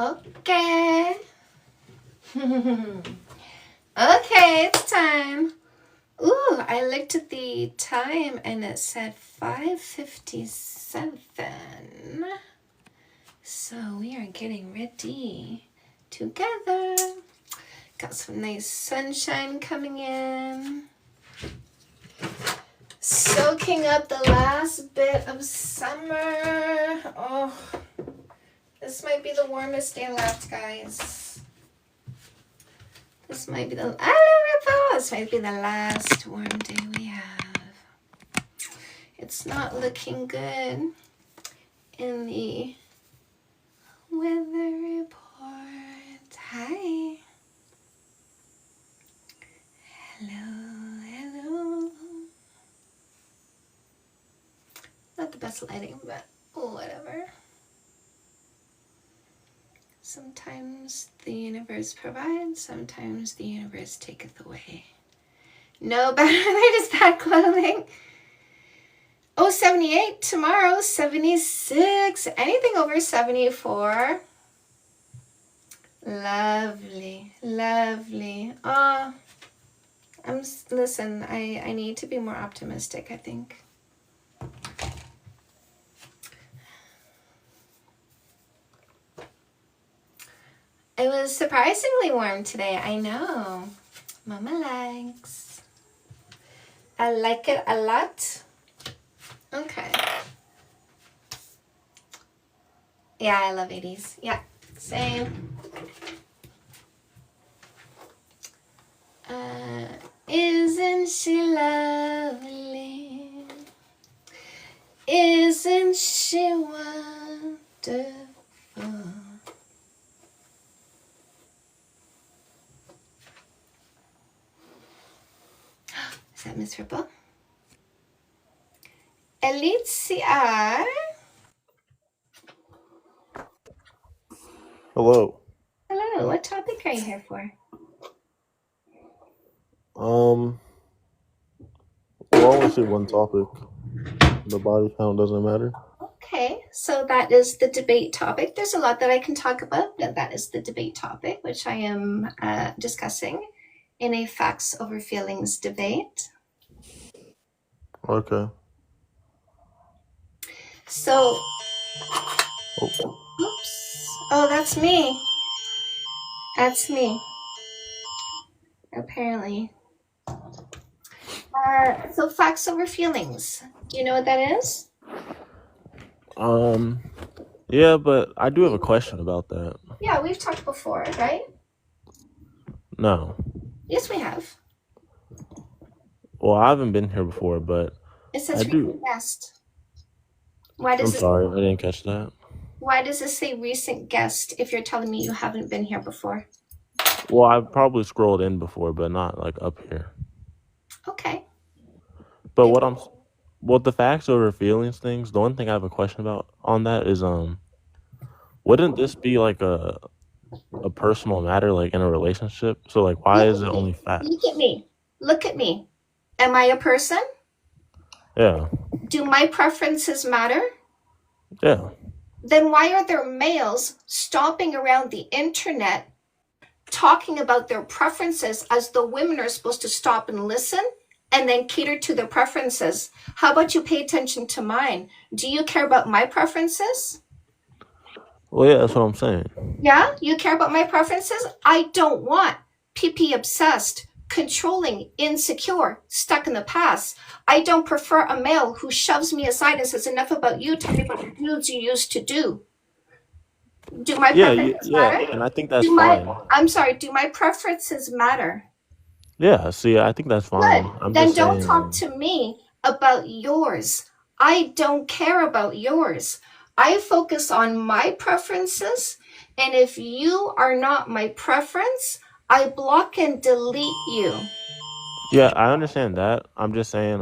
Okay. Okay, it's time. Ooh, I looked at the time and it said 5:57. So we are getting ready together. Got some nice sunshine coming in. Soaking up the last bit of summer. Oh, this might be the warmest day left, guys. This might be the last warm day we have. It's not looking good in the weather report. Hi. Hello. Not the best lighting, but whatever. Sometimes the universe provides, sometimes the universe taketh away. No better than just that clothing. Oh, 78 tomorrow, 76. Anything over 74. Lovely, lovely. Oh, listen, I need to be more optimistic, I think. It was surprisingly warm today, I know. Mama likes. I like it a lot. Okay. Yeah, I love 80s. Yeah, same. Isn't she lovely? Isn't she wonderful? Is that Miss Ripple? Alicia. Hello. Hello, what topic are you here for? Well, I only see one topic. The body count doesn't matter. Okay, so that is the debate topic. There's a lot that I can talk about, but that is the debate topic, which I am discussing in a facts over feelings debate. Okay. So, Oh, oops. Oh, that's me. That's me. Apparently. So facts over feelings. Do you know what that is? yeah, but I do have a question about that. Yeah, we've talked before, right? No. Yes, we have. Well, I haven't been here before, but It says I do. recent guest. Why I'm does it? sorry, I didn't catch that. Why does it say recent guest if you're telling me you haven't been here before? Well, I've probably scrolled in before, but not like up here. Okay. But Maybe. what the facts over feelings things, the one thing I have a question about on that is wouldn't this be like a personal matter, like in a relationship? So like, why is it only Look facts? at me. Look at me. Am I a person? Yeah. Do my preferences matter? Yeah. Then why are there males stomping around the internet talking about their preferences as though women are supposed to stop and listen and then cater to their preferences? How about you pay attention to mine? Do you care about my preferences? Well, yeah, that's what I'm saying. Yeah, you care about my preferences? I don't want PP obsessed, controlling, insecure, stuck in the past. I don't prefer a male who shoves me aside and says, enough about you, tell me about the dudes you used to do. Do my preferences Yeah, matter? and I think that's fine. I'm sorry, do my preferences matter? Yeah, see, I think that's Good. fine. I'm Then just don't saying, talk to me about yours. I don't care about yours. I focus on my preferences, and if you are not my preference, I block and delete you. yeah, I understand that. I'm just saying,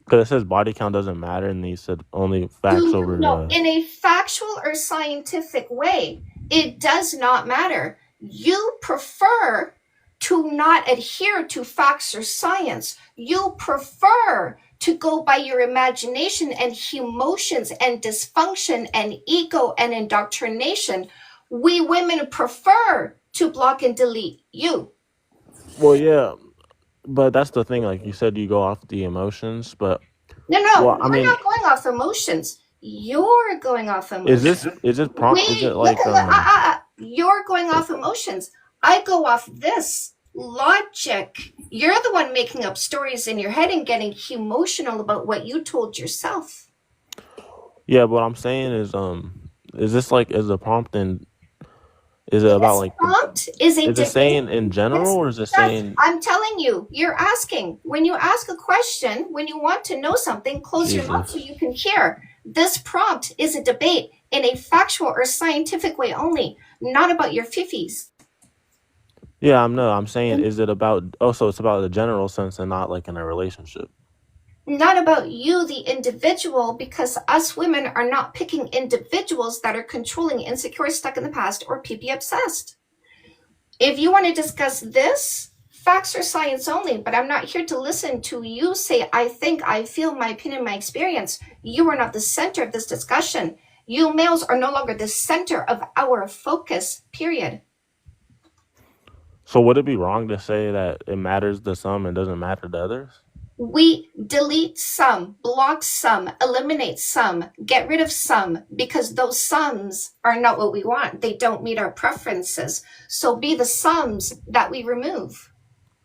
because it says body count doesn't matter, and he said only facts over. No, in a factual or scientific way, it does not matter. You prefer to not adhere to facts or science. You prefer to go by your imagination and emotions and dysfunction and ego and indoctrination. We women prefer to block and delete you. Well, yeah, but that's the thing. Like you said, you go off the emotions, but No, well, I we're mean, not going off emotions. You're going off is emotions. this prompt? Is it Look like at you're going off emotions. I go off this logic. You're the one making up stories in your head and getting emotional about what you told yourself. Yeah, what I'm saying is this like is the prompt and is it about This like prompt is a is it debate. saying in general or is it saying I'm telling you, you're asking. When you ask a question, when you want to know something, close your mouth so Jesus? you can hear. This prompt is a debate in a factual or scientific way only, not about your fiffies. Yeah, I'm saying is it about so it's about the general sense and not like in a relationship. Not about you, the individual, because us women are not picking individuals that are controlling, insecure, stuck in the past, or PP obsessed. If you want to discuss this, facts or science only, but I'm not here to listen to you say, I think, I feel, my opinion, my experience. You are not the center of this discussion. You males are no longer the center of our focus, period. So would it be wrong to say that it matters to some and doesn't matter to others? We delete some, block some, eliminate some, get rid of some, because those sums are not what we want. They don't meet our preferences. So be the sums that we remove.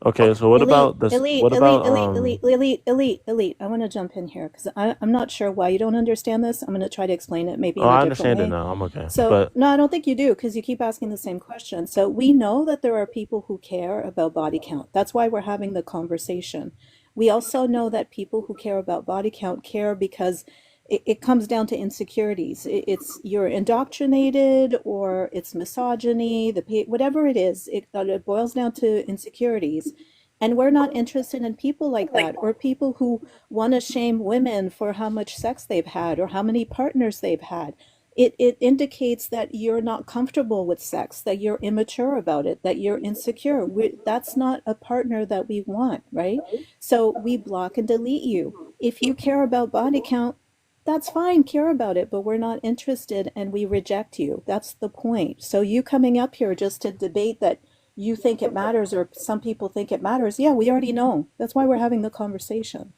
Okay, so what about this? What about Elite. I want to jump in here because I'm not sure why you don't understand this. I'm going to try to explain it maybe Oh, in a I different understand it way. now. I'm okay. So, But no, I don't think you do because you keep asking the same question. So, we know that there are people who care about body count. That's why we're having the conversation. We also know that people who care about body count care because it comes down to insecurities. It's you're indoctrinated or it's misogyny, whatever it is, it boils down to insecurities. And we're not interested in people like that or people who want to shame women for how much sex they've had or how many partners they've had. It indicates that you're not comfortable with sex, that you're immature about it, that you're insecure. That's not a partner that we want, right? So we block and delete you. If you care about body count, that's fine, care about it, but we're not interested and we reject you. That's the point. So you coming up here just to debate that you think it matters or some people think it matters, yeah, we already know. That's why we're having the conversation.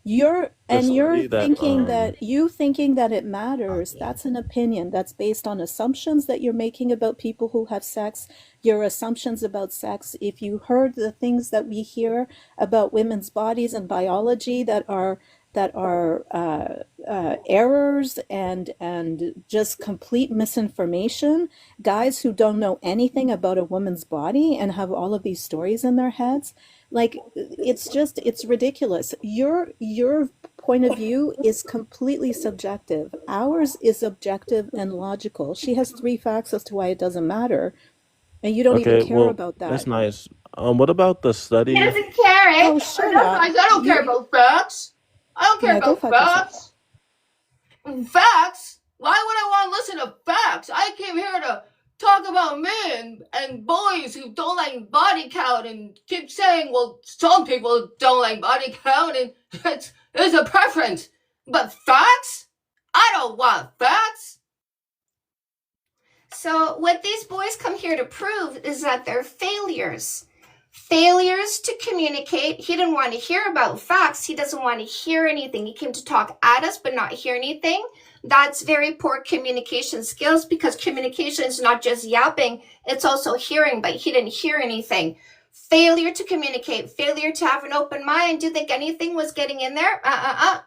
You're the and you're study that thinking that it matters. That's an opinion. That's based on assumptions that you're making about people who have sex, your assumptions about sex. If you heard the things that we hear about women's bodies and biology that are errors and just complete misinformation, guys who don't know anything about a woman's body and have all of these stories in their heads, like it's ridiculous. Your point of view is completely subjective. Ours is objective and logical. She has three facts as to why it doesn't matter, and you don't even okay, care well, about that's that. nice. What about the He study? doesn't care, eh? Oh, shut up. I don't care about facts. I don't care Yeah, go about fuck yourself. facts. Facts? Why would I want to listen to facts? I came here to talk about men and boys who don't like body count and keep saying, well, some people don't like body count and it's a preference. But facts? I don't want facts. So what these boys come here to prove is that they're failures. Failures to communicate. He didn't want to hear about facts. He doesn't want to hear anything. He came to talk at us but not hear anything. That's very poor communication skills because communication is not just yapping, it's also hearing, but he didn't hear anything. Failure to communicate, failure to have an open mind. Do you think anything was getting in there?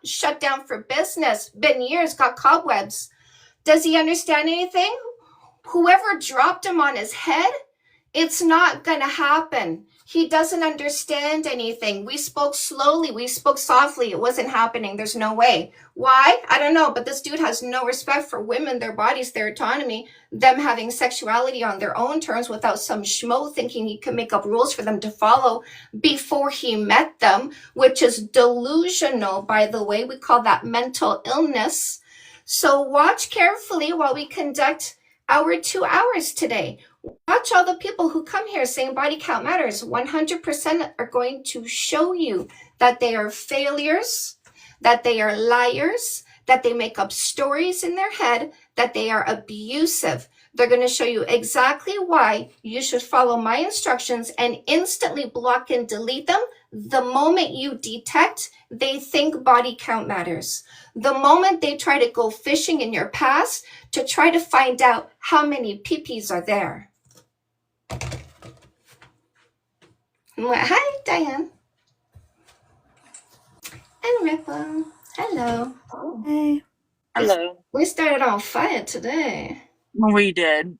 Shut down for business. Been years, got cobwebs. Does he understand anything? Whoever dropped him on his head, it's not gonna happen. He doesn't understand anything. We spoke slowly, we spoke softly. It wasn't happening. There's no way. Why? I don't know, but this dude has no respect for women, their bodies, their autonomy, them having sexuality on their own terms without some schmo thinking he could make up rules for them to follow before he met them, which is delusional, by the way. We call that mental illness. So watch carefully while we conduct our 2 hours today. Watch all the people who come here saying body count matters. 100% are going to show you that they are failures, that they are liars, that they make up stories in their head, that they are abusive. They're going to show you exactly why you should follow my instructions and instantly block and delete them the moment you detect they think body count matters. The moment they try to go fishing in your past to try to find out how many peepees are there. Hi, Diane. And Ripple. Hello. Hey. Hello. We started on fire today. We did.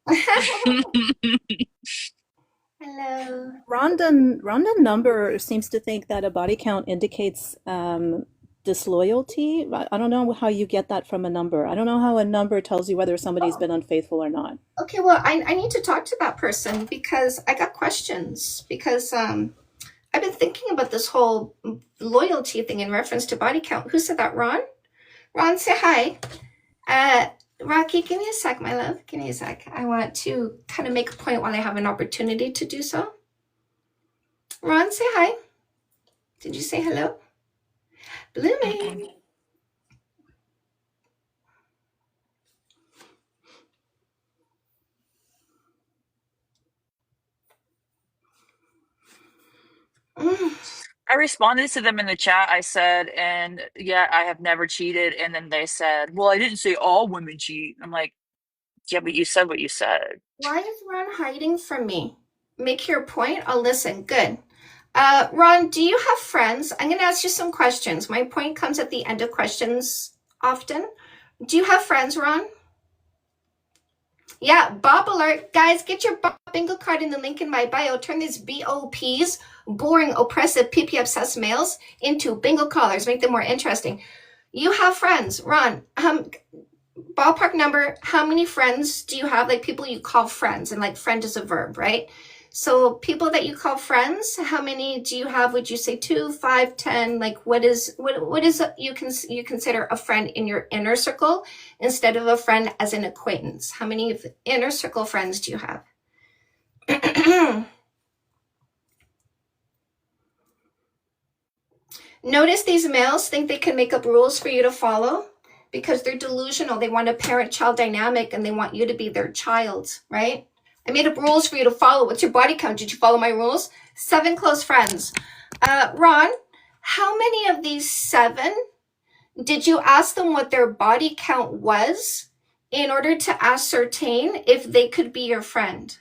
Hello. Rhonda Number seems to think that a body count indicates disloyalty. I don't know how you get that from a number. I don't know how a number tells you whether somebody's been unfaithful or not. Okay, well, I need to talk to that person because I got questions. Because I've been thinking about this whole loyalty thing in reference to body count. Who said that? Ron? Ron, say hi. Rocky, give me a sec, my love. Give me a sec. I want to kind of make a point while I have an opportunity to do so. Ron, say hi. Did you say hello? Blooming. I responded to them in the chat. I said, and yeah, I have never cheated. And then they said, well, I didn't say all women cheat. I'm like, yeah, but you said what you said. Why is Ron hiding from me? Make your point. I'll listen. Good. Ron, do you have friends? I'm going to ask you some questions. My point comes at the end of questions often. Do you have friends, Ron? Yeah, Bob alert. Guys, get your Bob bingo card in the link in my bio. Turn these BOPs, boring, oppressive, PP obsessed males, into bingo callers. Make them more interesting. You have friends, Ron. Ballpark number, how many friends do you have? Like people you call friends, and like friend is a verb, right? So people that you call friends, how many do you have? Would you say 2, 5, 10? Like what is you consider a friend in your inner circle instead of a friend as an acquaintance? How many inner circle friends do you have? Notice these males think they can make up rules for you to follow because they're delusional. They want a parent-child dynamic and they want you to be their child, right? I made up rules for you to follow. What's your body count? Did you follow my rules? 7 close friends. Ron, how many of these 7 did you ask them what their body count was in order to ascertain if they could be your friend?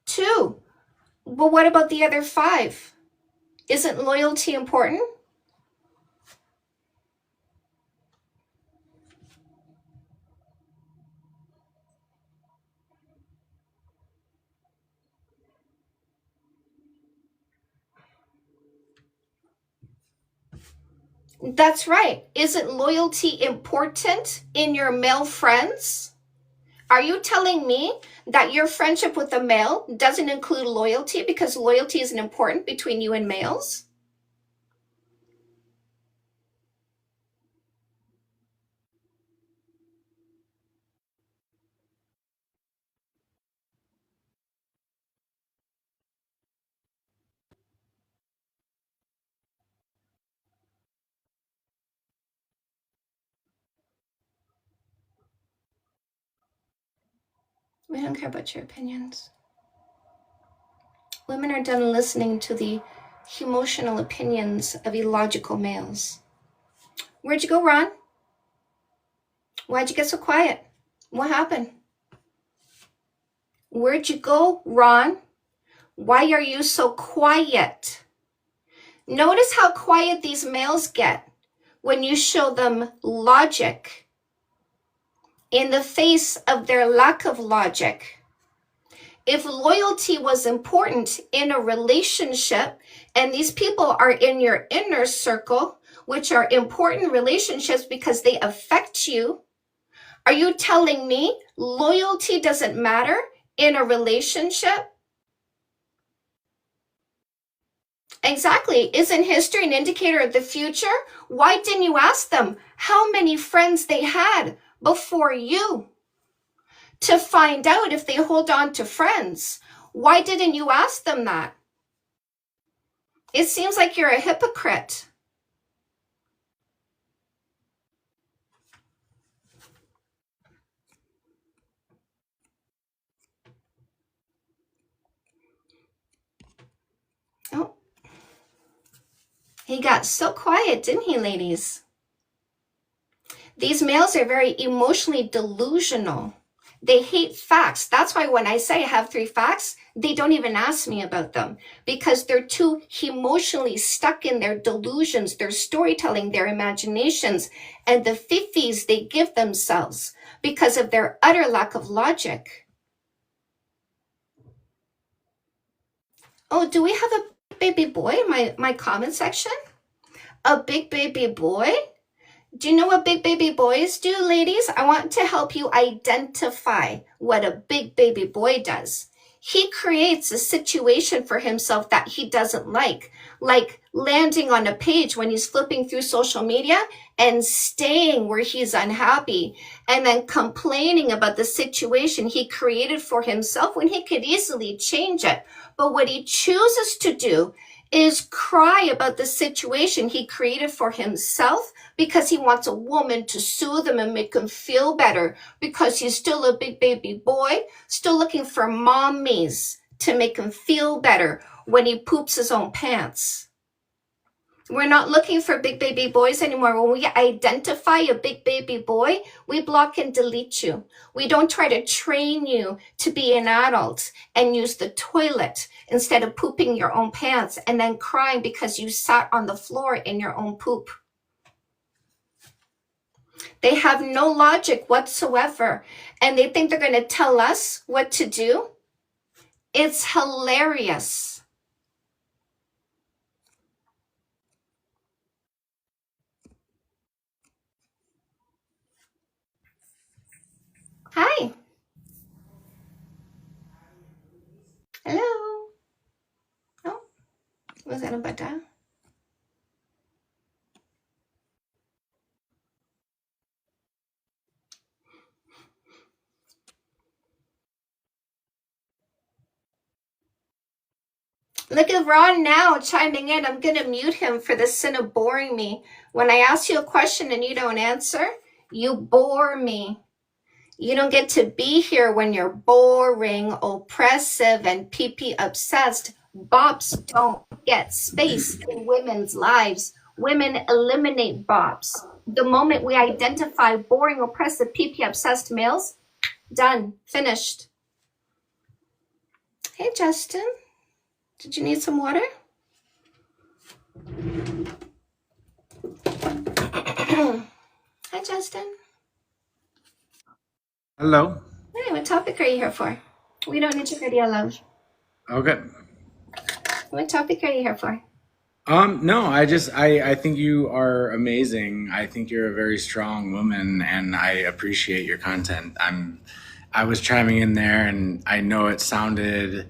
Two. Well, what about the other 5? Isn't loyalty important? That's right. Isn't loyalty important in your male friends? Are you telling me that your friendship with a male doesn't include loyalty because loyalty isn't important between you and males? We don't care about your opinions. Women are done listening to the emotional opinions of illogical males. Where'd you go, Ron? Why'd you get so quiet? What happened? Where'd you go, Ron? Why are you so quiet? Notice how quiet these males get when you show them logic in the face of their lack of logic. If loyalty was important in a relationship, and these people are in your inner circle, which are important relationships because they affect you, are you telling me loyalty doesn't matter in a relationship? Exactly. Isn't history an indicator of the future? Why didn't you ask them how many friends they had before you to find out if they hold on to friends? Why didn't you ask them that? It seems like you're a hypocrite. Oh, he got so quiet, didn't he, ladies? These males are very emotionally delusional. They hate facts. That's why when I say I have 3 facts, they don't even ask me about them because they're too emotionally stuck in their delusions, their storytelling, their imaginations, and the fifis they give themselves because of their utter lack of logic. Oh, do we have a baby boy in my comment section? A big baby boy? Do you know what big baby boys do, ladies? I want to help you identify what a big baby boy does. He creates a situation for himself that he doesn't like landing on a page when he's flipping through social media and staying where he's unhappy and then complaining about the situation he created for himself when he could easily change it. But what he chooses to do is cry about the situation he created for himself because he wants a woman to soothe him and make him feel better because he's still a big baby boy, still looking for mommies to make him feel better when he poops his own pants. We're not looking for big baby boys anymore. When we identify a big baby boy, we block and delete you. We don't try to train you to be an adult and use the toilet instead of pooping your own pants and then crying because you sat on the floor in your own poop. They have no logic whatsoever, and they think they're going to tell us what to do. It's hilarious. Hi. Hello. Oh, was that a butter? Look at Ron now chiming in. I'm going to mute him for the sin of boring me. When I ask you a question and you don't answer, you bore me. You don't get to be here when you're boring, oppressive, and pee-pee obsessed. Bops don't get space in women's lives. Women eliminate bops. The moment we identify boring, oppressive, pee-pee obsessed males, done, finished. Hey, Justin. Did you need some water? Hi, Justin. Hello. Hey, what topic are you here for? We don't need your video, love. Okay. What topic are you here for? No, I think you are amazing. I think you're a very strong woman and I appreciate your content. I was chiming in there and I know it sounded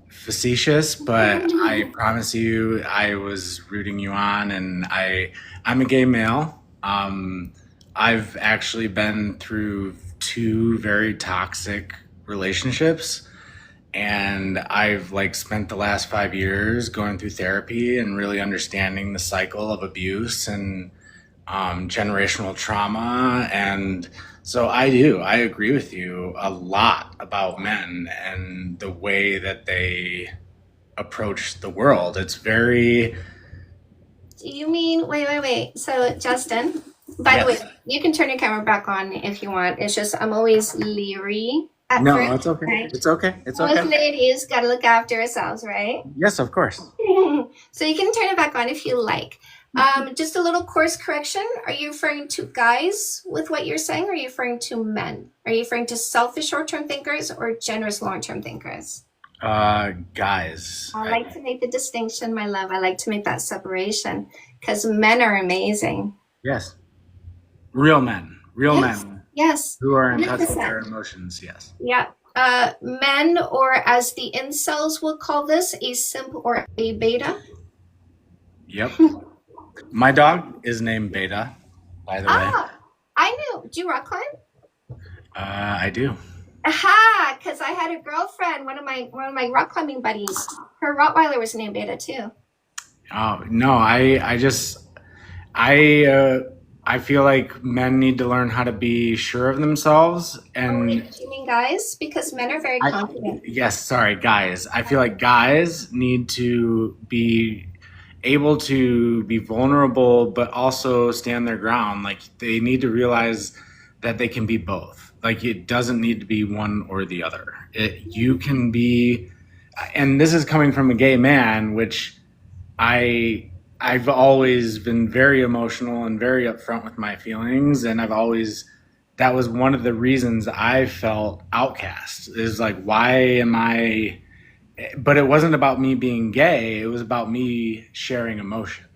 facetious, but I promise you I was rooting you on and I'm a gay male. I've actually been through 2 very toxic relationships. And I've spent the last 5 years going through therapy and really understanding the cycle of abuse and generational trauma. And so I agree with you a lot about men and the way that they approach the world. It's very... Do you mean, wait. So, Justin, by the way, you can turn your camera back on if you want. It's just, I'm always leery at No, first. it's okay. Right? It's okay. It's Most okay. ladies got to look after ourselves, right? Yes, of course. So you can turn it back on if you like. Just a little course correction. Are you referring to guys with what you're saying, or are you referring to men? Are you referring to selfish short-term thinkers or generous long-term thinkers? Guys. I like to make the distinction, my love. I like to make that separation because men are amazing. Yes. Real men. Real Yes. men Yes. who are in touch with 100%. their emotions. Yes. Yeah. Men, or as the incels will call this, a simp or a beta. Yep. My dog is named Beta, by the way. I knew. Do you rock climb? I do. Aha! Because I had a girlfriend, one of my rock climbing buddies. Her Rottweiler was named Beta too. Oh no, I I feel like men need to learn how to be sure of themselves, Oh, and wait, do you mean guys? Because men are very I, confident. yes, sorry, guys. I feel like guys need to be able to be vulnerable, but also stand their ground. Like they need to realize that they can be both. Like it doesn't need to be one or the other. You can be, and this is coming from a gay man, which I've always been very emotional and very upfront with my feelings, and that was one of the reasons I felt outcast. Is like, why am I? But it wasn't about me being gay. It was about me sharing emotion.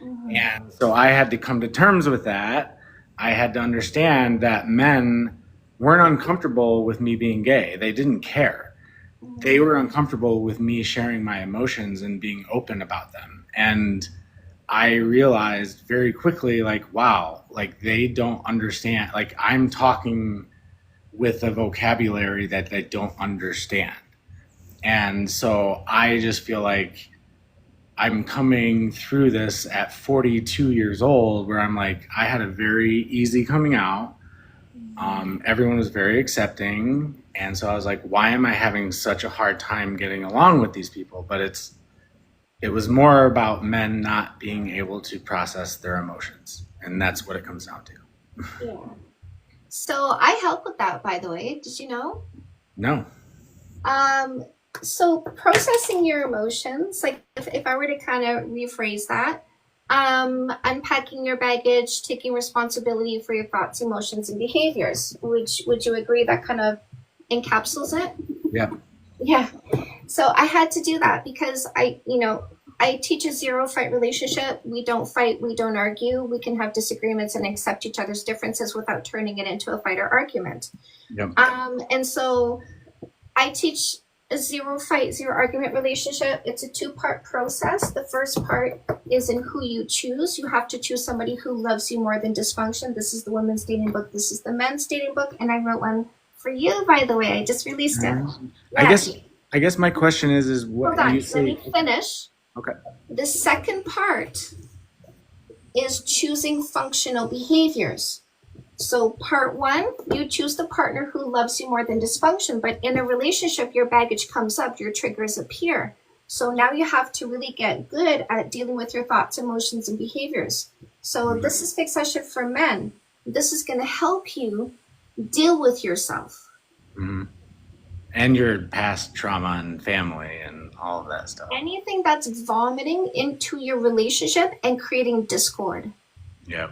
Mhm. And so I had to come to terms with that. I had to understand that men weren't uncomfortable with me being gay. They didn't care. They were uncomfortable with me sharing my emotions and being open about them. And I realized very quickly, like, wow, like they don't understand. Like I'm talking with a vocabulary that they don't understand. And so I just feel like I'm coming through this at 42 years old, where I'm like, I had a very easy coming out. Everyone was very accepting. And so I was like, why am I having such a hard time getting along with these people? But it was more about men not being able to process their emotions. And that's what it comes down to. Yeah. So I help with that, by the way. Did you know? No. So processing your emotions, like if I were to kind of rephrase that, unpacking your baggage, taking responsibility for your thoughts, emotions, and behaviors. Would you agree that kind of encapsulates it? Yeah. Yeah. So I had to do that because I teach a zero fight relationship. We don't fight, we don't argue. We can have disagreements and accept each other's differences without turning it into a fight or argument. Yep. And so I teach a zero fight, zero argument relationship. It's a 2-part process. The first part is in who you choose. You have to choose somebody who loves you more than dysfunction. This is the women's dating book. This is the men's dating book. And I wrote one for you, by the way. I just released it. I guess my question is what Hold on, you let say. me finish. Okay. The second part is choosing functional behaviors. So part 1, you choose the partner who loves you more than dysfunction, but in a relationship, your baggage comes up, your triggers appear. So now you have to really get good at dealing with your thoughts, emotions, and behaviors. So this is Fix Session for Men. This is going to help you deal with yourself. Mm-hmm. And your past trauma and family and all of that stuff. Anything that's vomiting into your relationship and creating discord. Yep.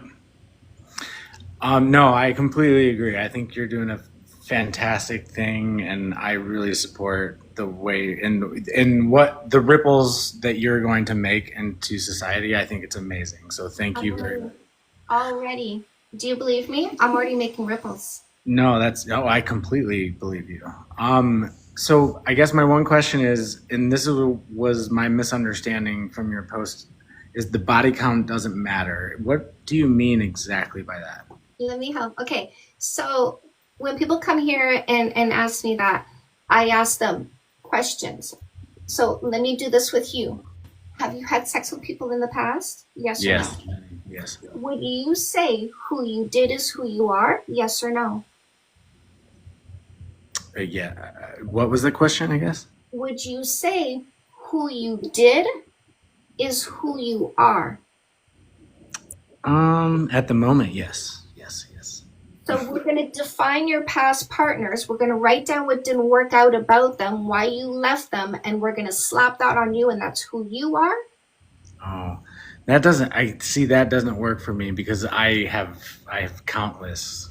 No, I completely agree. I think you're doing a fantastic thing, and I really support the way in what the ripples that you're going to make into society. I think it's amazing. So thank you very much. Already. Do you believe me? I'm already making ripples. No, I completely believe you. So I guess my one question is, and this was my misunderstanding from your post, is the body count doesn't matter. What do you mean exactly by that? Let me help. Okay, so when people come here and ask me that, I ask them questions. So let me do this with you. Have you had sex with people in the past? Yes or Yes. no? Yes. Would you say who you did is who you are? Yes or no? Yeah. What was the question, I guess? Would you say who you did is who you are? At the moment, yes. Yes. So we're going to define your past partners. We're going to write down what didn't work out about them, why you left them, and we're going to slap that on you, and that's who you are. Oh, that doesn't work for me because I have countless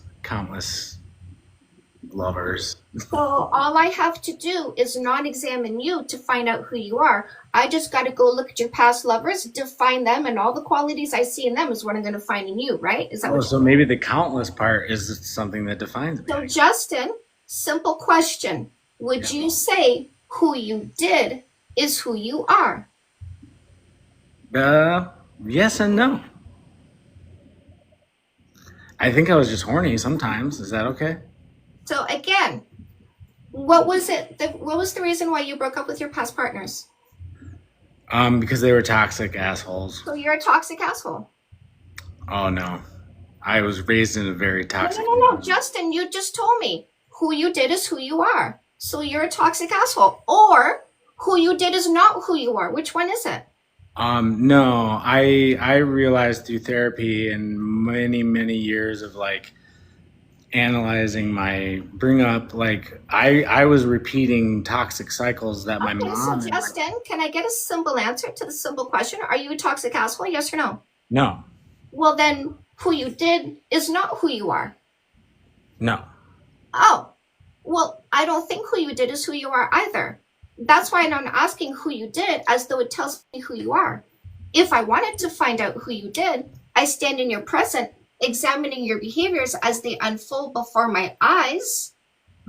lovers. So all I have to do is not examine you to find out who you are. I just got to go look at your past lovers, define them, and all the qualities I see in them is what I'm going to find in you, right? Is that what So maybe the countless part is something that defines me. So Justin, simple question. Would you say who you did is who you are? Yes and no. I think I was just horny sometimes. Is that okay? So again, What was it? What was the reason why you broke up with your past partners? Because they were toxic assholes. So you're a toxic asshole. Oh no, I was raised in a very No, toxic. no, no, no. Justin, you just told me who you did is who you are. So you're a toxic asshole. Or who you did is not who you are. Which one is it? No, I realized through therapy and many years of like analyzing my bring up, like I was repeating toxic cycles that my Okay, so mom and my, Justin, can I get a simple answer to the simple question? Are you a toxic asshole? Yes or no? no, Well, then who you did is not who you are. no. Oh, well, I don't think who you did is who you are either. That's why I'm asking who you did as though it tells me who you are. If I wanted to find out who you did, I stand in your present, examining your behaviors as they unfold before my eyes.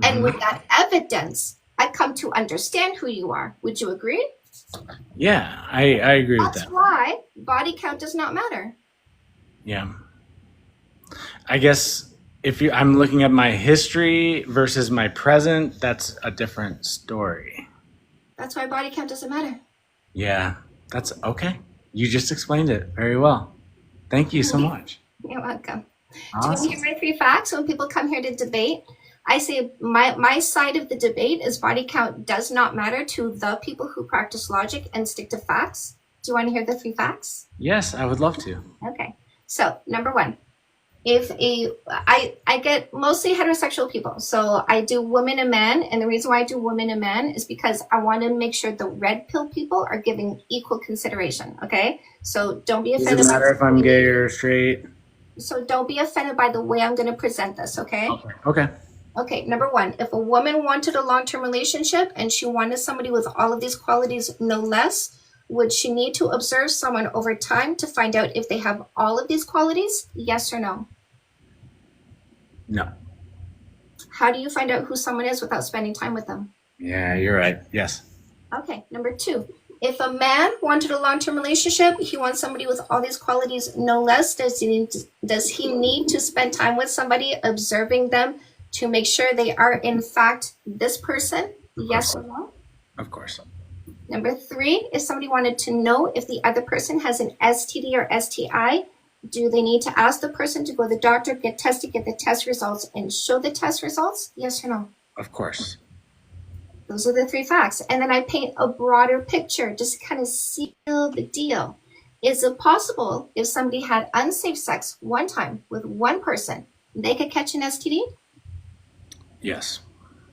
And Mhm. with that evidence, I come to understand who you are. Would you agree? Yeah, I agree with That's that. why body count does not matter. Yeah. I guess if I'm looking at my history versus my present, that's a different story. That's why body count doesn't matter. Yeah, that's okay. You just explained it very well. Thank you so much. You're welcome. Do you want to Awesome. hear my 3 facts? When people come here to debate, I say my side of the debate is body count does not matter to the people who practice logic and stick to facts. Do you want to hear the 3 facts? Yes, I would love to. Okay. So number 1, I get mostly heterosexual people. So I do women and men, and the reason why I do women and men is because I want to make sure the red pill people are giving equal consideration. Okay. So don't be Does offended. it matter if I'm gay or straight? So don't be offended by the way I'm going to present this. Okay. Okay. Okay, number 1, if a woman wanted a long-term relationship and she wanted somebody with all of these qualities, no less, would she need to observe someone over time to find out if they have all of these qualities? Yes or no? No. How do you find out who someone is without spending time with them? Yeah, you're right. Yes. Okay, number 2, if a man wanted a long-term relationship, he wants somebody with all these qualities, no less, does he need to spend time with somebody, observing them to make sure they are in fact this person? Yes or no? Of course. Number 3, if somebody wanted to know if the other person has an STD or STI, do they need to ask the person to go to the doctor, get tested, get the test results, and show the test results? Yes or no? Of course. Those are the 3 facts. And then I paint a broader picture, just to kind of seal the deal. Is it possible if somebody had unsafe sex one time with one person, they could catch an STD? Yes.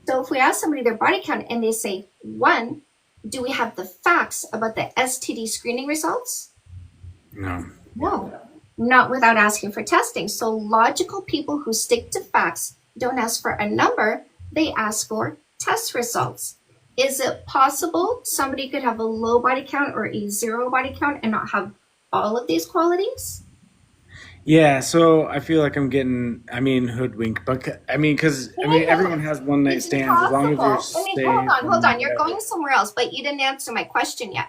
So if we ask somebody their body count and they say 1, do we have the facts about the STD screening results? No. No, not without asking for testing. So logical people who stick to facts don't ask for a number, they ask for test results. Is it possible somebody could have a low body count or a 0 body count and not have all of these qualities? Yeah, so I feel like I'm getting, hoodwinked, but because everyone has one night It's stands as long as you're possible. safe. Hold on. and You're whatever. going somewhere else, but you didn't answer my question yet.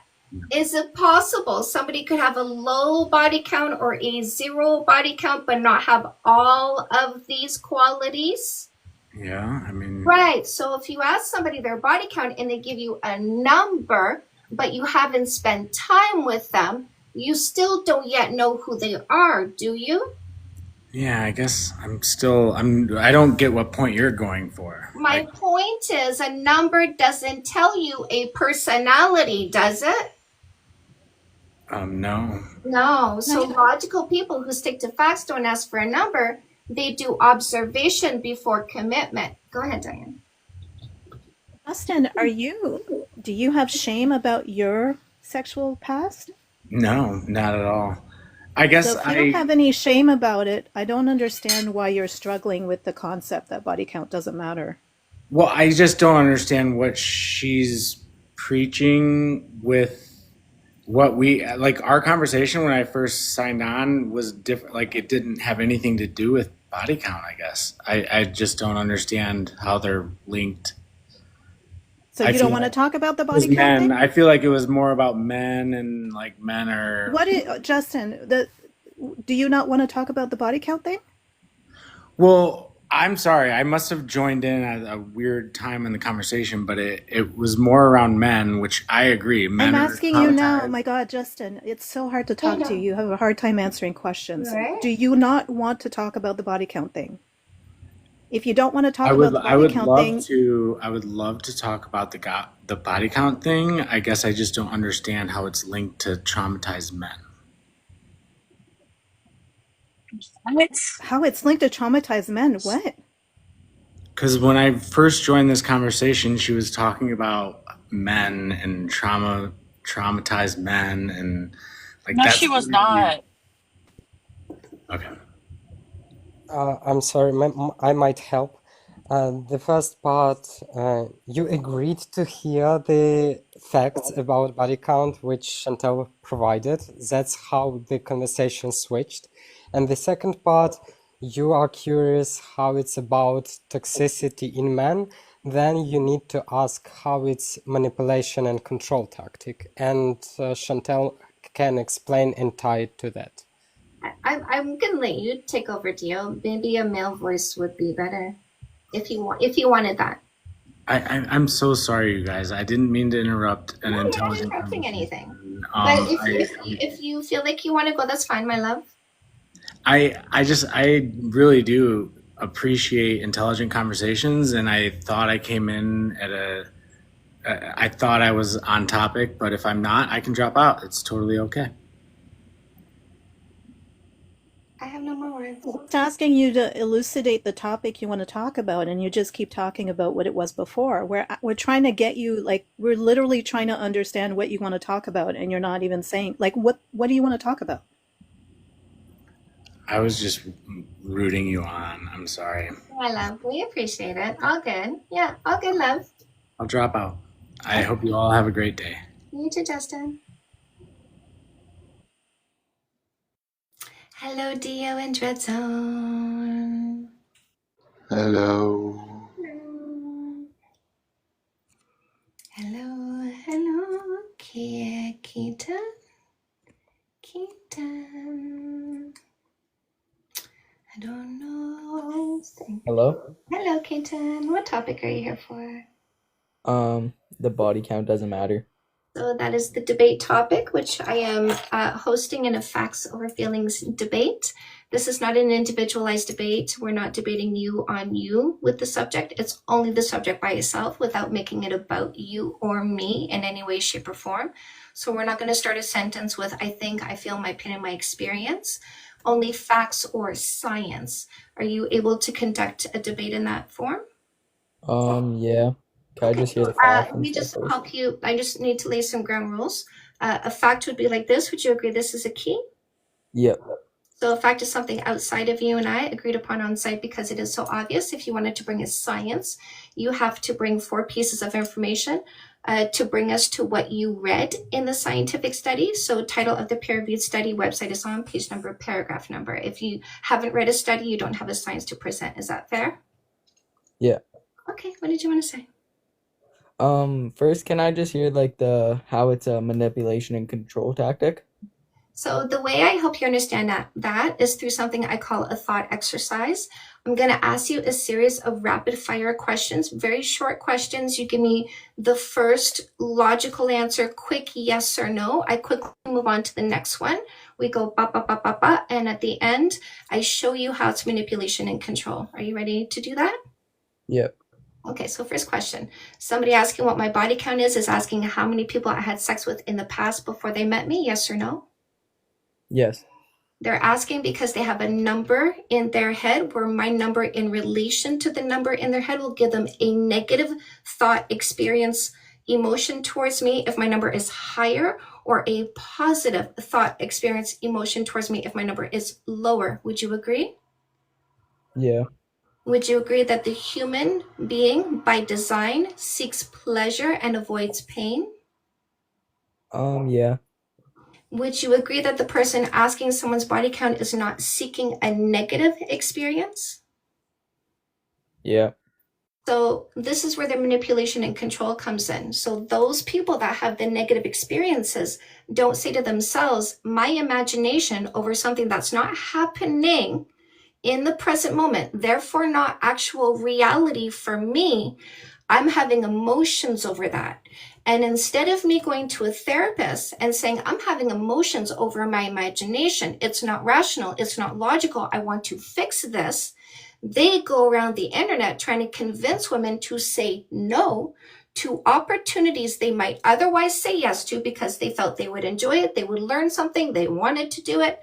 Is it possible somebody could have a low body count or a 0 body count but not have all of these qualities? Yeah, Right. So if you ask somebody their body count and they give you a number, but you haven't spent time with them, you still don't yet know who they are, do you? yeah, I guess I don't get what point you're going for. My point is a number doesn't tell you a personality, does it? No. No. So logical people who stick to facts don't ask for a number. They do observation before commitment. Go ahead, Diane. Justin, do you have shame about your sexual past? No, not at all. I guess So if you don't have any shame about it, I don't understand why you're struggling with the concept that body count doesn't matter. well, I just don't understand what she's preaching with what our conversation when I first signed on was different. Like it didn't have anything to do with body count, I guess. I just don't understand how they're linked. So I you don't feel want to like talk about the It was body count men. thing? I feel like it was more about men and like men are. Justin, do you not want to talk about the body count thing? Well, I'm sorry. I must have joined in at a weird time in the conversation, but it was more around men, which I agree. I'm Men are asking you now. traumatized. My God, Justin, it's so hard to I talk to you. know, You have a hard time answering questions. right? Do you not want to talk about the body count thing? If you don't want to I talk would about the I body would count love thing, to I would love to talk about the body count thing. I guess I just don't understand how it's linked to traumatized men. What? how it's linked to traumatized men? What? Because when I first joined this conversation, she was talking about men and traumatized men, and like No, she that's was literally not. okay. I'm sorry, I might help. The first part, you agreed to hear the facts about body count, which Chantal provided. That's how the conversation switched. And the second part, you are curious how it's about toxicity in men. Then you need to ask how it's manipulation and control tactic. And Chantal can explain and tie it to that. I'm gonna let you take over, Dio. Maybe a male voice would be better if you wanted that. I'm so sorry, you guys. I didn't mean to interrupt an No, you're not intelligent interrupting anything. conversation. But if you feel like you want to go, that's fine, my love. I really do appreciate intelligent conversations, and I thought I came in at I thought I was on topic, but if I'm not, I can drop out. It's totally okay. I have no more words. It's asking you to elucidate the topic you want to talk about, and you just keep talking about what it was before. We're trying to get you, like, we're literally trying to understand what you want to talk about, and you're not even saying, like, what do you want to talk about? I was just rooting you on. I'm sorry. My love, we appreciate it. All good. Yeah, all good, love. I'll drop out. I hope you all have a great day. You too, Justin. Hello, Dio and Dread Zone. Hello. Hello. Hello, hello, Keaton. Keaton. I don't know. Hello? Hello, Keaton. What topic are you here for? The body count doesn't matter. So that is the debate topic, which I am hosting in a facts over feelings debate. This is not an individualized debate. We're not debating you on you with the subject. It's only the subject by itself without making it about you or me in any way, shape, or form. So we're not going to start a sentence with I think, I feel, my opinion, my experience. Only facts or science. Are you able to conduct a debate in that form? Yeah. Can I Okay, just hear so the facts let and me stuff just first? help you. I just need to lay some ground rules. A fact would be like this. Would you agree this is a key? Yep. So a fact is something outside of you and I, agreed upon on site because it is so obvious. If you wanted to bring a science, you have to bring 4 pieces of information to bring us to what you read in the scientific study. So title of the peer-reviewed study, website is on, page number, paragraph number. If you haven't read a study, you don't have a science to present. Is that fair? Yeah. Okay, what did you want to say? First, can I just hear like how it's a manipulation and control tactic? So the way I help you understand that is through something I call a thought exercise. I'm going to ask you a series of rapid fire questions, very short questions. You give me the first logical answer, quick yes or no. I quickly move on to the next one. We go ba ba ba ba ba, and at the end, I show you how it's manipulation and control. Are you ready to do that? Yep. Okay, so first question. Somebody asking what my body count is asking how many people I had sex with in the past before they met me, yes or no? Yes. They're asking because they have a number in their head where my number in relation to the number in their head will give them a negative thought experience emotion towards me if my number is higher, or a positive thought experience emotion towards me if my number is lower. Would you agree? Yeah. Would you agree that the human being by design seeks pleasure and avoids pain? Yeah. Would you agree that the person asking someone's body count is not seeking a negative experience? Yeah. So this is where the manipulation and control comes in. So those people that have the negative experiences don't say to themselves, my imagination over something that's not happening in the present moment, therefore not actual reality for me. I'm having emotions over that. And instead of me going to a therapist and saying, I'm having emotions over my imagination, it's not rational, it's not logical, I want to fix this, they go around the internet trying to convince women to say no to opportunities they might otherwise say yes to because they felt they would enjoy it, they would learn something, they wanted to do it.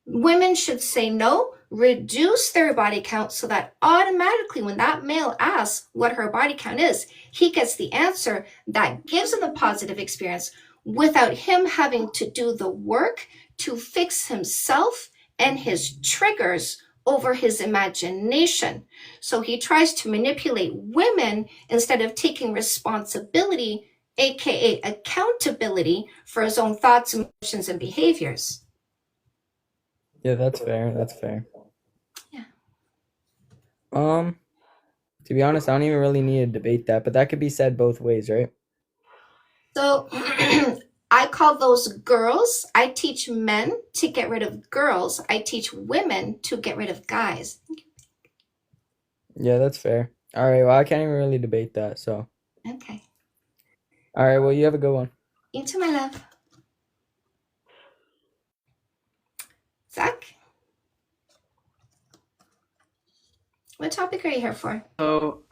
Women should say no, reduce their body count so that automatically when that male asks what her body count is, he gets the answer that gives him the positive experience without him having to do the work to fix himself and his triggers over his imagination. So he tries to manipulate women instead of taking responsibility, aka accountability, for his own thoughts, emotions, and behaviors. Yeah, that's fair. That's fair. Yeah. To be honest, I don't even really need to debate that, but that could be said both ways, right? So I call those girls. I teach men to get rid of girls. I teach women to get rid of guys. Yeah, that's fair. All right, well, I can't even really debate that, so. Okay. All right, well, you have a good one. You too, my love. Zach? What topic are you here for? So,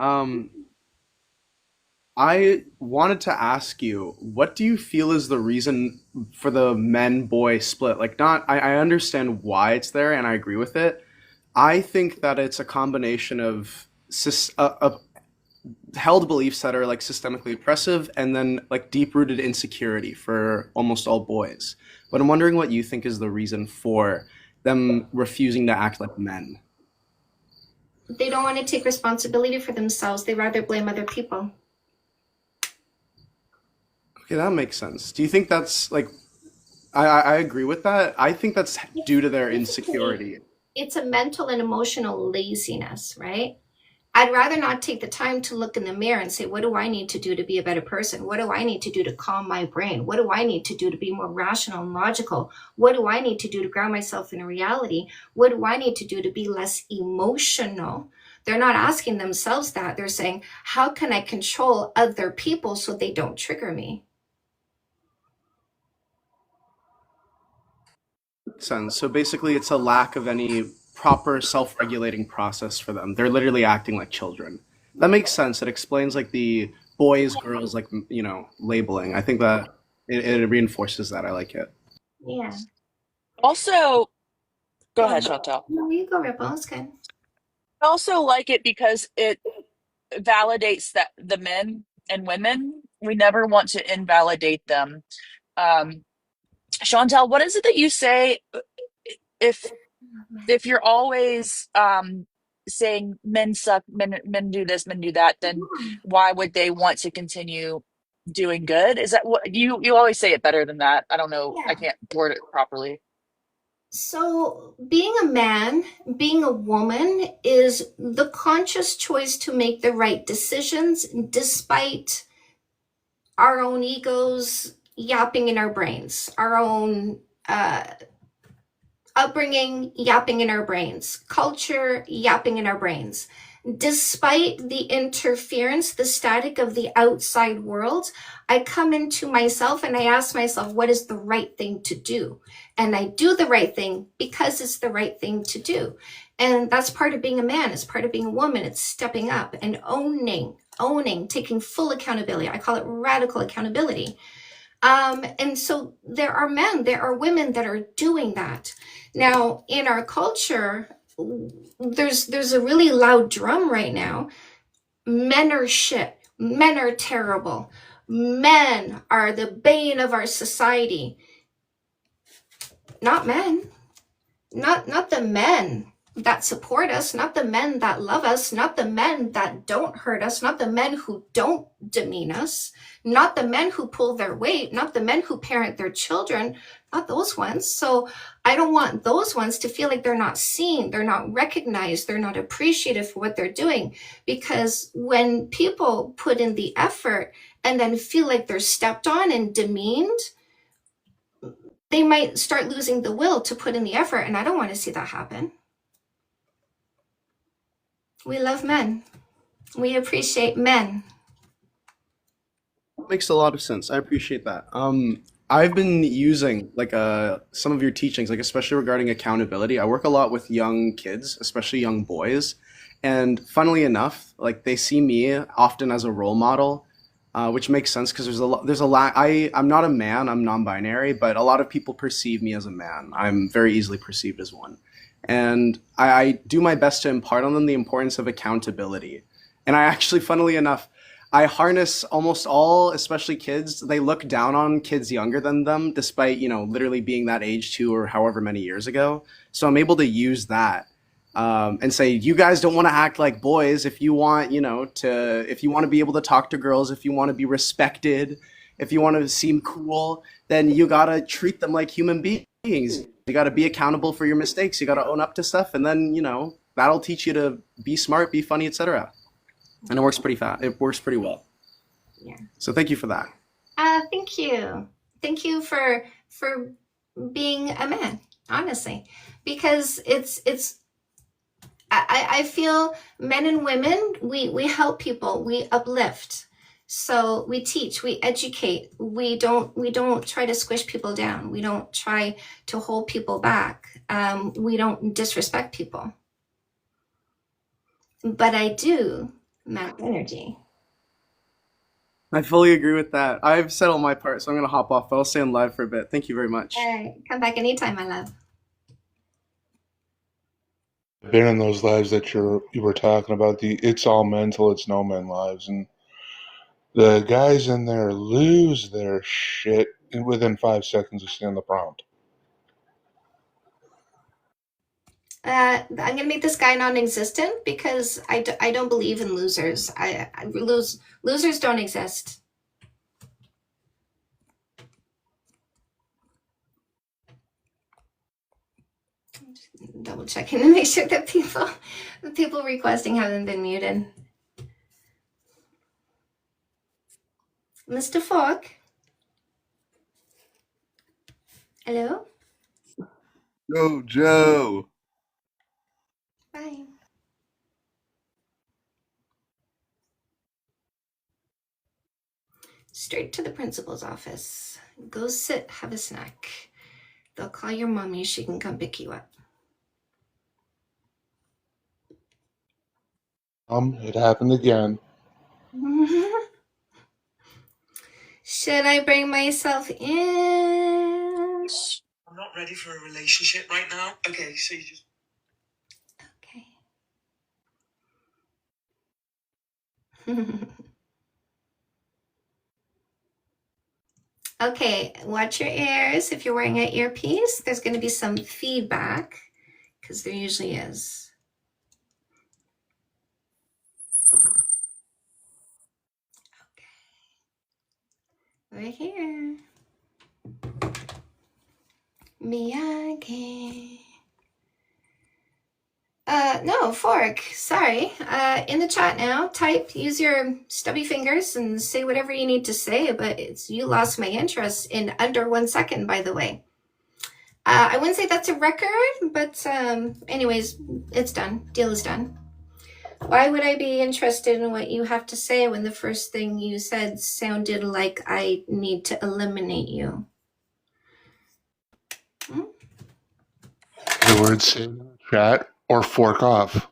I wanted to ask you, what do you feel is the reason for the men-boy split? Like, I understand why it's there, and I agree with it. I think that it's a combination of held beliefs that are like systemically oppressive and then like deep-rooted insecurity for almost all boys. But I'm wondering what you think is the reason for them refusing to act like men. They don't want to take responsibility for themselves. They rather blame other people. Okay, that makes sense. Do you think that's like, I agree with that. I think that's due to their insecurity. It's a mental and emotional laziness, right? I'd rather not take the time to look in the mirror and say, what do I need to do to be a better person? What do I need to do to calm my brain? What do I need to do to be more rational and logical? What do I need to do to ground myself in reality? What do I need to do to be less emotional? They're not asking themselves that. They're saying, how can I control other people so they don't trigger me? Sense. So basically, it's a lack of any proper self-regulating process for them. They're literally acting like children. That makes sense. It explains like the boys, girls, like, you know, labeling. I think that it reinforces that. I like it. Yeah. Also, go ahead, Chantal. No, you go, Ripple. It's good. I also like it because it validates that the men and women, we never want to invalidate them. Chantal, what is it that you say if you're always saying men suck, men do this, men do that, then why would they want to continue doing good? Is that what you always say it better than that? I don't know. Yeah. I can't word it properly. So being a man, being a woman is the conscious choice to make the right decisions despite our own egos yapping in our brains, our own upbringing yapping in our brains, culture yapping in our brains. Despite the interference, the static of the outside world, I come into myself and I ask myself, what is the right thing to do? And I do the right thing because it's the right thing to do. And that's part of being a man. It's part of being a woman. It's stepping up and owning, taking full accountability. I call it radical accountability. And so there are men, there are women that are doing that. Now, in our culture, there's a really loud drum right now. Men are shit. Men are terrible. Men are the bane of our society. Not men. Not the men that support us, not the men that love us, not the men that don't hurt us, not the men who don't demean us, not the men who pull their weight, not the men who parent their children, not those ones. So I don't want those ones to feel like they're not seen, they're not recognized, they're not appreciated for what they're doing. Because when people put in the effort and then feel like they're stepped on and demeaned, they might start losing the will to put in the effort. And I don't want to see that happen. We love men. We appreciate men. Makes a lot of sense. I appreciate that. I've been using like some of your teachings, like especially regarding accountability. I work a lot with young kids, especially young boys, and funnily enough, like they see me often as a role model, which makes sense because there's a lot. I'm not a man. I'm non-binary, but a lot of people perceive me as a man. I'm very easily perceived as one, and I do my best to impart on them the importance of accountability. And I actually, funnily enough, I harness almost all, especially kids. They look down on kids younger than them, despite, literally being that age too, or however many years ago. So I'm able to use that and say, you guys don't want to act like boys. If you want, if you want to be able to talk to girls, if you want to be respected, if you want to seem cool, then you got to treat them like human beings. You got to be accountable for your mistakes. You got to own up to stuff. And then, that'll teach you to be smart, be funny, etc. And it works pretty fast. It works pretty well. Yeah. So thank you for that. Thank you. Thank you for being a man, honestly, because I feel men and women, we help people, we uplift. So we teach, we educate. We don't try to squish people down. We don't try to hold people back. We don't disrespect people. But I do map energy. I fully agree with that. I've said all my part, so I'm going to hop off, but I'll stay on live for a bit. Thank you very much. All right, come back anytime, my love. I've been in those lives that you were talking about, the it's all men till it's no men lives, and the guys in there lose their shit within 5 seconds of seeing the prompt. I'm gonna make this guy non-existent because I don't believe in losers. Losers don't exist. Double checking to make sure that the people requesting haven't been muted. Mr. Fogg. Hello? Yo, Joe. Bye. Straight to the principal's office. Go sit, have a snack. They'll call your mommy, she can come pick you up. It happened again. Should I bring myself in? I'm not ready for a relationship right now. Okay, so you just... Okay. Okay, watch your ears. If you're wearing an earpiece, there's going to be some feedback, because there usually is. Okay. Right here. Miyagi. No, fork. Sorry. In the chat now, use your stubby fingers and say whatever you need to say, but you lost my interest in under 1 second, by the way. I wouldn't say that's a record, but anyways, it's done. Deal is done. Why would I be interested in what you have to say when the first thing you said sounded like I need to eliminate you? The word say in the chat or fork off.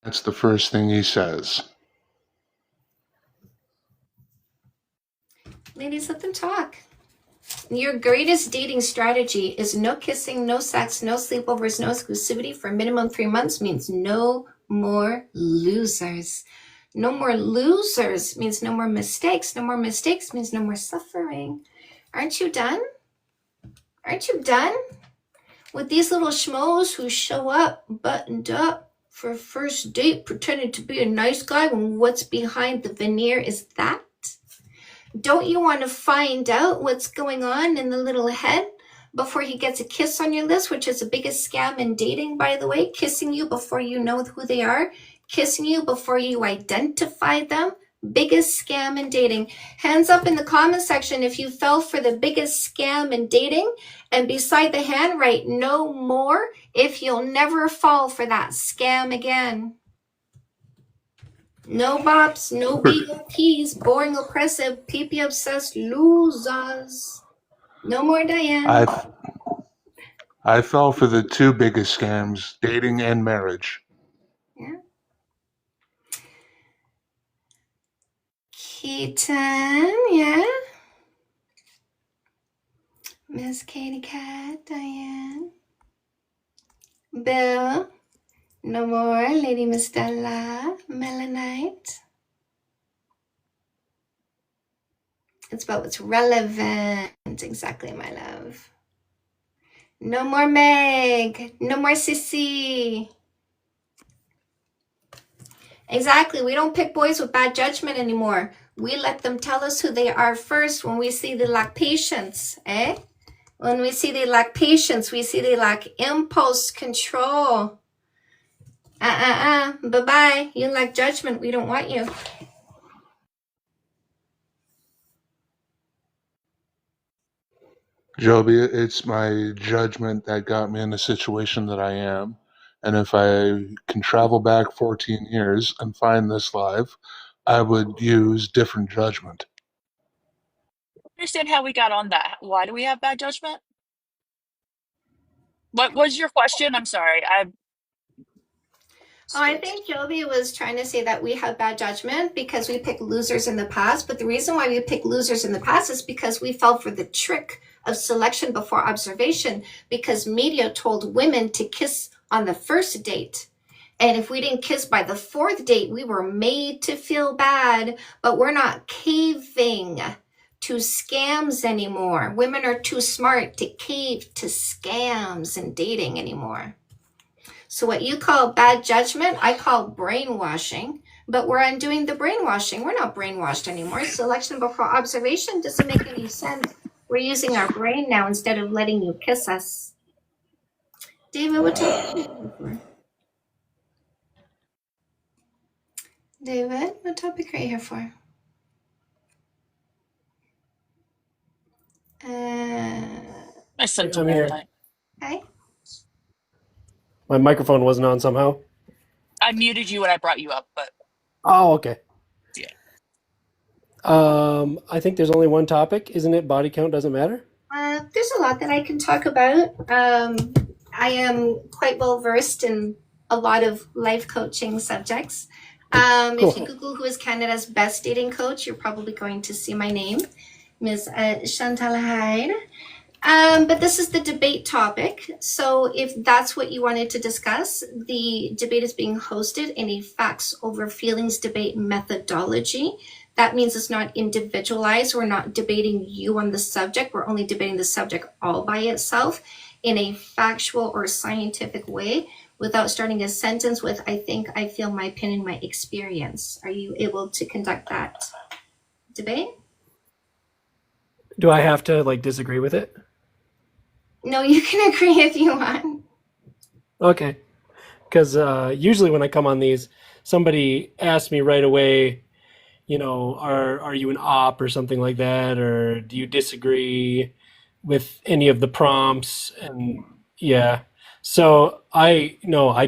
That's the first thing he says. Ladies, let them talk. Your greatest dating strategy is no kissing, no sex, no sleepovers, no exclusivity for minimum 3 months means no more losers. No more losers means no more mistakes. No more mistakes means no more suffering. Aren't you done? Aren't you done with these little schmoes who show up buttoned up for a first date pretending to be a nice guy when what's behind the veneer is that? Don't you want to find out what's going on in the little head before he gets a kiss on your lips, which is the biggest scam in dating, by the way. Kissing you before you know who they are, kissing you before you identify them. Biggest scam in dating. Hands up in the comment section if you fell for the biggest scam in dating. And beside the hand, write no more if you'll never fall for that scam again. No bops, no BOPs, boring, oppressive, PP obsessed losers. No more Diane. I fell for the two biggest scams, dating and marriage. Yeah. Keaton, yeah. Miss Katie Cat, Diane. Bill. No more. Lady Miss Stella. Melanite. It's about what's relevant. Exactly, my love. No more Meg. No more Sissy. Exactly. We don't pick boys with bad judgment anymore. We let them tell us who they are first when we see they lack patience, eh? When we see they lack patience, we see they lack impulse control. Bye-bye. You lack judgment. We don't want you. Joby, it's my judgment that got me in the situation that I am. And if I can travel back 14 years and find this live, I would use different judgment. Understand how we got on that. Why do we have bad judgment? What was your question? I'm sorry. I think Joby was trying to say that we have bad judgment because we picked losers in the past. But the reason why we picked losers in the past is because we fell for the trick of selection before observation, because media told women to kiss on the first date. And if we didn't kiss by the fourth date, we were made to feel bad. But we're not caving to scams anymore. Women are too smart to cave to scams in dating anymore. So what you call bad judgment, I call brainwashing. But we're undoing the brainwashing. We're not brainwashed anymore. Selection before observation doesn't make any sense. We're using our brain now instead of letting you kiss us. David, what topic are you here for? David, what topic are you here for? I sent I'm here. Hi. My microphone wasn't on somehow. I muted you when I brought you up, but Oh, okay. yeah. I think there's only one topic, isn't it? Body count doesn't matter. There's a lot that I can talk about. I am quite well versed in a lot of life coaching subjects. Cool. If you Google who is Canada's best dating coach, you're probably going to see my name, Ms. Chantal Hyde. But this is the debate topic. So if that's what you wanted to discuss, the debate is being hosted in a facts over feelings debate methodology. That means it's not individualized. We're not debating you on the subject. We're only debating the subject all by itself in a factual or scientific way without starting a sentence with, I think, I feel, my opinion, my experience. Are you able to conduct that debate? Do I have to disagree with it? No, you can agree if you want. Okay. Because usually when I come on these, somebody asks me right away, are you an op or something like that, or do you disagree with any of the prompts? And yeah, so I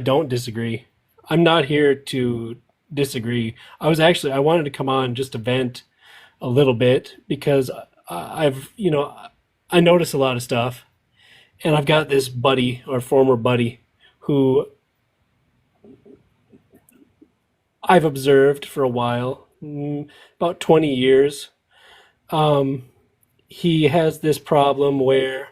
don't disagree. I'm not here to disagree. I wanted to come on just to vent a little bit because I notice a lot of stuff, and I've got this buddy or former buddy who I've observed for a while, about 20 years. He has this problem where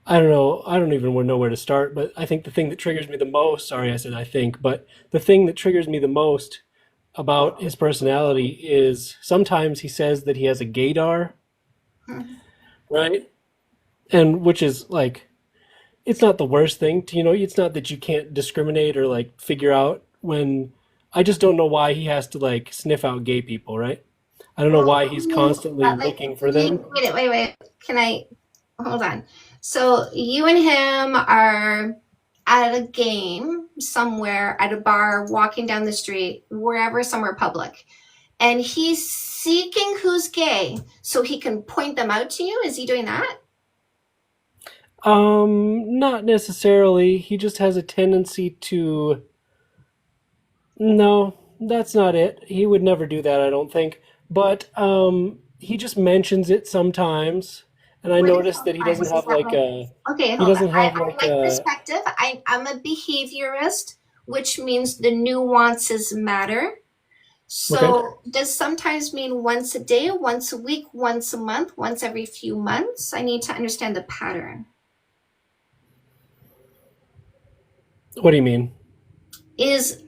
I don't even know where to start, but I think the thing that triggers me the most, sorry, I said I think, but the thing that triggers me the most about his personality is sometimes he says that he has a gaydar, right? And which is it's not the worst thing to, it's not that you can't discriminate or figure out when, I just don't know why he has to sniff out gay people, right? I don't know why he's constantly looking for them. Wait. Can I hold on. So you and him are at a game somewhere, at a bar, walking down the street, wherever, somewhere public, and he's seeking who's gay so he can point them out to you. Is he doing that? Not necessarily. He just has a tendency to. No, that's not it. He would never do that, I don't think. But he just mentions it sometimes, and I What is noticed that he sometimes? doesn't Is have that like like, a. okay, He hold on. doesn't I have like like a. perspective. I'm a behaviorist, which means the nuances matter. Okay. So does sometimes mean once a day, once a week, once a month, once every few months? I need to understand the pattern. What do you mean? Is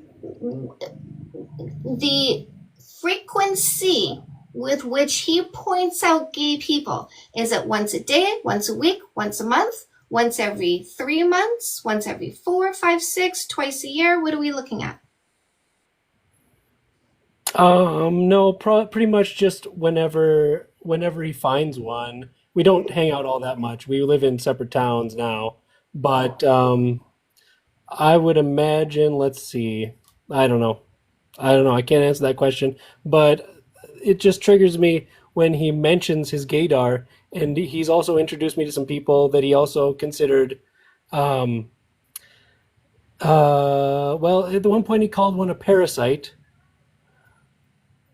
the frequency with which he points out gay people, is it once a day, once a week, once a month, once every 3 months, once every 4, 5, 6, twice a year? What are we looking at? No, pretty much just whenever he finds one. We don't hang out all that much. We live in separate towns now, but I would imagine, let's see. I don't know. I don't know. I can't answer that question, but it just triggers me when he mentions his gaydar, and he's also introduced me to some people that he also considered. Um, well, at the one point he called one a parasite.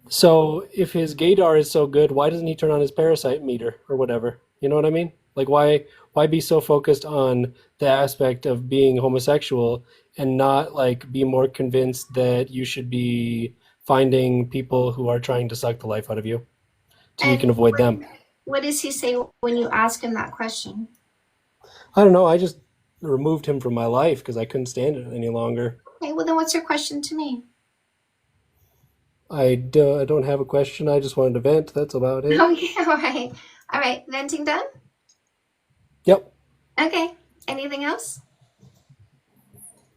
So if his gaydar is so good, why doesn't he turn on his parasite meter or whatever? You know what I mean? Like why be so focused on the aspect of being homosexual and not like be more convinced that you should be finding people who are trying to suck the life out of you so you And can avoid them? what does he say when you ask him that question? I don't know. I just removed him from my life because I couldn't stand it any longer. Okay, well then what's your question to me? I don't have a question. I just wanted to vent. That's about it. Okay, all right. All right, venting done? Yep. Okay, anything else?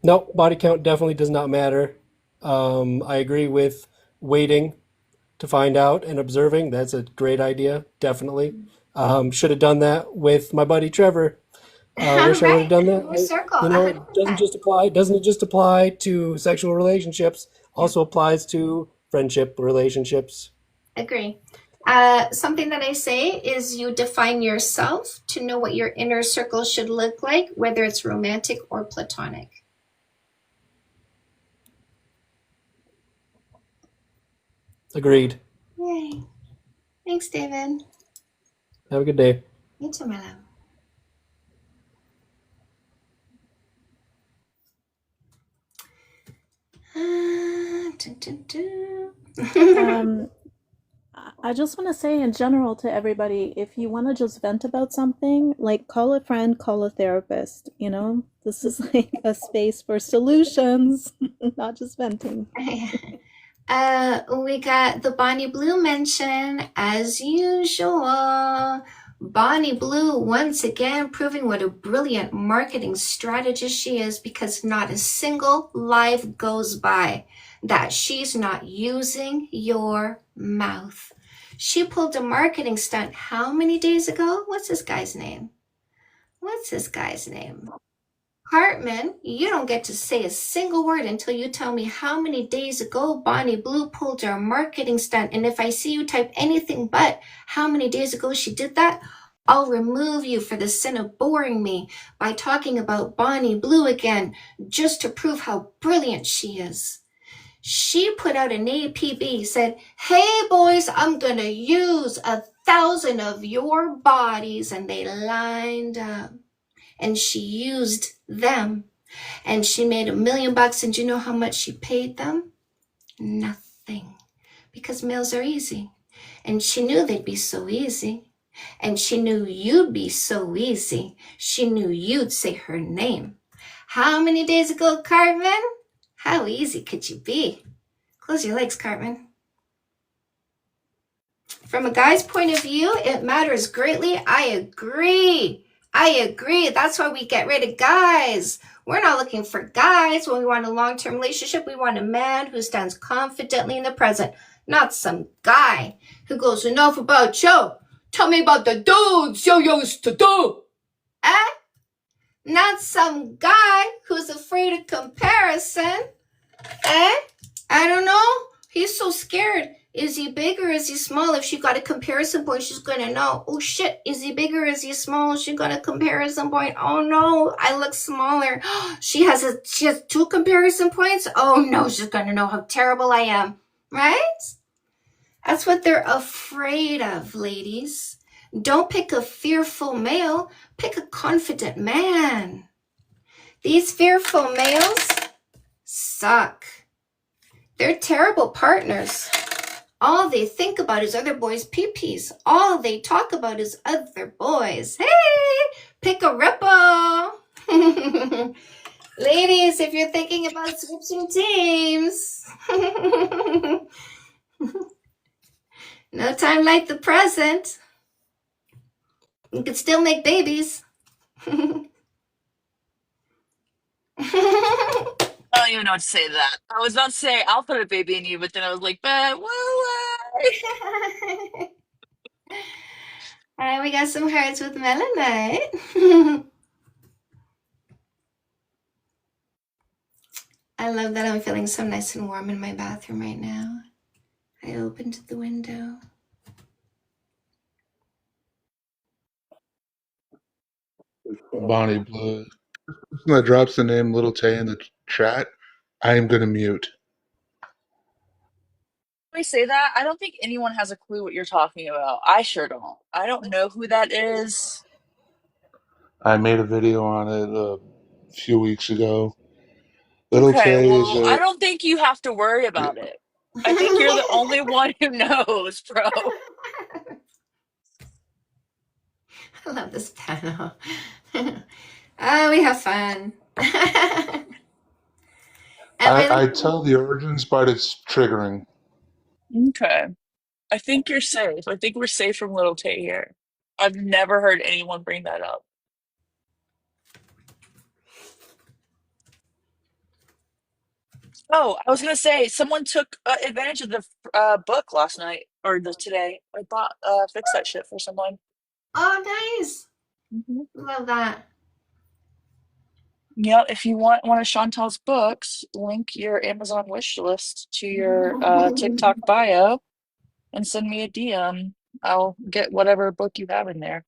No, body count definitely does not matter. I agree with waiting to find out and observing. That's a great idea, definitely. Should have done that with my buddy Trevor. All Wish I would have right, done that. full circle, You know, it doesn't 100%. just apply. Doesn't it just apply to sexual relationships? Also applies to friendship relationships. Agree. Something that I say is you define yourself to know what your inner circle should look like, whether it's romantic or platonic. Agreed. Yay. Thanks, David. Have a good day. You too, my love. Um, I just want to say in general to everybody, if you want to just vent about something, like call a friend, call a therapist, you know? This is like a space for solutions, not just venting. We got the Bonnie Blue mention as usual. Bonnie Blue once again proving what a brilliant marketing strategist she is, because not a single life goes by that she's not using your mouth. She pulled a marketing stunt how many days ago? What's this guy's name? Hartman, you don't get to say a single word until you tell me how many days ago Bonnie Blue pulled her marketing stunt. And if I see you type anything but how many days ago she did that, I'll remove you for the sin of boring me by talking about Bonnie Blue again, just to prove how brilliant she is. She put out an APB, said, hey boys, I'm gonna use 1,000 of your bodies, and they lined up. And she used them, and she made $1 million. And do you know how much she paid them? Nothing, because males are easy, and she knew they'd be so easy, and she knew you'd be so easy. She knew you'd say her name. How many days ago, Cartman? How easy could you be? Close your legs, Cartman. From a guy's point of view, it matters greatly. I agree. That's why we get rid of guys. We're not looking for guys when we want a long-term relationship. We want a man who stands confidently in the present, not some guy who goes, enough about you. Tell me about the dudes you used to do. Eh? Not some guy who's afraid of comparison. Eh? I don't know. He's so scared. Is he big or is he small? If she got a comparison point, she's gonna know. Oh shit, is he big or is he small? She got a comparison point. Oh no, I look smaller. She has 2 comparison points. Oh no, she's gonna know how terrible I am. Right? That's what they're afraid of, ladies. Don't pick a fearful male, pick a confident man. These fearful males suck. They're terrible partners. All they think about is other boys' pee-pees. All they talk about is other boys. Hey, pick a ripple. Ladies, if you're thinking about switching teams, no time like the present. You can still make babies. I don't even know what to say to that. I was about to say I'll put a baby in you, but then I was like, but why? All right, we got some hearts with melanite. I love that I'm feeling so nice and warm in my bathroom right now. I opened the window. Bonnie Blue. Person that drops the name Little Tay in the chat, I am gonna mute. I say that, I don't think anyone has a clue what you're talking about. I sure don't. I don't know who that is. I made a video on it a few weeks ago. Little Okay, Tay is well, I a don't think you have to worry about it. I think you're the only one who knows, bro. I love this panel. Oh, we have fun. I tell the origins, but it's triggering. Okay. I think you're safe. I think we're safe from Little Tay here. I've never heard anyone bring that up. Oh, I was gonna say someone took advantage of the book last night or today. I bought fix that shit for someone. Oh, nice. Hmm. Love that. Yeah, if you want one of Chantal's books, link your Amazon wish list to your TikTok bio and send me a DM. I'll get whatever book you have in there.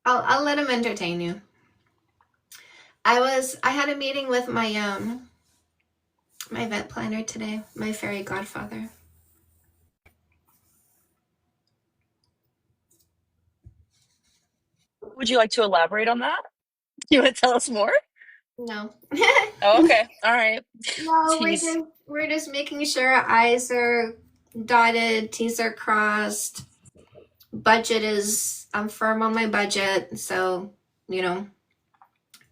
I'll let him entertain you. I had a meeting with my my event planner today, my fairy godfather. Would you like to elaborate on that? You want to tell us more? No. Oh, okay. All right. No, Tease. we're just making sure I's are dotted, T's are crossed. Budget is, I'm firm on my budget, so you know,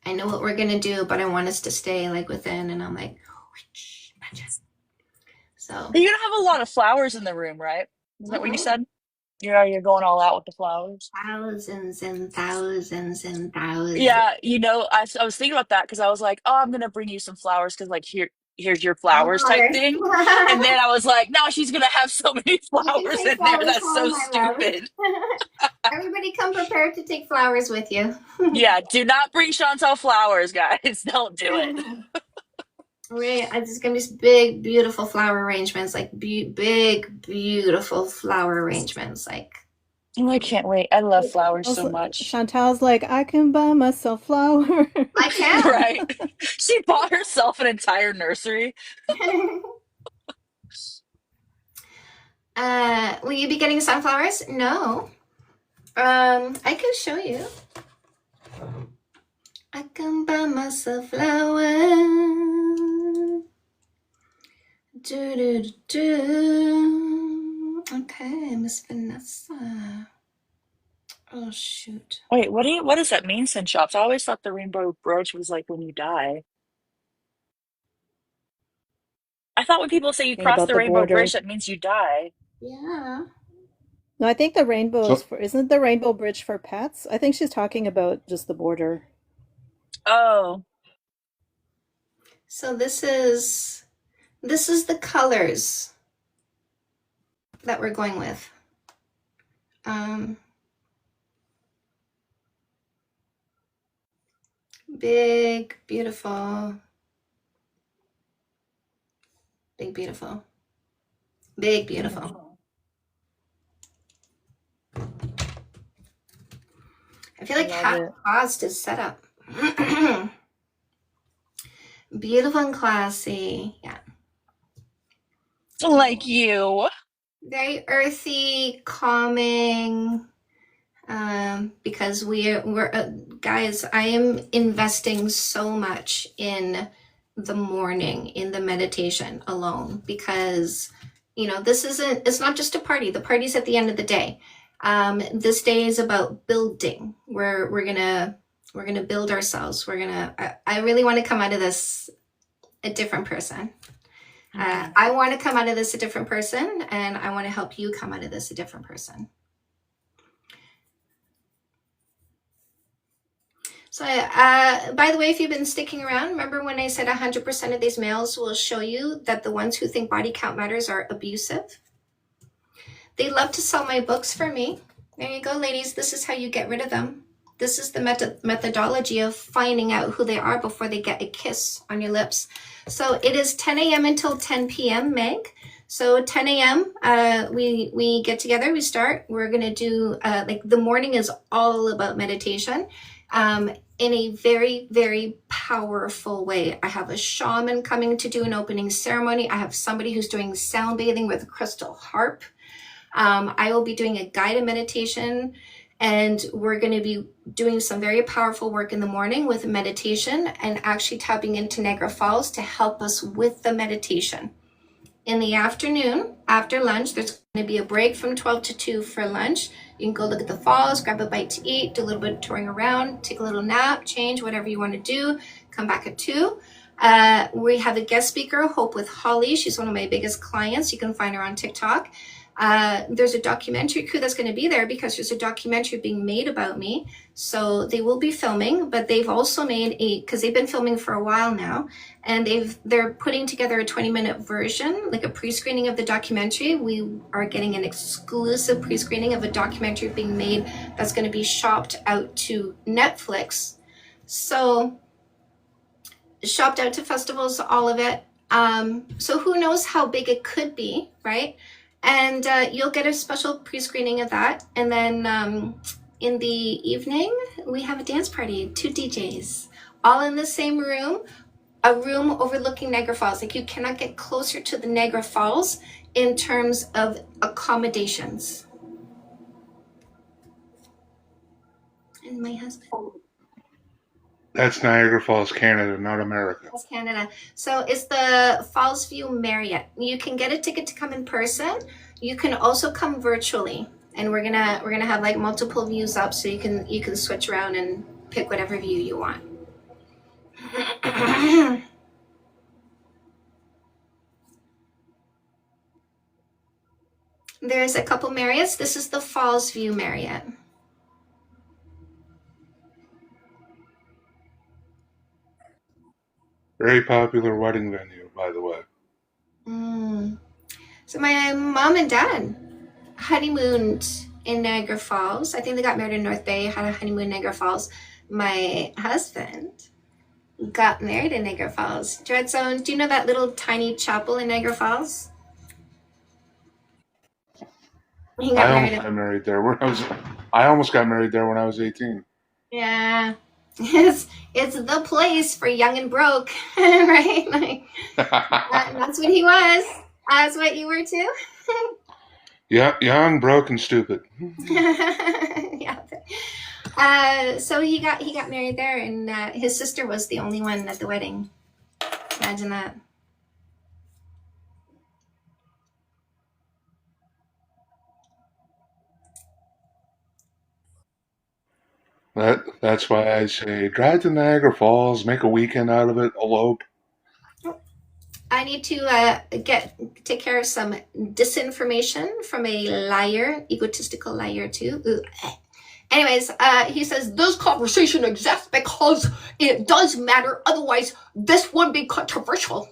I know what we're gonna do, but I want us to stay like within, and I'm like, budget. So You're gonna have a lot of flowers in the room, right? Is that what you said? You're going all out with the flowers. thousands and thousands and thousands. Yeah, I was thinking about that because I was like, oh, I'm gonna bring you some flowers because like here's your flowers type Flowers. thing. And then I was like, no, she's gonna have so many You can flowers take in there. flowers That's so home, my love. stupid. Everybody come prepared to take flowers with you. Yeah, do not bring Chantal flowers, guys. Don't do it. It's gonna be big, beautiful flower arrangements, like big, beautiful flower arrangements. Like Oh, I can't wait. I love flowers so Also, much. Chantal's like, I can buy myself flowers. I can. Right? She bought herself an entire nursery. Will you be getting sunflowers? No. I can show you. I can buy myself flowers. Okay, Miss Vanessa. Oh shoot. Wait, what does that mean, Sin Shops? I always thought the rainbow brooch was like when you die. I thought when people say you Talking cross about the the rainbow bridge, border. that means you die. Yeah. No, I think the rainbow is So for, isn't the rainbow bridge for pets? I think she's talking about just the border. Oh, So this is the colors. that we're going with. Big, beautiful. Big, beautiful. Big, beautiful. I feel like Love half it. the cost is set up. Beautiful and classy. Yeah. Like you. Very earthy, calming. Because we're guys, I am investing so much in the morning, in the meditation alone, because it's not just a party. The party's at the end of the day. This day is about building. We're gonna build ourselves. I really want to come out of this a different person. I want to come out of this a different person, and I want to help you come out of this a different person. So, by the way, if you've been sticking around, remember when I said 100% of these males will show you that the ones who think body count matters are abusive? They love to sell my books for me. There you go, ladies. This is how you get rid of them. This is the methodology of finding out who they are before they get a kiss on your lips. So it is 10 a.m. until 10 p.m., Meg. So 10 a.m., we get together, we start. We're going to do, the morning is all about meditation. In a very, very powerful way. I have a shaman coming to do an opening ceremony. I have somebody who's doing sound bathing with a crystal harp. I will be doing a guided meditation, and we're going to be doing some very powerful work in the morning with meditation and actually tapping into Niagara Falls to help us with the meditation. In the afternoon, after lunch, there's going to be a break from 12 to 2 for lunch. You can go look at the falls, grab a bite to eat, do a little bit of touring around, take a little nap, change, whatever you want to do, come back at 2. We have a guest speaker, Hope with Holly. She's one of my biggest clients. You can find her on TikTok. There's a documentary crew that's going to be there because there's a documentary being made about me. So they will be filming, but they've also made because they've been filming for a while now, and they're putting together a 20-minute version, like a pre-screening of the documentary. We are getting an exclusive pre-screening of a documentary being made that's going to be shopped out to Netflix. So shopped out to festivals, all of it. So who knows how big it could be, right? And you'll get a special pre-screening of that. And then in the evening, we have a dance party, 2 DJs, all in the same room, a room overlooking Niagara Falls. Like, you cannot get closer to the Niagara Falls in terms of accommodations. And my husband. That's Niagara Falls, Canada, not America. That's Canada. So it's the Falls View Marriott. You can get a ticket to come in person. You can also come virtually, and we're gonna have like multiple views up, so you can switch around and pick whatever view you want. There's a couple Marriotts. This is the Falls View Marriott. Very popular wedding venue, by the way. So my mom and dad honeymooned in Niagara Falls. I think they got married in North Bay, had a honeymoon in Niagara Falls. My husband got married in Niagara Falls. Dreadzone, do you know that little tiny chapel in Niagara Falls? He got I married almost got married there when I almost got married there when I was 18. Yeah. It's the place for young and broke, right? Like, that's what he was. That's what you were too. Yeah, young, broke, and stupid. Yeah. So he got married there, and his sister was the only one at the wedding. Imagine that. That's why I say drive to Niagara Falls, make a weekend out of it, elope. I need to take care of some disinformation from a liar, egotistical liar too. Anyways, he says this conversation exists because it does matter. Otherwise, this wouldn't be controversial.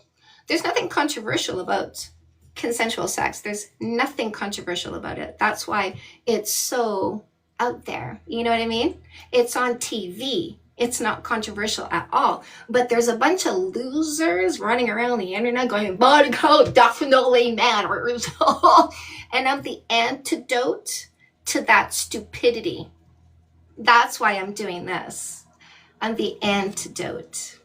There's nothing controversial about consensual sex. There's nothing controversial about it. That's why it's so out there. You know what I mean? It's on TV. It's not controversial at all. But there's a bunch of losers running around the internet going, body count definitely matters. And I'm the antidote to that stupidity. That's why I'm doing this. I'm the antidote.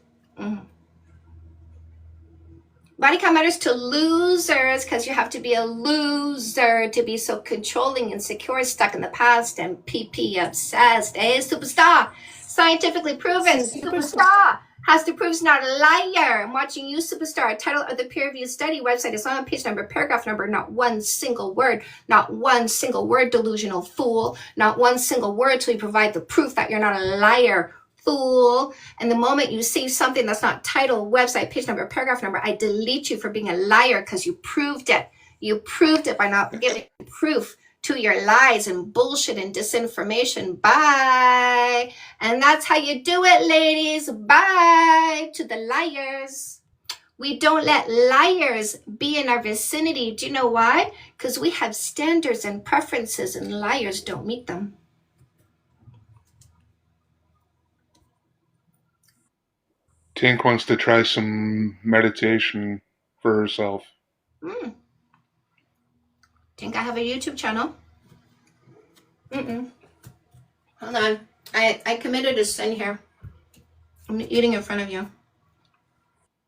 Body count matters to losers because you have to be a loser to be so controlling, insecure, stuck in the past, and PP obsessed. Hey, superstar, scientifically proven. Superstar has to prove he's not a liar. I'm watching you, superstar. Title of the peer-reviewed study website is on page number, paragraph number, not one single word, delusional fool, not one single word till you provide the proof that you're not a liar. Fool. And the moment you see something that's not title, website, page number, paragraph number, I delete you for being a liar because you proved it. You proved it by not giving proof to your lies and bullshit and disinformation. Bye. And that's how you do it, ladies. Bye to the liars. We don't let liars be in our vicinity. Do you know why? Because we have standards and preferences and liars don't meet them. Tink wants to try some meditation for herself. Think I have a YouTube channel? Hold on. I committed a sin here. I'm eating in front of you.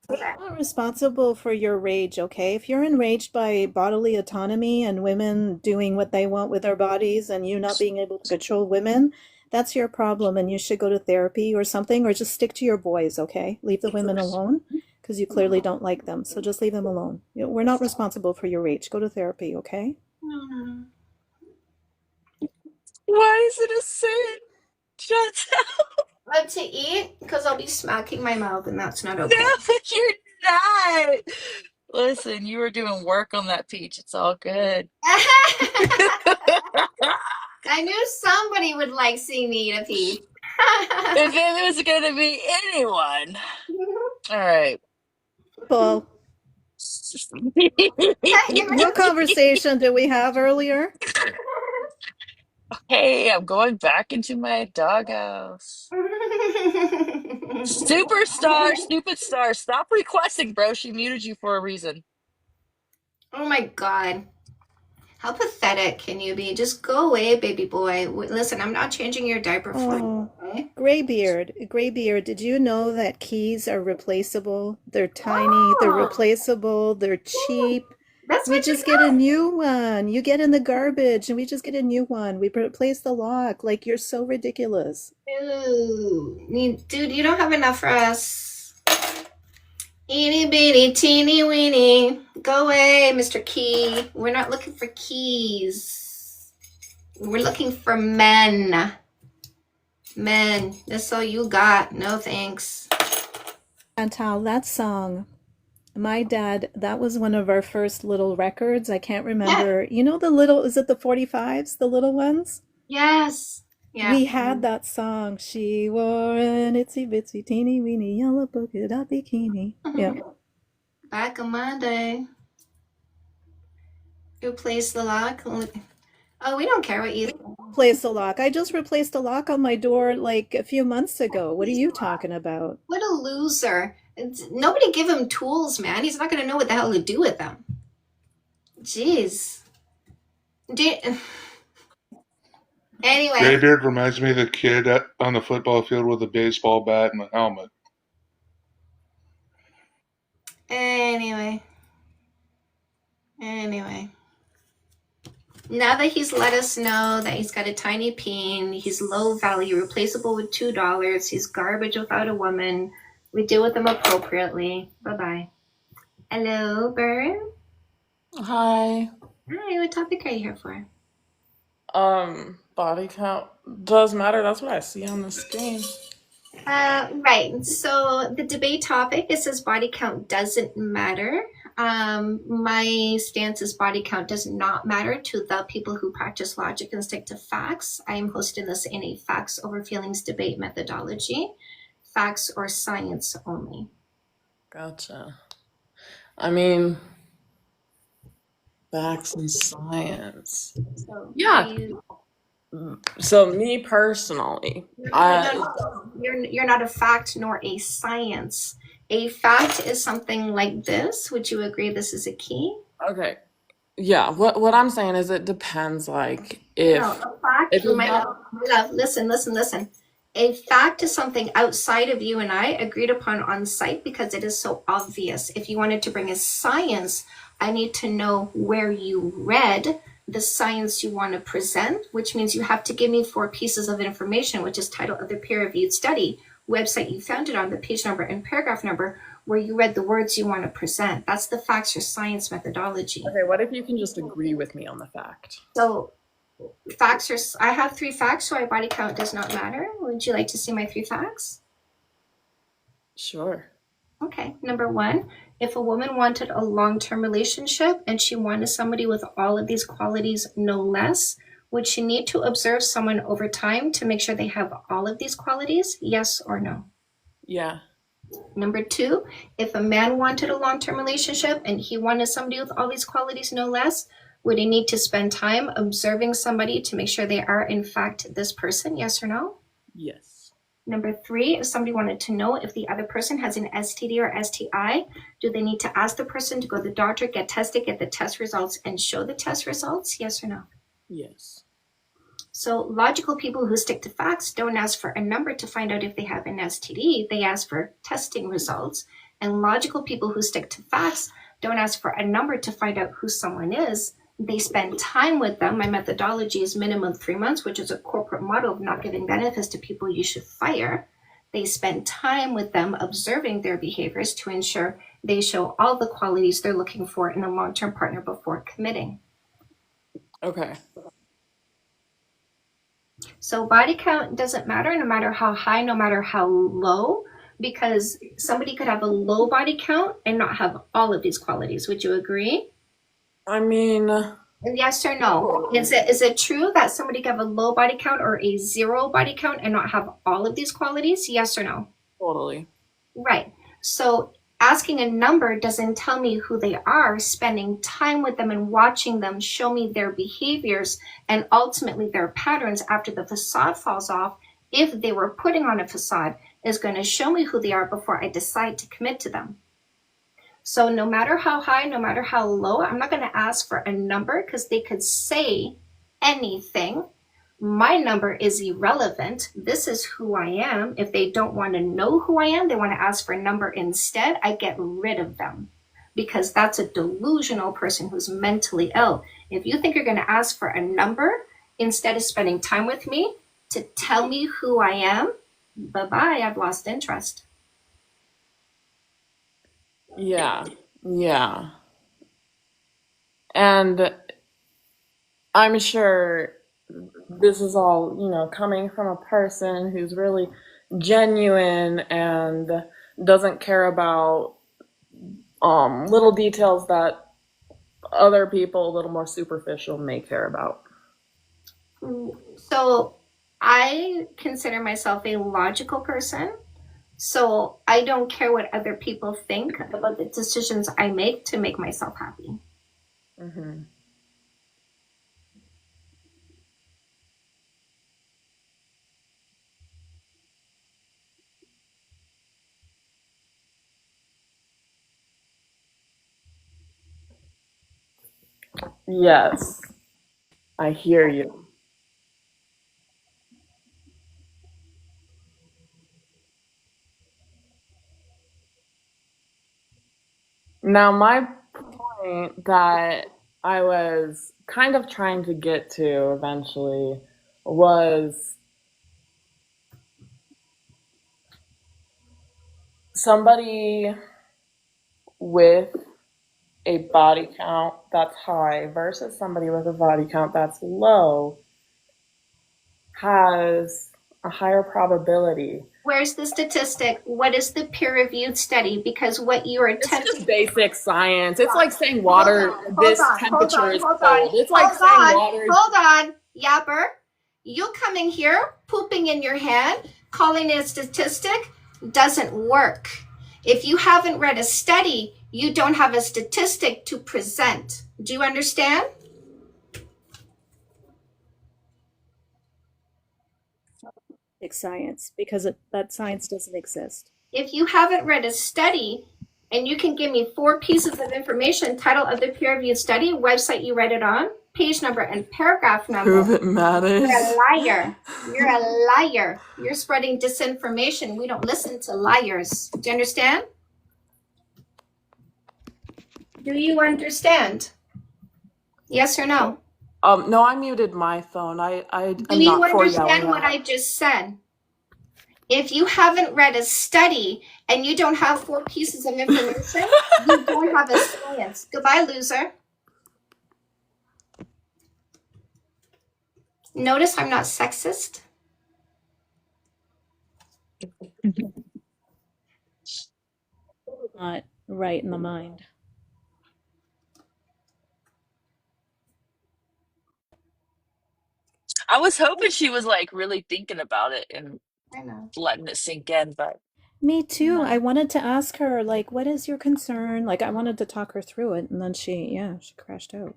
We're not responsible for your rage, okay? If you're enraged by bodily autonomy and women doing what they want with their bodies and you not being able to control women, that's your problem and you should go to therapy or something, or just stick to your boys, okay? Leave the women alone because you clearly don't like them. So just leave them alone. We're not responsible for your rage. Go to therapy, okay? No. Why is it a sin? Shut up. What to eat? Because I'll be smacking my mouth and that's not okay. No, you're not. Listen, you were doing work on that peach. It's all good. I knew somebody would like seeing me eat a piece. If it was going to be anyone. All right. Well, what conversation did we have earlier? Hey, I'm going back into my doghouse. Superstar, stupid star. Stop requesting, bro. She muted you for a reason. Oh my God. How pathetic can you be? Just go away, baby boy. Listen, I'm not changing your diaper for you. Okay? Graybeard, did you know that keys are replaceable? They're tiny, they're replaceable, they're cheap. That's We what you just get a got. new one. You get in the garbage and we just get a new one. We replace the lock. Like, you're so ridiculous. Ew. Dude, you don't have enough for us. Itty bitty teeny weeny. Go away, Mr. Key. We're not looking for keys. We're looking for men. Men. That's all you got. No thanks. Chantal, that song, my dad, that was one of our first little records. I can't remember. You know the little, is it the 45s, the little ones? Yes. Yeah. We had that song. She wore an itsy bitsy teeny weeny yellow polka dot bikini. Yeah. Back in my day. Replace the lock. Oh, we don't care what you think. Replace the lock. I just replaced the lock on my door like a few months ago. What are you talking about? What a loser. Nobody give him tools, man. He's not going to know what the hell to do with them. Jeez. Anyway. Graybeard reminds me of the kid on the football field with a baseball bat and a helmet. Anyway. Now that he's let us know that he's got a tiny peen, he's low value, replaceable with $2, he's garbage without a woman, we deal with him appropriately. Bye-bye. Hello, Bird. Hi. Hi, what topic are you here for? Body count does matter. That's what I see on the screen. Right. So the debate topic, it says body count doesn't matter. My stance is body count does not matter to the people who practice logic and stick to facts. I am hosting this in a facts over feelings debate methodology. Facts or science only. Gotcha. I mean, Facts and science. So Yeah. you So me personally, you're not a fact nor a science. A fact is something like this. Would you agree this is a key? okay. Yeah, what I'm saying is it depends, like No, a fact, if you my have love, listen. A fact is something outside of you and I agreed upon on site because it is so obvious. If you wanted to bring a science, I need to know where you read the science you want to present, which means you have to give me 4 pieces of information, which is title of the peer-reviewed study, website you found it on, the page number and paragraph number, where you read the words you want to present. That's the facts or science methodology. okay, what if you can just agree with me on the fact? So facts are, I have 3 facts, so my body count does not matter. Would you like to see my 3 facts? Sure. Okay, number 1, if a woman wanted a long-term relationship and she wanted somebody with all of these qualities, no less, would she need to observe someone over time to make sure they have all of these qualities? Yes or no? Yeah. Number 2, if a man wanted a long-term relationship and he wanted somebody with all these qualities, no less, would he need to spend time observing somebody to make sure they are in fact this person? Yes or no? Yes. Number 3, if somebody wanted to know if the other person has an STD or STI, do they need to ask the person to go to the doctor, get tested, get the test results, and show the test results? Yes or no? Yes. So logical people who stick to facts don't ask for a number to find out if they have an STD. They ask for testing results. And logical people who stick to facts don't ask for a number to find out who someone is. They spend time with them. My methodology is minimum 3 months, which is a corporate model of not giving benefits to people you should fire. They spend time with them observing their behaviors to ensure they show all the qualities they're looking for in a long-term partner before committing. Okay. So body count doesn't matter, no matter how high, no matter how low, because somebody could have a low body count and not have all of these qualities. Would you agree? I mean, Yes or no? Is it true that somebody could have a low body count or a 0 body count and not have all of these qualities? Yes or no? totally. Right. So asking a number doesn't tell me who they are. Spending time with them and watching them show me their behaviors and ultimately their patterns after the facade falls off, if they were putting on a facade, is going to show me who they are before I decide to commit to them. So no matter how high, no matter how low, I'm not going to ask for a number because they could say anything. My number is irrelevant. This is who I am. If they don't want to know who I am, they want to ask for a number instead, I get rid of them because that's a delusional person who's mentally ill. If you think you're going to ask for a number instead of spending time with me to tell me who I am, bye-bye, I've lost interest. Yeah. Yeah. And I'm sure this is all, coming from a person who's really genuine and doesn't care about little details that other people a little more superficial may care about. So I consider myself a logical person. So I don't care what other people think about the decisions I make to make myself happy. Mm-hmm. Yes, I hear you. Now, my point that I was kind of trying to get to eventually was somebody with a body count that's high versus somebody with a body count that's low has a higher probability. Where's the statistic? What is the peer-reviewed study? Because what you are It's just basic science. It's like saying water, Hold this on, temperature is hold on. cold. It's like saying water is. Hold on, Yapper. You coming here, pooping in your hand, calling it a statistic, doesn't work. If you haven't read a study, you don't have a statistic to present. Do you understand? Science, because that science doesn't exist. If you haven't read a study and you can give me 4 pieces of information, title of the peer-reviewed study, website you read it on, page number and paragraph number, Prove it matters. you're a liar. You're a liar. You're spreading disinformation. We don't listen to liars. Do you understand? Do you understand? Yes or no? No, I muted my phone. I'm Do you not for yelling understand what at. I just said? If you haven't read a study and you don't have 4 pieces of information, you don't have a science. Goodbye, loser. Notice I'm not sexist. Not right in the mind. I was hoping she was like really thinking about it and I know. letting it sink in, but Me too. no. I wanted to ask her, like, what is your concern? Like, I wanted to talk her through it, and then she crashed out.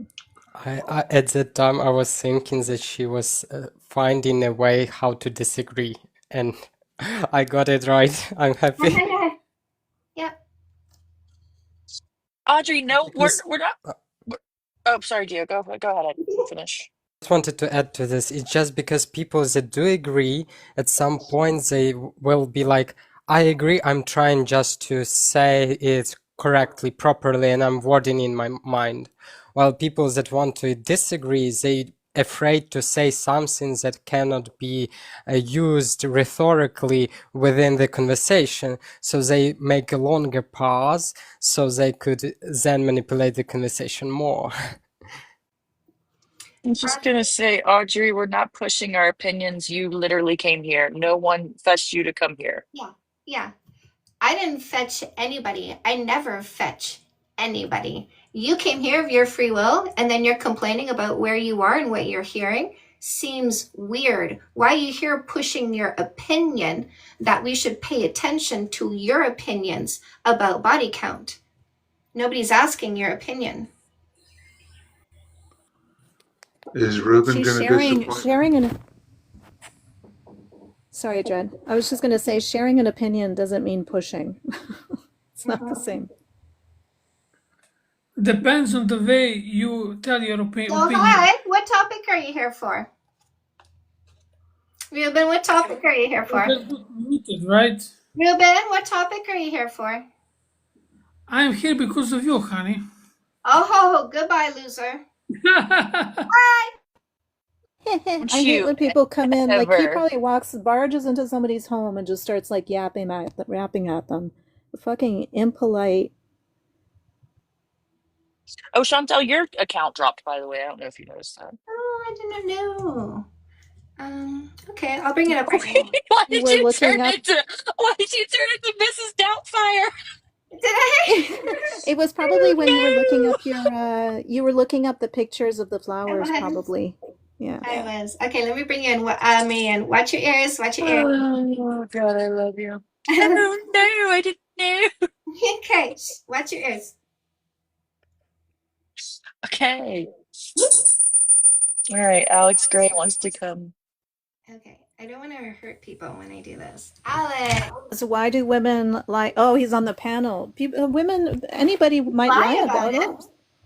At that time, I was thinking that she was finding a way how to disagree, and I got it right. I'm happy Yeah. Audrey, no, because we're not. Oh, sorry, Gio. Go ahead. Finish. just wanted to add to this. It's just because people that do agree, at some point they will be like, I agree, I'm trying just to say it correctly, properly, and I'm wording in my mind. While people that want to disagree, they afraid to say something that cannot be used rhetorically within the conversation. So they make a longer pause so they could then manipulate the conversation more. I'm just gonna say, Audrey, we're not pushing our opinions. You literally came here. No one fetched you to come here. Yeah. I didn't fetch anybody. I never fetch anybody. You came here of your free will, and then you're complaining about where you are and what you're hearing. Seems weird. Why are you here pushing your opinion that we should pay attention to your opinions about body count? Nobody's asking your opinion. Is Ruben She's going to disappoint? sharing an. Sorry, Jen. I was just going to say, sharing an opinion doesn't mean pushing. It's not the same. Depends on the way you tell your So, opinion. hi, what topic are you here for? Ruben, what topic are you here for? Muted, right? Ruben, what topic are you here for? I'm here because of you, honey. Oh, goodbye, loser. Bye. I hate when people come in, like he probably barges into somebody's home and just starts like yapping at them. Fucking impolite. Oh, Chantel, your account dropped, by the way. I don't know if you noticed that. Oh, I didn't know. Okay, I'll bring it up right now. Why did you turn into Mrs. Doubtfire? Did I? It was probably when you were looking up you were looking up the pictures of the flowers, probably. Yeah. I was. Okay, let me bring you in. Man, watch your ears. Watch your ears. Oh God, I love you. Oh no, I didn't know. Okay, watch your ears. Okay. All right, Alex Gray wants to come. Okay, I don't want to hurt people when I do this. Alex. So why do women lie? Oh, he's on the panel. Women, anybody might lie about it.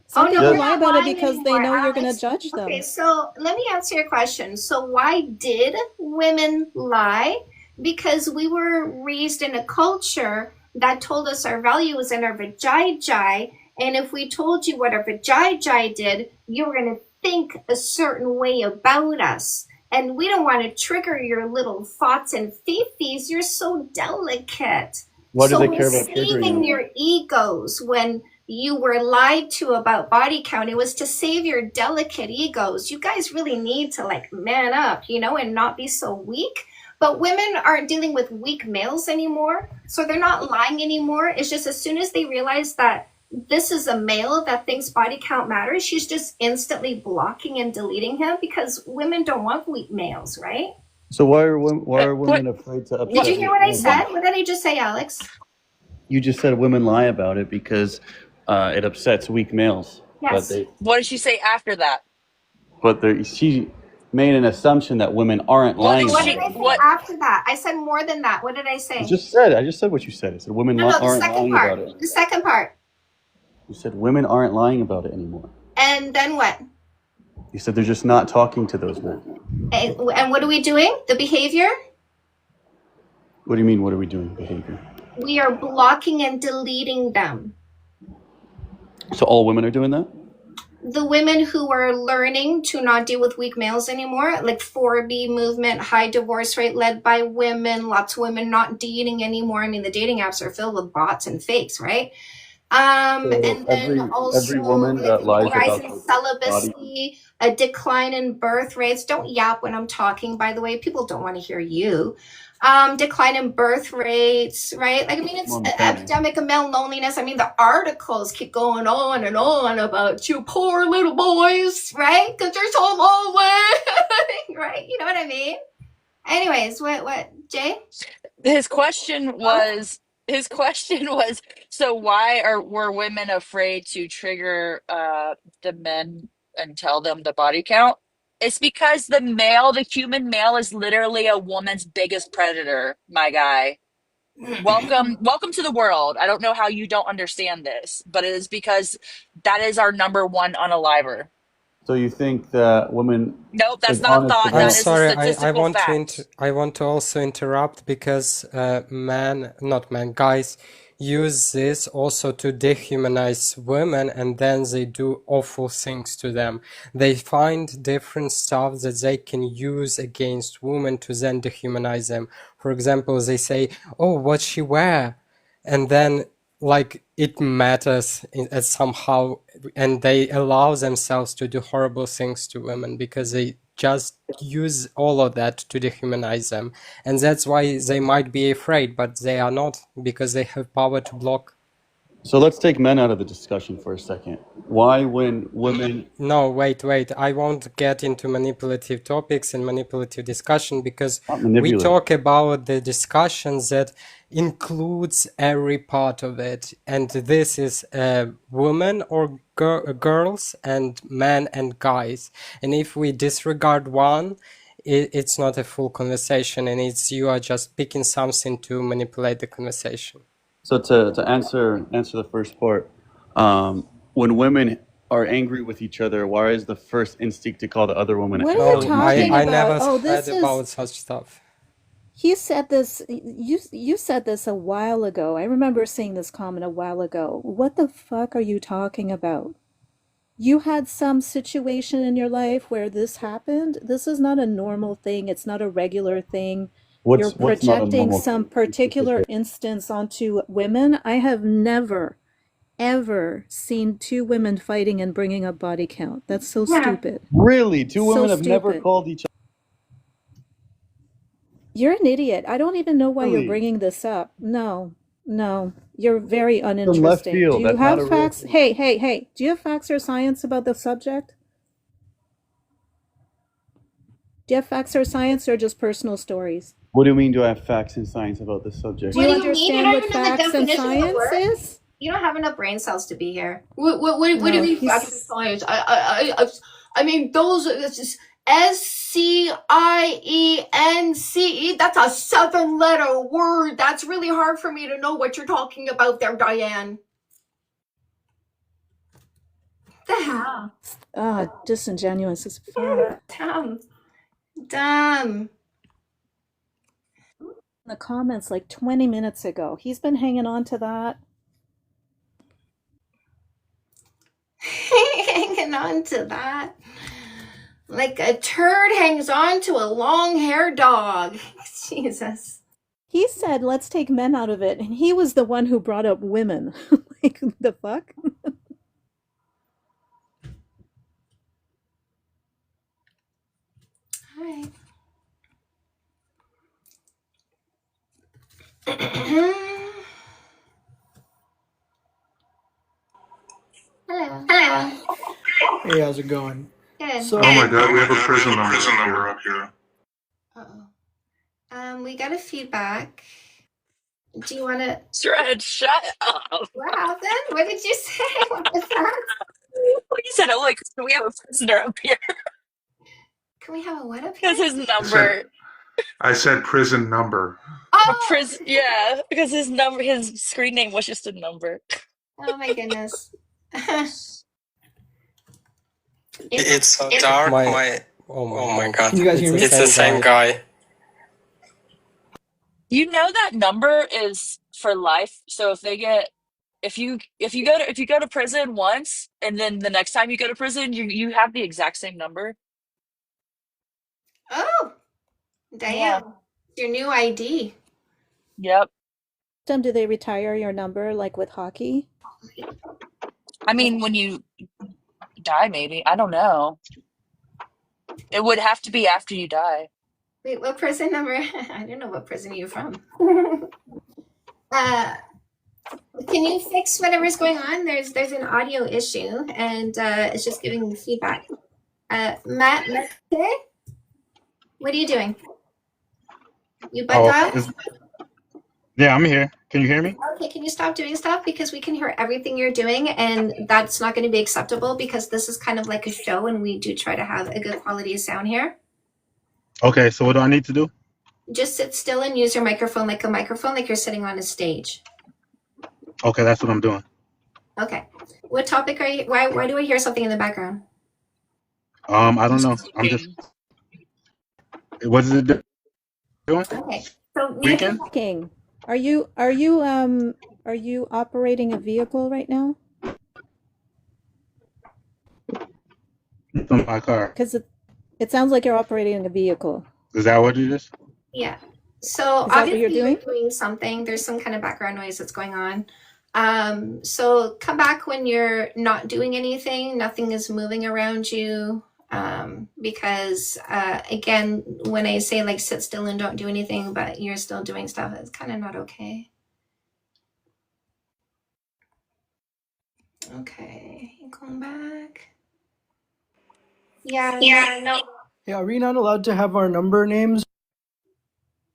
Some people lie about it because they know you're going to judge them. Okay, so let me answer your question. So why did women lie? Because we were raised in a culture that told us our value was in our vajayjay, and if we told you what our vajayjay did, you were going to think a certain way about us. And we don't want to trigger your little thoughts and fifis. You're so delicate. Why do So they we're care about triggering saving you? your egos when you were lied to about body count. It was to save your delicate egos. You guys really need to like man up, and not be so weak. But women aren't dealing with weak males anymore. So they're not lying anymore. It's just as soon as they realize that this is a male that thinks body count matters, she's just instantly blocking and deleting him because women don't want weak males, right? So why are women afraid to upset? Did you hear what I men? said? What did I just say, Alex? You just said women lie about it because it upsets weak males. Yes. What did she say after that? She made an assumption that women aren't What lying did What about did she? it I say anymore. What? after that? I said more than that. What did I say? I just said what you said. I said women No, the aren't second lying about part. it. The second part. You said women aren't lying about it anymore. And then what? You said they're just not talking to those men. And what are we doing? The behavior? What do you mean? What are we doing? Behavior. We are blocking and deleting them. So all women are doing that? The women who are learning to not deal with weak males anymore, like 4B movement, high divorce rate led by women, lots of women not dating anymore. I mean, the dating apps are filled with bots and fakes, right? And then also every woman that lies rise about in their body. celibacy, a decline in birth rates. Don't yap when I'm talking, by the way. People don't want to hear you. Decline in birth rates, right? Like, I mean, it's an epidemic of male loneliness. I mean, the articles keep going on and on about you poor little boys, right? Because they're so lonely, right? You know what I mean? Anyways, what, Jay? His question was. So why were women afraid to trigger the men and tell them the body count? It's because the human male is literally a woman's biggest predator, my guy. Welcome to the world. I don't know how you don't understand this, but it is because that is our number one unaliver. So you think that women Nope, that's is not a honest thought. about I'm That is a sorry, statistical fact. I want to also interrupt because guys use this also to dehumanize women, and then they do awful things to them. They find different stuff that they can use against women to then dehumanize them. For example, they say, "Oh, what she wear?" And then like it matters somehow, and they allow themselves to do horrible things to women because they just use all of that to dehumanize them, and that's why they might be afraid, but they are not, because they have power to block. So let's take men out of the discussion for a second. Why, when women... No, wait. I won't get into manipulative topics and manipulative discussion, because we talk about the discussions that includes every part of it. And this is women or girls and men and guys. And if we disregard one, it's not a full conversation, and you are just picking something to manipulate the conversation. So to answer the first part, when women are angry with each other, why is the first instinct to call the other woman? What are you talking I about? never Oh, said this about is. such stuff. He said this. You said this a while ago. I remember seeing this comment a while ago. What the fuck are you talking about? You had some situation in your life where this happened. This is not a normal thing. It's not a regular thing. You're projecting some particular instance onto women. I have never, ever seen two women fighting and bringing up body count. That's so stupid. Really? Two women So have never stupid. called each other? You're an idiot. I don't even know why you're Really? bringing this up. No, you're very From left uninteresting. field. Do you That's not have a real facts? thing. Hey, do you have facts or science about the subject? Do you have facts or science, or just personal stories? What do you mean, do I have facts and science about this subject? Do you What do you mean? You understand don't what even know the facts and definition of the science word? is? You don't have enough brain cells to be here. What do No, you mean facts and he's science? I mean those. It's just SCIENCE. That's a 7-letter word. That's really hard for me to know what you're talking about there, Diane. The hell? disingenuous as fuck. Dumb. In the comments like 20 minutes ago. He's been hanging on to that. Hanging on to that. Like a turd hangs on to a long-haired dog. Jesus. He said, let's take men out of it. And he was the one who brought up women. Like, the fuck? All right. Hello. Hey, how's it going? Good. So, Oh my god, we have a prison number up here. Uh-oh. We got a feedback. Do you want to? Shred, shut up. What happened? What did you say? What was that? Like you said, I'm like, we have a prisoner up here Can we have a what up here? because his I said, number. I said prison number. Oh, Yeah, because his number, his screen name was just a number. oh my goodness. It's so dark. Oh my god. Can you guys hear me? It's the same guy. You know that number is for life. So if you go to prison once and then the next time you go to prison, you have the exact same number. Oh, damn. Your new ID. Yep. Do they retire your number like with hockey? I mean, when you die, maybe. I don't know. It would have to be after you die. Wait, what prison number? I don't know what prison you're from. Can you fix whatever's going on? There's an audio issue and it's just giving feedback. Matt, what are you doing? You bugged out? Yeah, I'm here. Can you hear me? Okay, can you stop doing stuff? Because we can hear everything you're doing, and that's not going to be acceptable because this is kind of like a show, and we do try to have a good quality of sound here. Okay, so what do I need to do? Just sit still and use your microphone like a microphone, like you're sitting on a stage. Okay, that's what I'm doing. Okay. What topic are you? Why do I hear something in the background? I don't know. I'm just. What is it doing? Okay. So Weekend? King, are you operating a vehicle right now? It's on my car. Because it sounds like you're operating a vehicle. Is that what it is? Yeah. So Is that what obviously you're doing? doing something. There's some kind of background noise that's going on. So come back when you're not doing anything. Nothing is moving around you. Because again, when I say like sit still and don't do anything, but you're still doing stuff, it's kind of not okay. Okay, going back. Yeah, no. Yeah, are we not allowed to have our number names?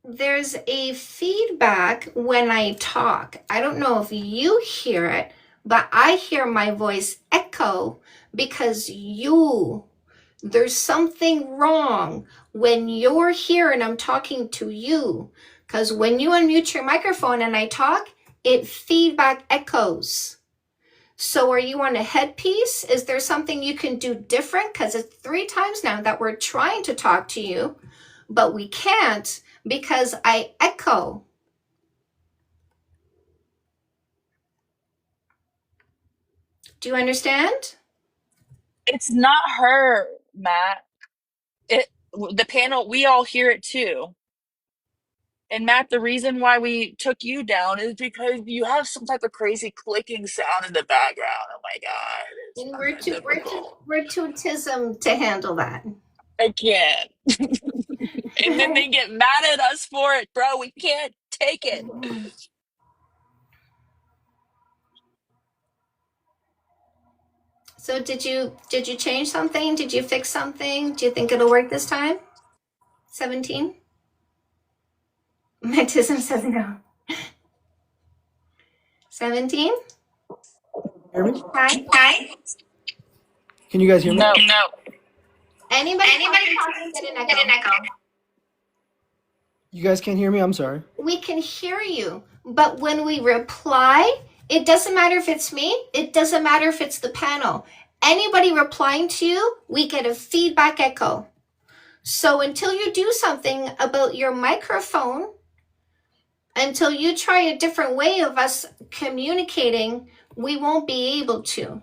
There's a feedback when I talk. I don't know if you hear it, but I hear my voice echo because there's something wrong when you're here and I'm talking to you. Because when you unmute your microphone and I talk, it feedback echoes. So are you on a headpiece? Is there something you can do different? Because it's 3 times now that we're trying to talk to you, but we can't because I echo. Do you understand? It's not her, Matt. The panel, we all hear it too. And Matt, the reason why we took you down is because you have some type of crazy clicking sound in the background. Oh my god. It's And not we're that too difficult. tism to handle that. I can't. And then they get mad at us for it, bro. We can't take it. So did you change something? Did you fix something? Do you think it'll work this time? 17? My tism says no. 17? Hear me? Hi? Can you guys hear me? No. Anybody talking get an echo? You guys can't hear me? I'm sorry. We can hear you, but when we reply, it doesn't matter if it's me, it doesn't matter if it's the panel. Anybody replying to you, we get a feedback echo. So until you do something about your microphone, until you try a different way of us communicating, we won't be able to.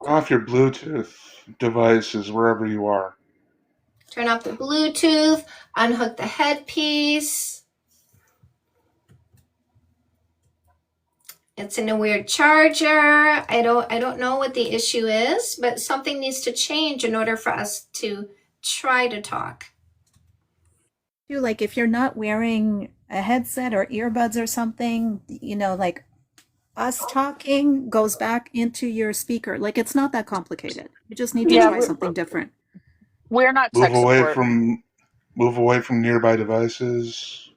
Off your Bluetooth devices wherever you are. Turn off the Bluetooth, unhook the headpiece. It's in a weird charger. I don't know what the issue is, but something needs to change in order for us to try to talk. Like if you're not wearing a headset or earbuds or something, like us talking goes back into your speaker. Like it's not that complicated. You just need to try something different. We're not tech support. Move away from nearby devices.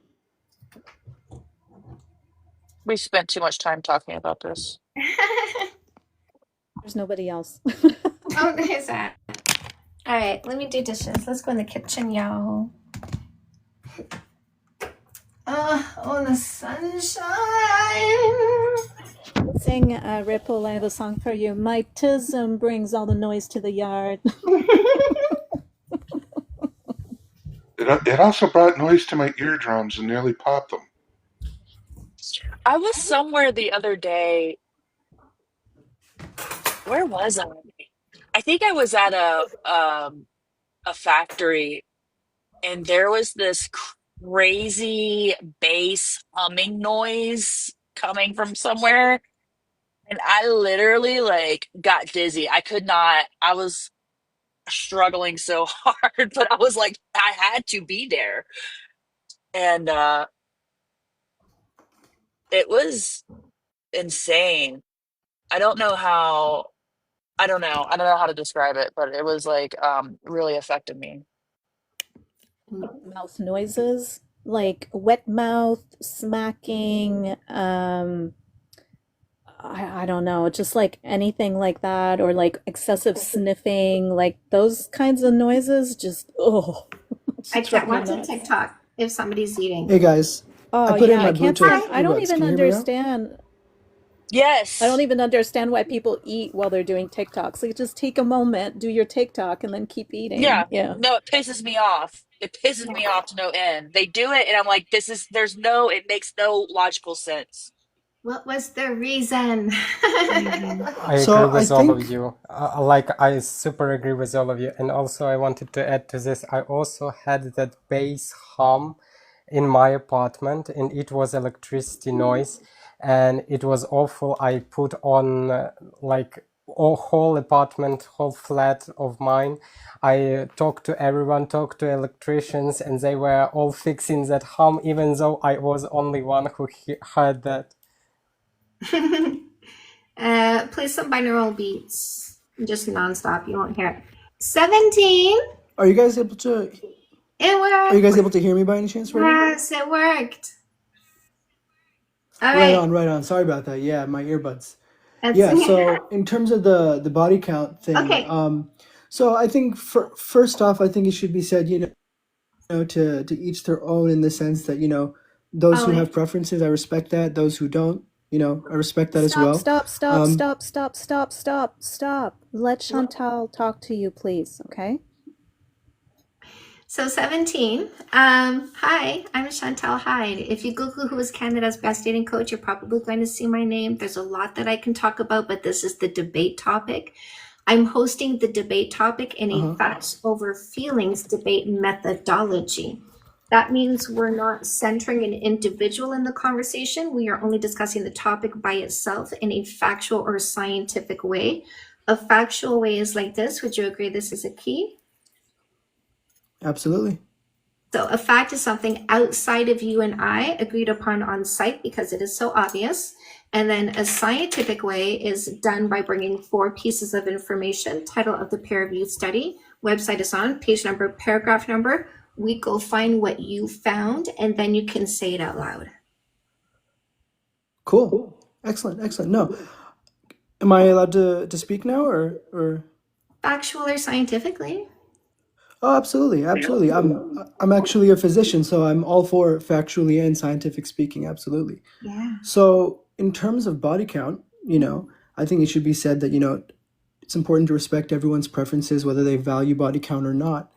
We spent too much time talking about this. There's nobody else. Oh, there's that. All right, let me do dishes. Let's go in the kitchen, y'all. Oh, the sunshine. Sing Ripple, I have a song for you. My tism brings all the noise to the yard. It also brought noise to my eardrums and nearly popped them. I was somewhere the other day. Where was I? I think I was at a factory, and there was this crazy bass humming noise coming from somewhere, and I literally like got dizzy. I could not. I was struggling so hard, but I was like, I had to be there, and it was insane. I don't know how. I don't know. I don't know how to describe it, but it was like really affected me. Mouth noises like wet mouth, smacking, I don't know, just like anything like that, or like excessive sniffing, like those kinds of noises just I just can't drive me watch a nuts. TikTok if somebody's eating. Hey guys, I Oh put in yeah, my I can't Bluetooth stand, I don't earbuds. even Can you hear me now? understand. I Yes. don't even understand why people eat while they're doing TikToks. Like just take a moment, do your TikTok, and then keep eating. Yeah. Yeah. No, it pisses me off. It pisses me off to no end. They do it, and I'm like, it makes no logical sense. What was the reason? I So agree I with all of think you. I super agree with all of you. And also, I wanted to add to this. I also had that bass hum in my apartment, and it was electricity noise, and it was awful. I put on whole apartment, whole flat of mine. I talked to everyone, talked to electricians, and they were all fixing that hum, even though I was only one who heard that. Play some binaural beats. Just nonstop. You won't hear it. 17. are you guys able to It are you guys worked. able to hear me by any chance right now? Yes, it worked. All right. Right on. Sorry about that. Yeah, my earbuds. That's Yeah, so in terms of the body count thing, okay. so I think first off, I think it should be said, to each their own, in the sense that, those Oh, who wait. have preferences, I respect that. Those who don't, I respect that as Stop, well. stop, stop, Um, stop, stop, stop, stop, stop. Let Chantal talk to you, please, okay? So 17. Hi, I'm Chantal Hyde. If you Google who is Canada's best dating coach, you're probably going to see my name. There's a lot that I can talk about, but this is the debate topic. I'm hosting the debate topic in a facts over feelings debate methodology. That means we're not centering an individual in the conversation. We are only discussing the topic by itself in a factual or scientific way. A factual way is like this. Would you agree this is a key? Absolutely. So a fact is something outside of you and I, agreed upon on site because it is so obvious. And then a scientific way is done by bringing 4 pieces of information, title of the peer-reviewed study, website is on, page number, paragraph number. We go find what you found, and then you can say it out loud. Cool. Excellent. No, am I allowed to speak now, or? Factual or scientifically? Oh, absolutely. I'm actually a physician, so I'm all for factually and scientific speaking. Absolutely. Yeah. So in terms of body count, I think it should be said that, it's important to respect everyone's preferences, whether they value body count or not.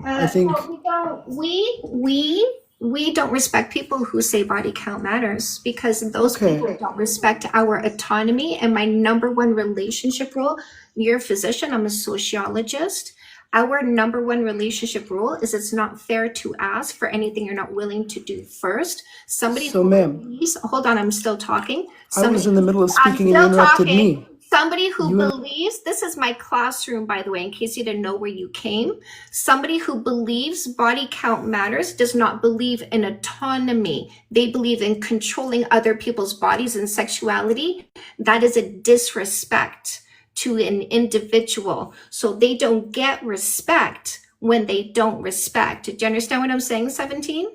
I think No, we don't respect people who say body count matters, because those Okay. people don't respect our autonomy. And my number one relationship rule, you're a physician, I'm a sociologist. Our number one relationship rule is it's not fair to ask for anything you're not willing to do first. Somebody So, who ma'am, believes, hold on, I'm still talking. I was Somebody in the middle of I'm speaking and you still interrupted talking. me. Somebody who You and believes, this is my classroom, by the way, in case you didn't know where you came. Somebody who believes body count matters does not believe in autonomy. They believe in controlling other people's bodies and sexuality. That is a disrespect to an individual. So they don't get respect when they don't respect. Do you understand what I'm saying, 17?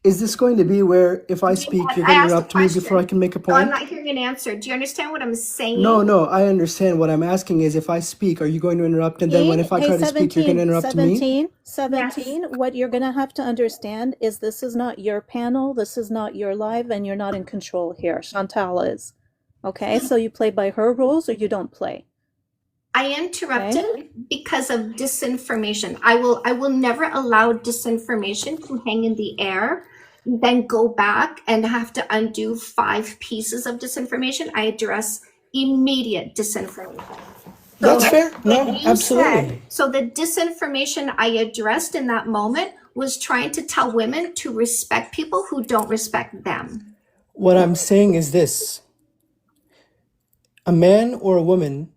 Is this going to be where if I speak, you're I going to asked a interrupt me before I question. can make a No, I'm point? not hearing an answer. Do you understand what I'm saying? No, I understand. What I'm asking is if I speak, are you going to interrupt? And then when if I Hey, try to speak, you're going to interrupt me? 17, what you're going to have to understand is this is not your panel, this is not your live, and you're not in control here. Chantal is. Okay, so you play by her rules or you don't play. I interrupted because of disinformation. I will never allow disinformation to hang in the air, then go back and have to undo 5 pieces of disinformation. I address immediate disinformation. That's fair. No, You absolutely. so the disinformation I addressed in that moment was trying to tell women to respect people who don't respect them. What I'm saying is this. A man or a woman,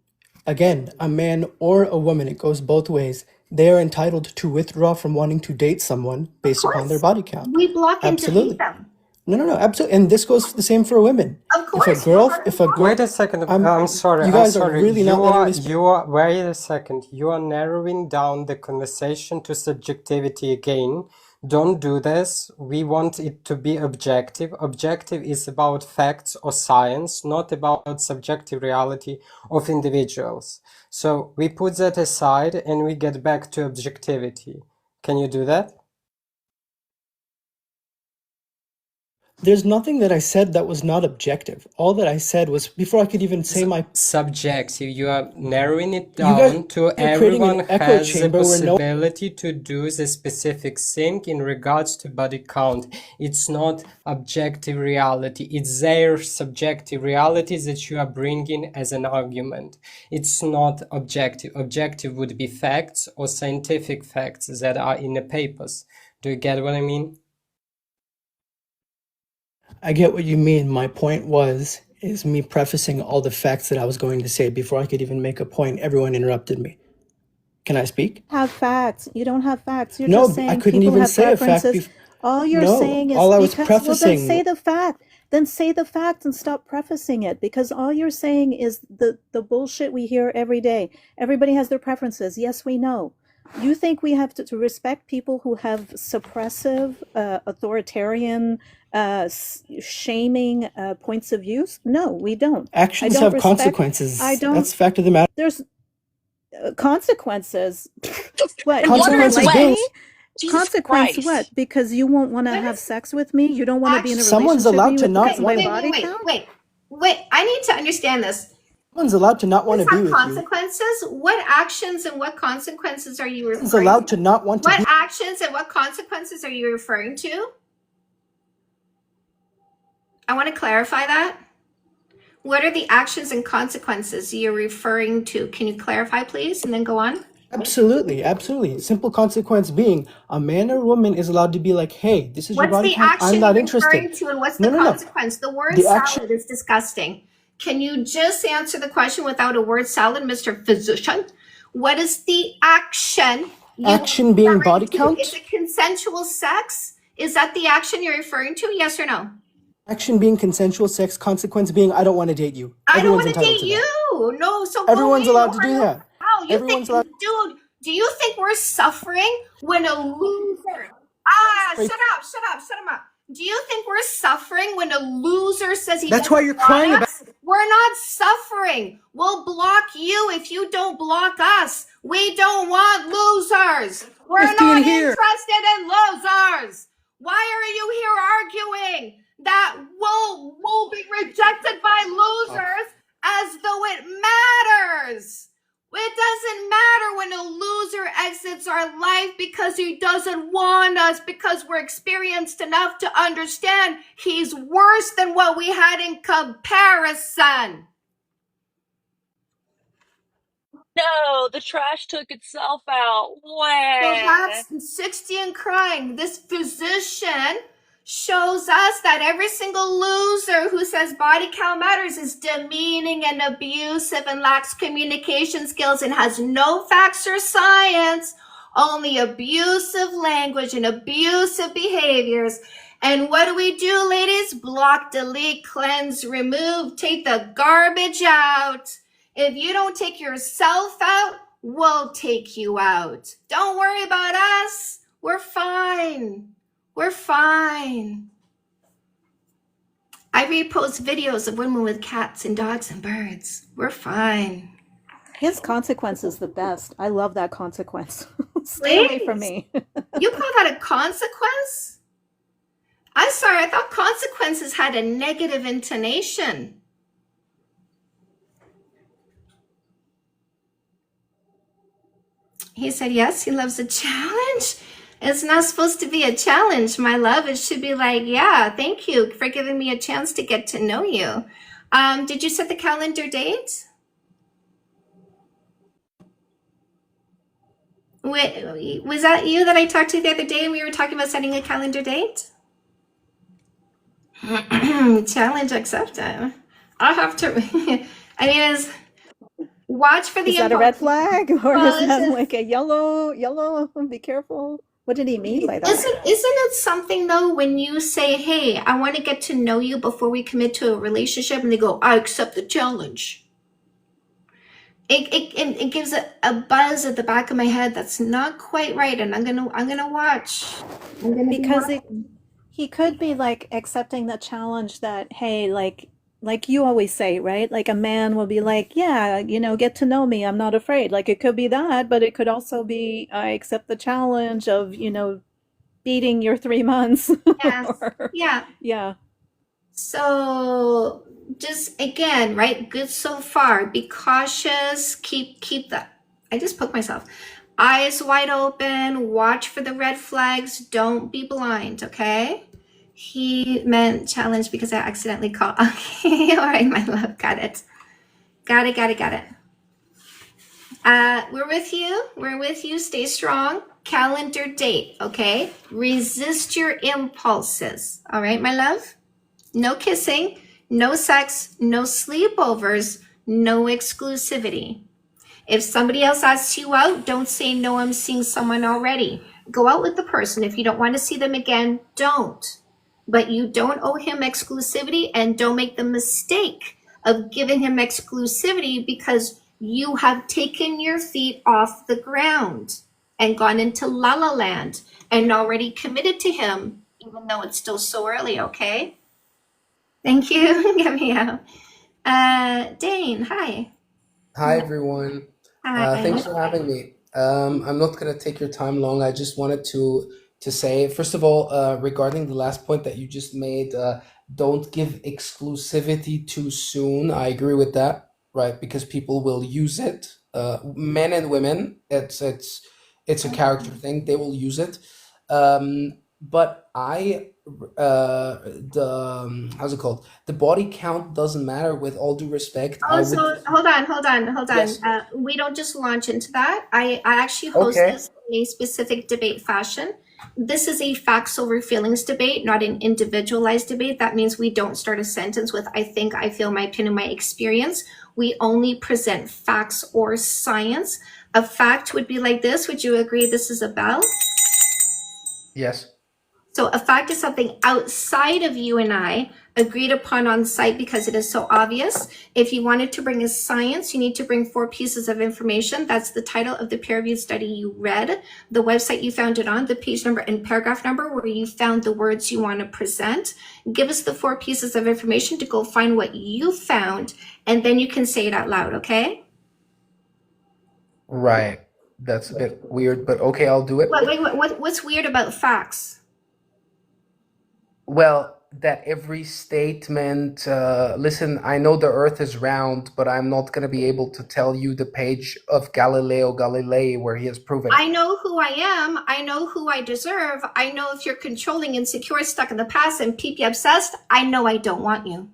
again, a man or a woman, it goes both ways. They are entitled to withdraw from wanting to date someone based upon their body count. We block and Absolutely. delete them. No, absolutely. And this goes the same for women. Of course. Wait a second. I'm sorry. You guys I'm are sorry. really not letting me speak. You are. Wait a second. You are narrowing down the conversation to subjectivity again. Don't do this. We want it to be objective. Objective is about facts or science, not about subjective reality of individuals. So we put that aside and we get back to objectivity. Can you do that? There's nothing that I said that was not objective. All that I said was before I could even say my subjective. You are narrowing it You guys down to are creating everyone an echo has the chamber where no possibility to do the specific thing in regards to body count. It's not objective reality. It's their subjective reality that you are bringing as an argument. It's not objective. Objective would be facts or scientific facts that are in the papers. Do you get what I mean? I get what you mean. My point is me prefacing all the facts that I was going to say before I could even make a point. Everyone interrupted me. Can I speak? Have facts. You don't have facts. You're No, just saying I couldn't people even have say a fact. preferences. All you're No, saying is all I was because, well, then prefacing. say the fact. Then say the fact and stop prefacing it, because all you're saying is the bullshit we hear every day. Everybody has their preferences. Yes, we know. You think we have to respect people who have suppressive, authoritarian, shaming points of views? No, we don't. I Actions don't have respect. consequences. I don't. That's the fact of the matter. There's consequences. What? In what Consequences Like being me? way? Jesus Consequence Christ. what? Because you won't want to have sex with me? You don't want to be in a Someone's relationship allowed with to me not because of my want. body count? Wait. I need to understand this. Someone's allowed to not want to These be have with you. consequences. What actions and what consequences are you Someone's referring allowed to? to not want to What be. actions and what consequences are you referring to? I want to clarify that. What are the actions and consequences you're referring to? Can you clarify, please, and then go on? Absolutely. Simple consequence being a man or woman is allowed to be like, hey, this is your What's body the count. I'm action not you're interested. referring to, and what's No, the no, no. consequence? The word The action. salad is disgusting. Can you just answer the question without a word salad, Mr. Physician? What is the action you Action being referring body to? count. Is it consensual sex? Is that the action you're referring to? Yes or no? Action being consensual sex. Consequence being I don't want to date you. I don't Everyone's want to entitled date to that. you. No, so go Everyone's away. allowed No to do harm, no that. foul. You think, Everyone's allowed. dude, do you think we're suffering when a loser... Straight- shut up. Do you think we're suffering when a loser says he That's why doesn't you're want crying us? We're not suffering. We'll block you if you don't block us. We don't want losers. We're 50 not in here. interested in losers. Why are you here arguing that we'll be rejected by losers as though it matters? It doesn't matter when a loser exits our life because he doesn't want us, because we're experienced enough to understand he's worse than what we had in comparison. No, the trash took itself out. So Wah. that's 60 and crying. This physician shows us that every single loser who says body count matters is demeaning and abusive and lacks communication skills and has no facts or science, only abusive language and abusive behaviors. And what do, ladies? Block, delete, cleanse, remove, take the garbage out. If you don't take yourself out, we'll take you out. Don't worry about us. We're fine. We're fine. I repost videos of women with cats and dogs and birds. We're fine. His consequence is the best. I love that consequence. Stay away from me. You call that a consequence? I'm sorry, I thought consequences had a negative intonation. He said, yes, he loves a challenge. It's not supposed to be a challenge, my love. It should be like, yeah, thank you for giving me a chance to get to know you. Did you set the calendar date? Wait, was that you that I talked to the other day and we were talking about setting a calendar date? Challenge accepted. I'll have to, I mean, watch for the Is that a red impulse. flag? Or Well, is that like a yellow, be careful? What did he mean by that? Isn't it something though when you say, hey, I want to get to know you before we commit to a relationship, and they go, I accept the challenge. It gives a buzz at the back of my head that's not quite right, and I'm gonna watch. Because he could be like accepting the challenge that, hey, like you always say, right? Like a man will be like, yeah, get to know me. I'm not afraid. Like it could be that, but it could also be, I accept the challenge of, beating your 3 months. Yes. Yeah. Yeah. So just again, right? Good so far. Be cautious. Keep the. I just poked myself. Eyes wide open. Watch for the red flags. Don't be blind. Okay. He meant challenge because I accidentally called. Okay. All right, my love. Got it. Got it. We're with you. We're with you. Stay strong. Calendar date. Okay. Resist your impulses. All right, my love. No kissing, no sex, no sleepovers, no exclusivity. If somebody else asks you out, don't say, no, I'm seeing someone already. Go out with the person. If you don't want to see them again, don't. But you don't owe him exclusivity, and don't make the mistake of giving him exclusivity because you have taken your feet off the ground and gone into la la land and already committed to him, even though it's still so early, okay? Thank you. Get me out. Dane, hi. Hi, everyone. Hi. Thanks for having me. I'm not going to take your time long. I just wanted to say, first of all, regarding the last point that you just made, don't give exclusivity too soon. I agree with that, right? Because people will use it. Men and women, it's a character thing. They will use it. But how's it called? The body count doesn't matter, with all due respect. Oh, so hold on. Yes. We don't just launch into that. I actually host this in a specific debate fashion. This is a facts over feelings debate, not an individualized debate. That means we don't start a sentence with I think, I feel, my opinion, my experience. We only present facts or science. A fact would be like this. Would you agree this is a bell? Yes. So a fact is something outside of you and I, agreed upon on site because it is so obvious. If you wanted to bring a science, you need to bring 4 pieces of information. That's the title of the peer-reviewed study you read, the website you found it on, the page number and paragraph number where you found the words you want to present. Give us the 4 pieces of information to go find what you found, and then you can say it out loud, okay? Right. That's a bit weird, but okay, I'll do it. What's weird about facts? Well, that every statement, listen, I know the earth is round, but I'm not going to be able to tell you the page of Galileo Galilei where he has proven it. I know who I am. I know who I deserve. I know if you're controlling, insecure, stuck in the past, and PP obsessed, I know I don't want you.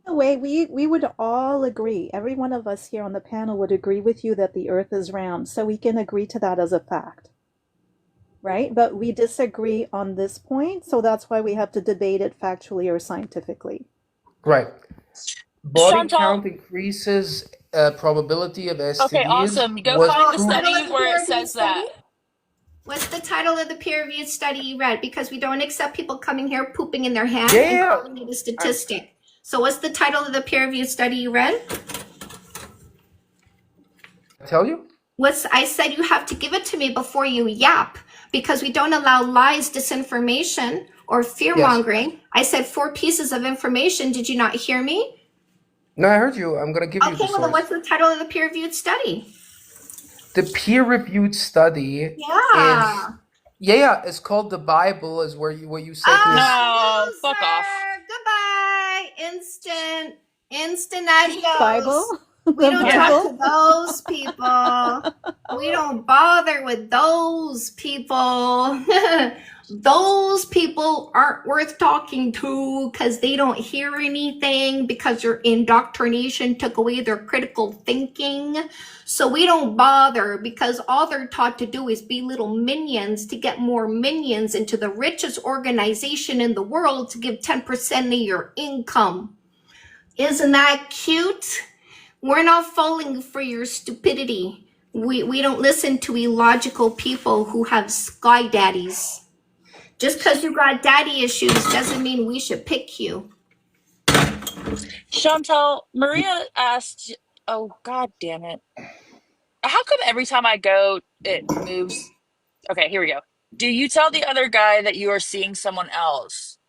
In a way, we would all agree, every one of us here on the panel would agree with you that the earth is round, so we can agree to that as a fact. Right? But we disagree on this point, so that's why we have to debate it factually or scientifically. Right. Body Chantal. count increases probability of STDs. Okay, awesome. Go was find the proven- study where it says that. What's the title of the peer-reviewed study you read? Because we don't accept people coming here pooping in their hand Yeah. and calling it a statistic. So what's the title of the peer-reviewed study you read? Tell you? I said you have to give it to me before you yap. because we don't allow lies, disinformation, or fear Yes. mongering. I said 4 pieces of information. Did you not hear me? No, I heard you. I'm gonna give you Okay, the well, then source. what's the title of the peer-reviewed study? The peer-reviewed study Yeah. it's called the Bible. Is where you say to this. No, fuck off. Goodbye. Instant adios. Bible? We The don't Yeah. talk Bible? to those people. We don't bother with those people. Those people aren't worth talking to because they don't hear anything, because your indoctrination took away their critical thinking. So we don't bother, because all they're taught to do is be little minions to get more minions into the richest organization in the world to give 10% of your income. Isn't that cute? We're not falling for your stupidity. We don't listen to illogical people who have sky daddies. Just because you got daddy issues doesn't mean we should pick you. Chantel, Maria asked, oh, God damn it. How come every time I go, it moves? Okay, here we go. Do you tell the other guy that you are seeing someone else?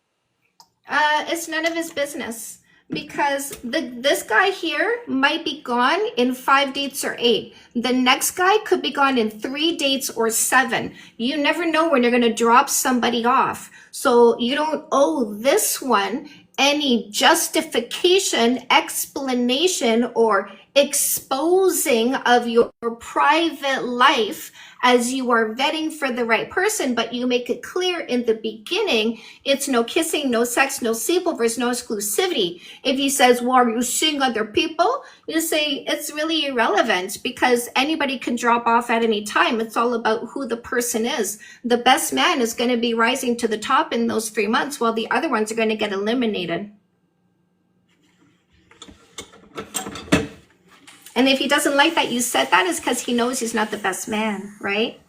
It's none of his business, because this guy here might be gone in 5 dates or 8. The next guy could be gone in 3 dates or 7. You never know when you're going to drop somebody off. So you don't owe this one any justification, explanation, or exposing of your private life as you are vetting for the right person, but you make it clear in the beginning, it's no kissing, no sex, no sleepovers, no exclusivity. If he says, well, are you seeing other people? You say it's really irrelevant, because anybody can drop off at any time. It's all about who the person is. The best man is going to be rising to the top in those 3 months, while the other ones are going to get eliminated. And if he doesn't like that you said that, is because he knows he's not the best man, right?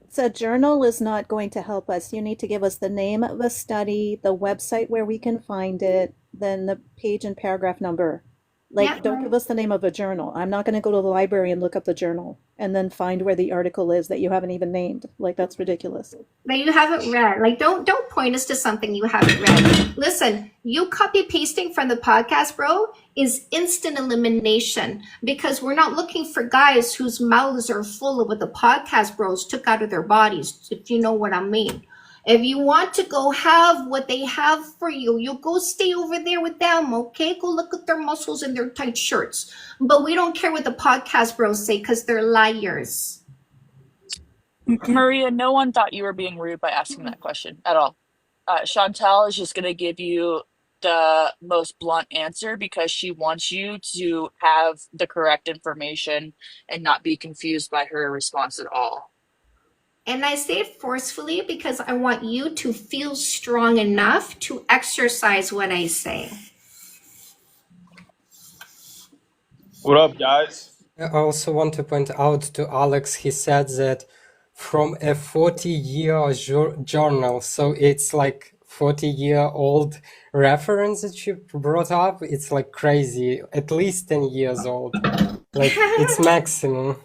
So a journal is not going to help us. You need to give us the name of the study, the website where we can find it, then the page and paragraph number. Like, Yeah. don't give us the name of a journal. I'm not going to go to the library and look up the journal and then find where the article is that you haven't even named. Like, that's ridiculous. That you haven't read. Like, don't point us to something you haven't read. Listen, you copy pasting from the podcast, bro, is instant elimination, because we're not looking for guys whose mouths are full of what the podcast bros took out of their bodies, if you know what I mean. If you want to go have what they have for you, you go stay over there with them, okay? Go look at their muscles and their tight shirts. But we don't care what the podcast bros say, because they're liars. Maria, no one thought you were being rude by asking that question at all. Chantel is just going to give you the most blunt answer because she wants you to have the correct information and not be confused by her response at all. And I say it forcefully because I want you to feel strong enough to exercise what I say. What up, guys? I also want to point out to Alex, he said that from a 40-year journal, so it's like 40-year-old reference that you brought up. It's like crazy, at least 10 years old. Like, it's maximum.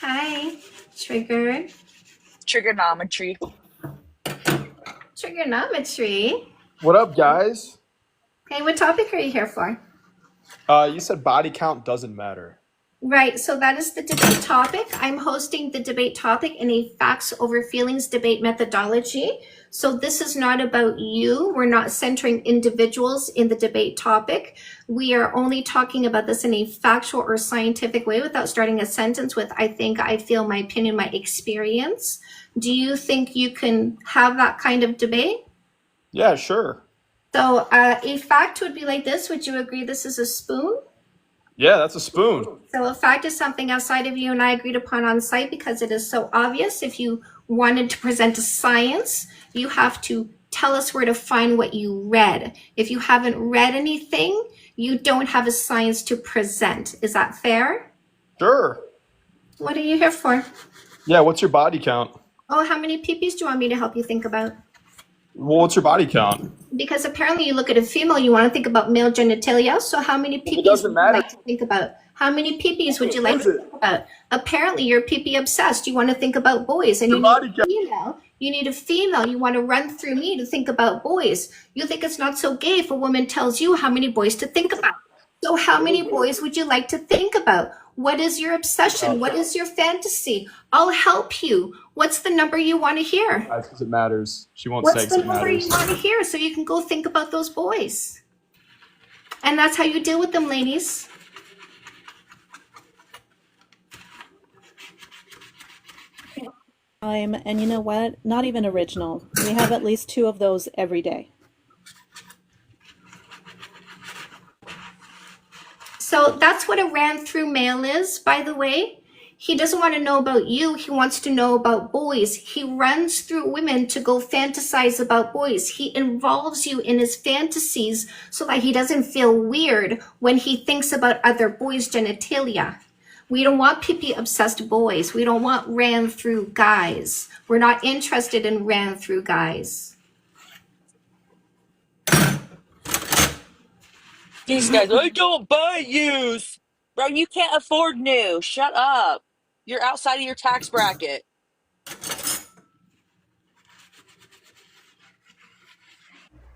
Hi, triggered. Trigonometry. Trigonometry. What up, guys? Okay, what topic are you here for? You said body count doesn't matter. Right, so that is the debate topic. I'm hosting the debate topic in a facts over feelings debate methodology. So this is not about you. We're not centering individuals in the debate topic. We are only talking about this in a factual or scientific way without starting a sentence with I think, I feel, my opinion, my experience. Do you think you can have that kind of debate? Yeah, sure. So a fact would be like this. Would you agree this is a spoon? Yeah, that's a spoon. So a fact is something outside of you and I agreed upon on site because it is so obvious. If you wanted to present a science, you have to tell us where to find what you read. If you haven't read anything, you don't have a science to present. Is that fair? Sure. What are you here for? Yeah, what's your body count? Oh, how many peepees do you want me to help you think about? Well, what's your body count? Because apparently you look at a female, you want to think about male genitalia. So how many peepees doesn't would you matter. like to think about? How many peepees would you like Is to it? think about? Apparently, you're peepee obsessed. You want to think about boys, and Your you need body a count. female. You need a female. You want to run through me to think about boys. You think it's not so gay if a woman tells you how many boys to think about. So, how many boys would you like to think about? What is your obsession? What is your fantasy? I'll help you. What's the number you want to hear? That's because it matters. She won't What's say the it number you matters. want to hear so you can go think about those boys? And that's how you deal with them, ladies. And you know what? Not even original. We have at least 2 of those every day. So that's what a ran through male is, by the way. He doesn't want to know about you. He wants to know about boys. He runs through women to go fantasize about boys. He involves you in his fantasies so that he doesn't feel weird when he thinks about other boys' genitalia. We don't want pee-pee obsessed boys. We don't want ran through guys. We're not interested in ran through guys. These guys, I don't buy used. Bro, you can't afford new. Shut up. You're outside of your tax bracket.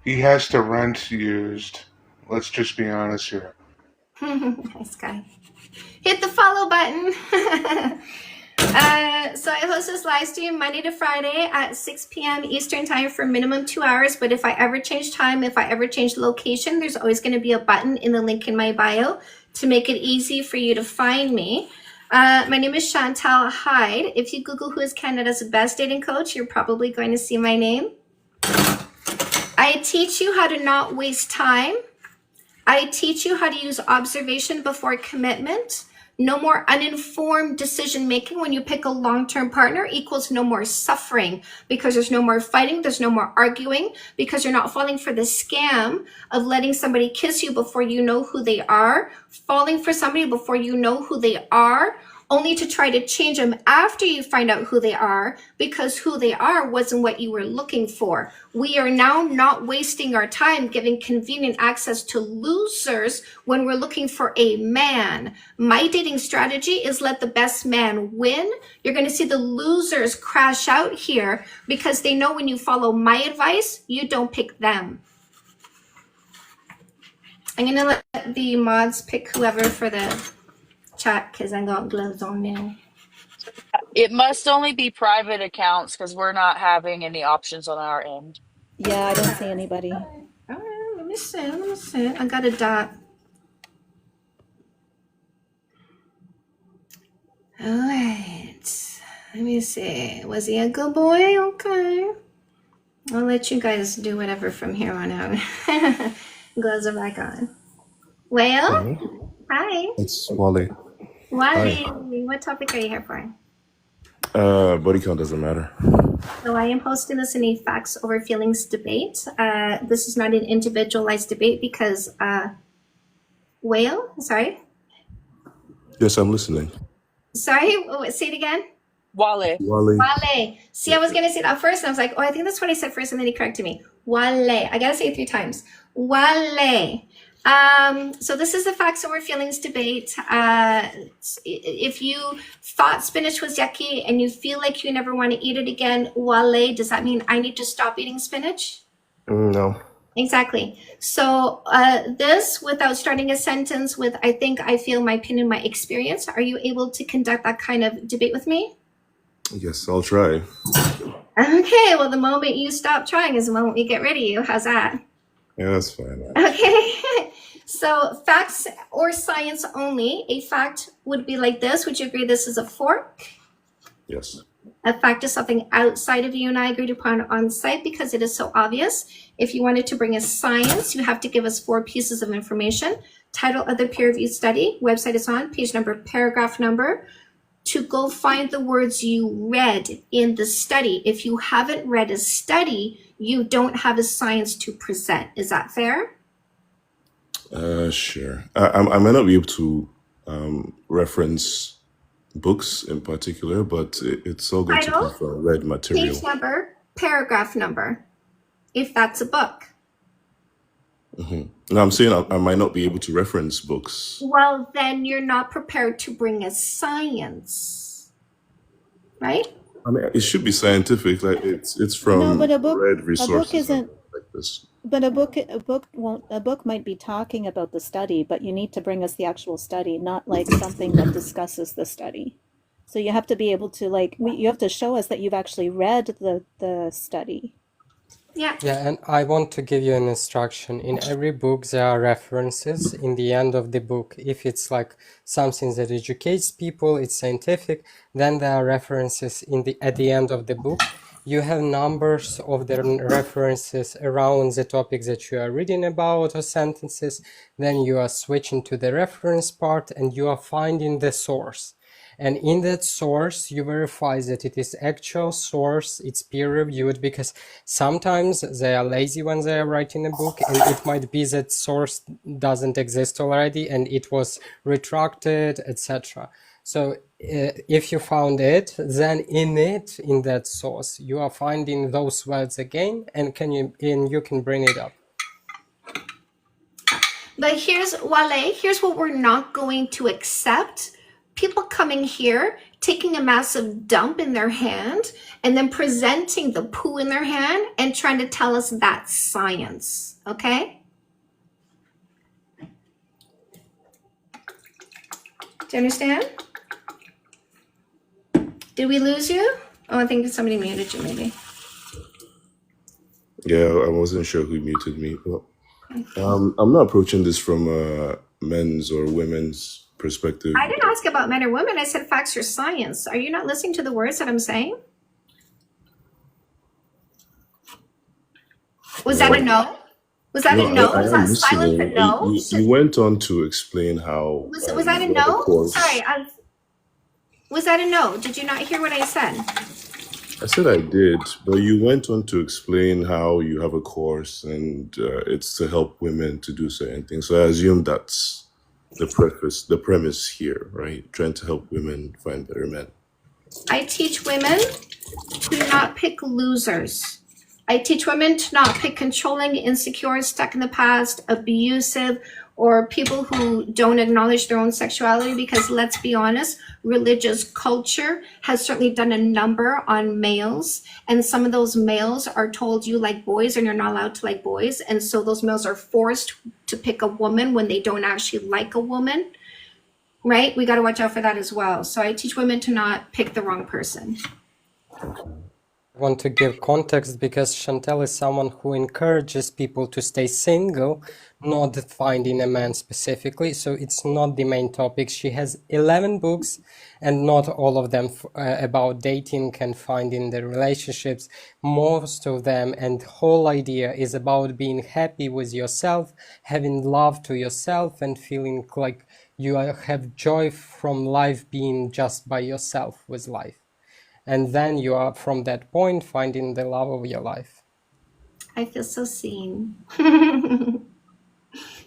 He has to rent used. Let's just be honest here. Nice guy. Hit the follow button. So I host this live stream Monday to Friday at 6 p.m. Eastern time for minimum 2 hours. But if I ever change time, if I ever change location, there's always going to be a button in the link in my bio to make it easy for you to find me. My name is Chantal Hyde. If you Google who is Canada's best dating coach, you're probably going to see my name. I teach you how to not waste time. I teach you how to use observation before commitment. No more uninformed decision making when you pick a long-term partner equals no more suffering, because there's no more fighting, there's no more arguing, because you're not falling for the scam of letting somebody kiss you before you know who they are, falling for somebody before you know who they are, only to try to change them after you find out who they are, because who they are wasn't what you were looking for. We are now not wasting our time giving convenient access to losers when we're looking for a man. My dating strategy is let the best man win. You're going to see the losers crash out here because they know when you follow my advice, you don't pick them. I'm going to let the mods pick whoever for the chat because I got gloves on now. It must only be private accounts because we're not having any options on our end. Yeah, I don't see anybody. All right, let me see. I got a dot. All right. Let me see. Was he a good boy? Okay. I'll let you guys do whatever from here on out. Gloves are back on. Well, Hello, hi. it's Wally. Wally, Hi. what topic are you here for? Body count doesn't matter. So I am hosting this in a facts over feelings debate. This is not an individualized debate because, sorry? Yes, I'm listening. Sorry, say it again. Wale. Wale. See, I was going to say that first, and I was like, oh, I think that's what I said first, and then he corrected me. Wale. I got to say it 3 times. Wale. So this is the facts over feelings debate. If you thought spinach was yucky and you feel like you never want to eat it again, Wale, does that mean I need to stop eating spinach? No. Exactly. So this, without starting a sentence with I think, I feel, my opinion, my experience, are you able to conduct that kind of debate with me? Yes, I'll try. Okay, well, the moment you stop trying is the moment we get rid of you. How's that? Yeah, that's fine. Okay. So facts or science only. A fact would be like this. Would you agree this is a fork? Yes. A fact is something outside of you and I agreed upon on site because it is so obvious. If you wanted to bring us science, you have to give us 4 pieces of information. Title of the peer-reviewed study. Website is on. Page number, paragraph number. To go find the words you read in the study. If you haven't read a study, you don't have a science to present. Is that fair? Sure. I might not be able to reference books in particular, but it's all going to be Title, from read material. page number, paragraph number, if that's a book. No, I'm saying I might not be able to reference books. Well, then you're not prepared to bring us science, right? I mean, it should be scientific. Like it's No, from but read a book resources and isn't. things like this. But a book might be talking about the study, but you need to bring us the actual study, not like something that discusses the study. So you have to be able to you have to show us that you've actually read the study. Yeah. Yeah, and I want to give you an instruction. In every book, there are references in the end of the book. If it's like something that educates people, it's scientific, then there are references at the end of the book. You have numbers of the references around the topic that you are reading about or sentences. Then you are switching to the reference part and you are finding the source. And in that source, you verify that it is actual source, it's peer-reviewed, because sometimes they are lazy when they are writing a book, and it might be that source doesn't exist already and it was retracted, etc. So if you found it, then in that source, you are finding those words again, and you can bring it up. But here's what we're not going to accept. People coming here, taking a massive dump in their hand, and then presenting the poo in their hand and trying to tell us that's science, okay? Do you understand? Did we lose you? Oh, I think somebody muted you maybe. Yeah, I wasn't sure who muted me, but I'm not approaching this from a men's or women's perspective. I didn't ask about men or women. I said facts or science. Are you not listening to the words that I'm saying? Was that a no? Was that a no? I Was am that silent a listening. no? You went on to explain how Was that a you have a no? course. Sorry. Was that a no? Did you not hear what I said? I said I did, but you went on to explain how you have a course and it's to help women to do certain things. So I assume that's the premise here, right? Trying to help women find better men. I teach women to not pick losers. I teach women to not pick controlling, insecure, stuck in the past, abusive, or people who don't acknowledge their own sexuality, because let's be honest, religious culture has certainly done a number on males, and some of those males are told you like boys and you're not allowed to like boys, and so those males are forced to pick a woman when they don't actually like a woman, right? We got to watch out for that as well. So I teach women to not pick the wrong person. I want to give context because Chantel is someone who encourages people to stay single, not finding a man specifically. So it's not the main topic. She has 11 books and not all of them about dating and finding the relationships. Most of them, and the whole idea is about being happy with yourself, having love to yourself and feeling like you have joy from life, being just by yourself with life. And then you are, from that point, finding the love of your life. I feel so seen. I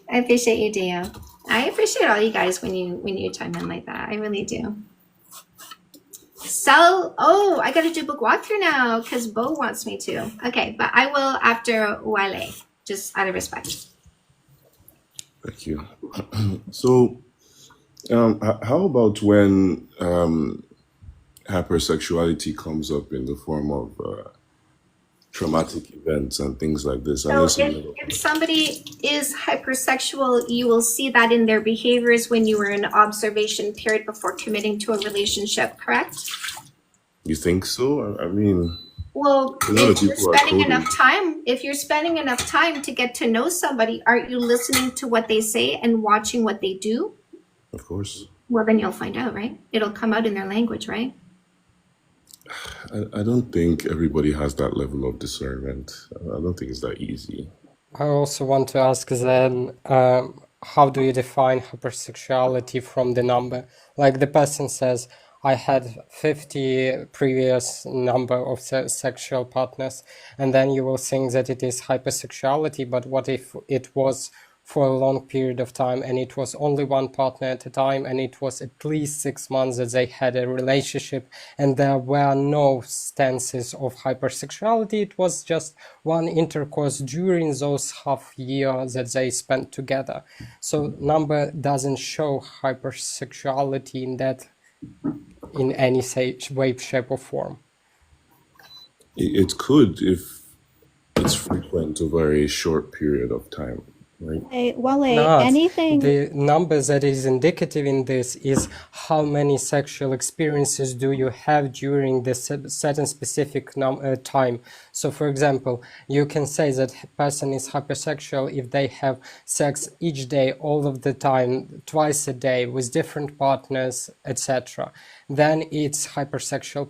appreciate you, Dia. I appreciate all you guys when you chime in like that. I really do. So, I got to do book walkthrough now because Bo wants me to. Okay, but I will after Wale, just out of respect. Thank you. So, how about when hypersexuality comes up in the form of traumatic events and things like this? So if somebody is hypersexual, you will see that in their behaviors when you were in observation period before committing to a relationship, correct? You think so? I mean, well, a lot of if you're people are spending coding. enough time to get to know somebody, aren't you listening to what they say and watching what they do? Of course. Well, then you'll find out, right? It'll come out in their language, right? I don't think everybody has that level of discernment. I don't think it's that easy. I also want to ask then, how do you define hypersexuality from the number? Like the person says, I had 50 previous number of sexual partners, and then you will think that it is hypersexuality, but what if it was for a long period of time, and it was only one partner at a time, and it was at least 6 months that they had a relationship, and there were no stances of hypersexuality. It was just one intercourse during those half year that they spent together. So number doesn't show hypersexuality in any way, shape, or form. It could if it's frequent over a short period of time, right? Hey, Wale, Not anything. the number that is indicative in this is how many sexual experiences do you have during this certain specific time. So, for example, you can say that a person is hypersexual if they have sex each day, all of the time, twice a day, with different partners, etc. Then it's hypersexual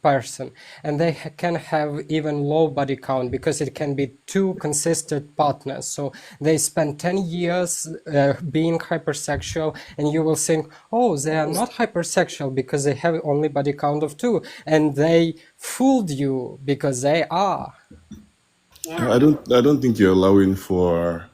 person, and they can have even low body count because it can be two consistent partners. So they spend 10 years being hypersexual, and you will think, oh, they are not hypersexual because they have only body count of 2, and they fooled you because they are. I don't think you're allowing for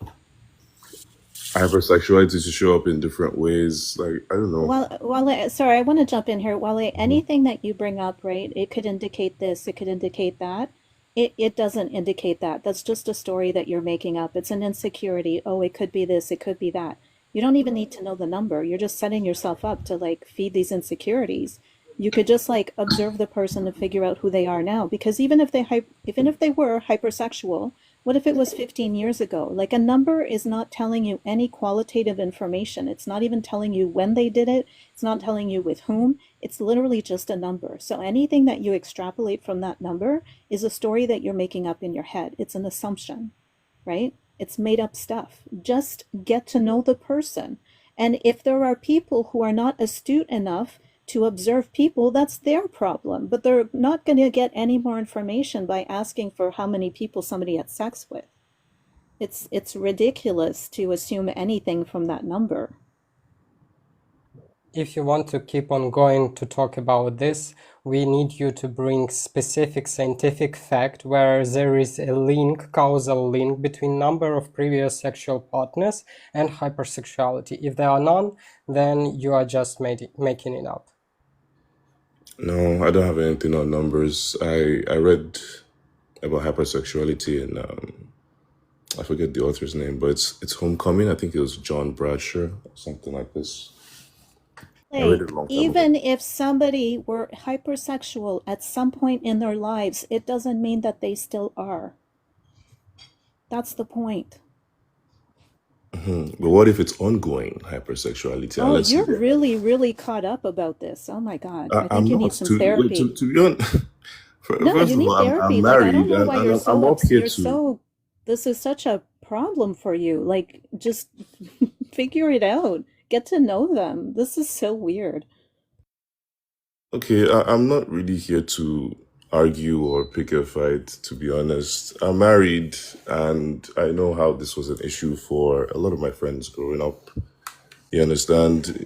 hypersexuality to show up in different ways. Like, I don't know. Wale, sorry, I want to jump in here. Wale, anything that you bring up, right? It could indicate this, it could indicate that. It doesn't indicate that. That's just a story that you're making up. It's an insecurity. Oh, it could be this, it could be that. You don't even need to know the number. You're just setting yourself up to like feed these insecurities. You could just like observe the person and figure out who they are now. Because even if they were hypersexual, what if it was 15 years ago? Like a number is not telling you any qualitative information. It's not even telling you when they did it. It's not telling you with whom. It's literally just a number. So anything that you extrapolate from that number is a story that you're making up in your head. It's an assumption, right? It's made up stuff. Just get to know the person. And if there are people who are not astute enough to observe people, that's their problem. But they're not going to get any more information by asking for how many people somebody had sex with. It's ridiculous to assume anything from that number. If you want to keep on going to talk about this, we need you to bring specific scientific fact where there is a link, causal link between number of previous sexual partners and hypersexuality. If there are none, then you are just making it up. No, I don't have anything on numbers. I read about hypersexuality and I forget the author's name, but it's Homecoming. I think it was John Bradshaw, something like this. I read it a long time ago. Even if somebody were hypersexual at some point in their lives, it doesn't mean that they still are. That's the point. But what if it's ongoing hypersexuality? Oh, Let's you're really, really caught up about this. Oh my God. I I'm think you not need some therapy. to be honest. No, First you of need all, therapy. I'm Like, I married don't know and, why and you're I'm so up here you're to. so, this is such a problem for you. Like, just figure it out. Get to know them. This is so weird. Okay, I'm not really here to argue or pick a fight, to be honest. I'm married and I know how this was an issue for a lot of my friends growing up. You understand?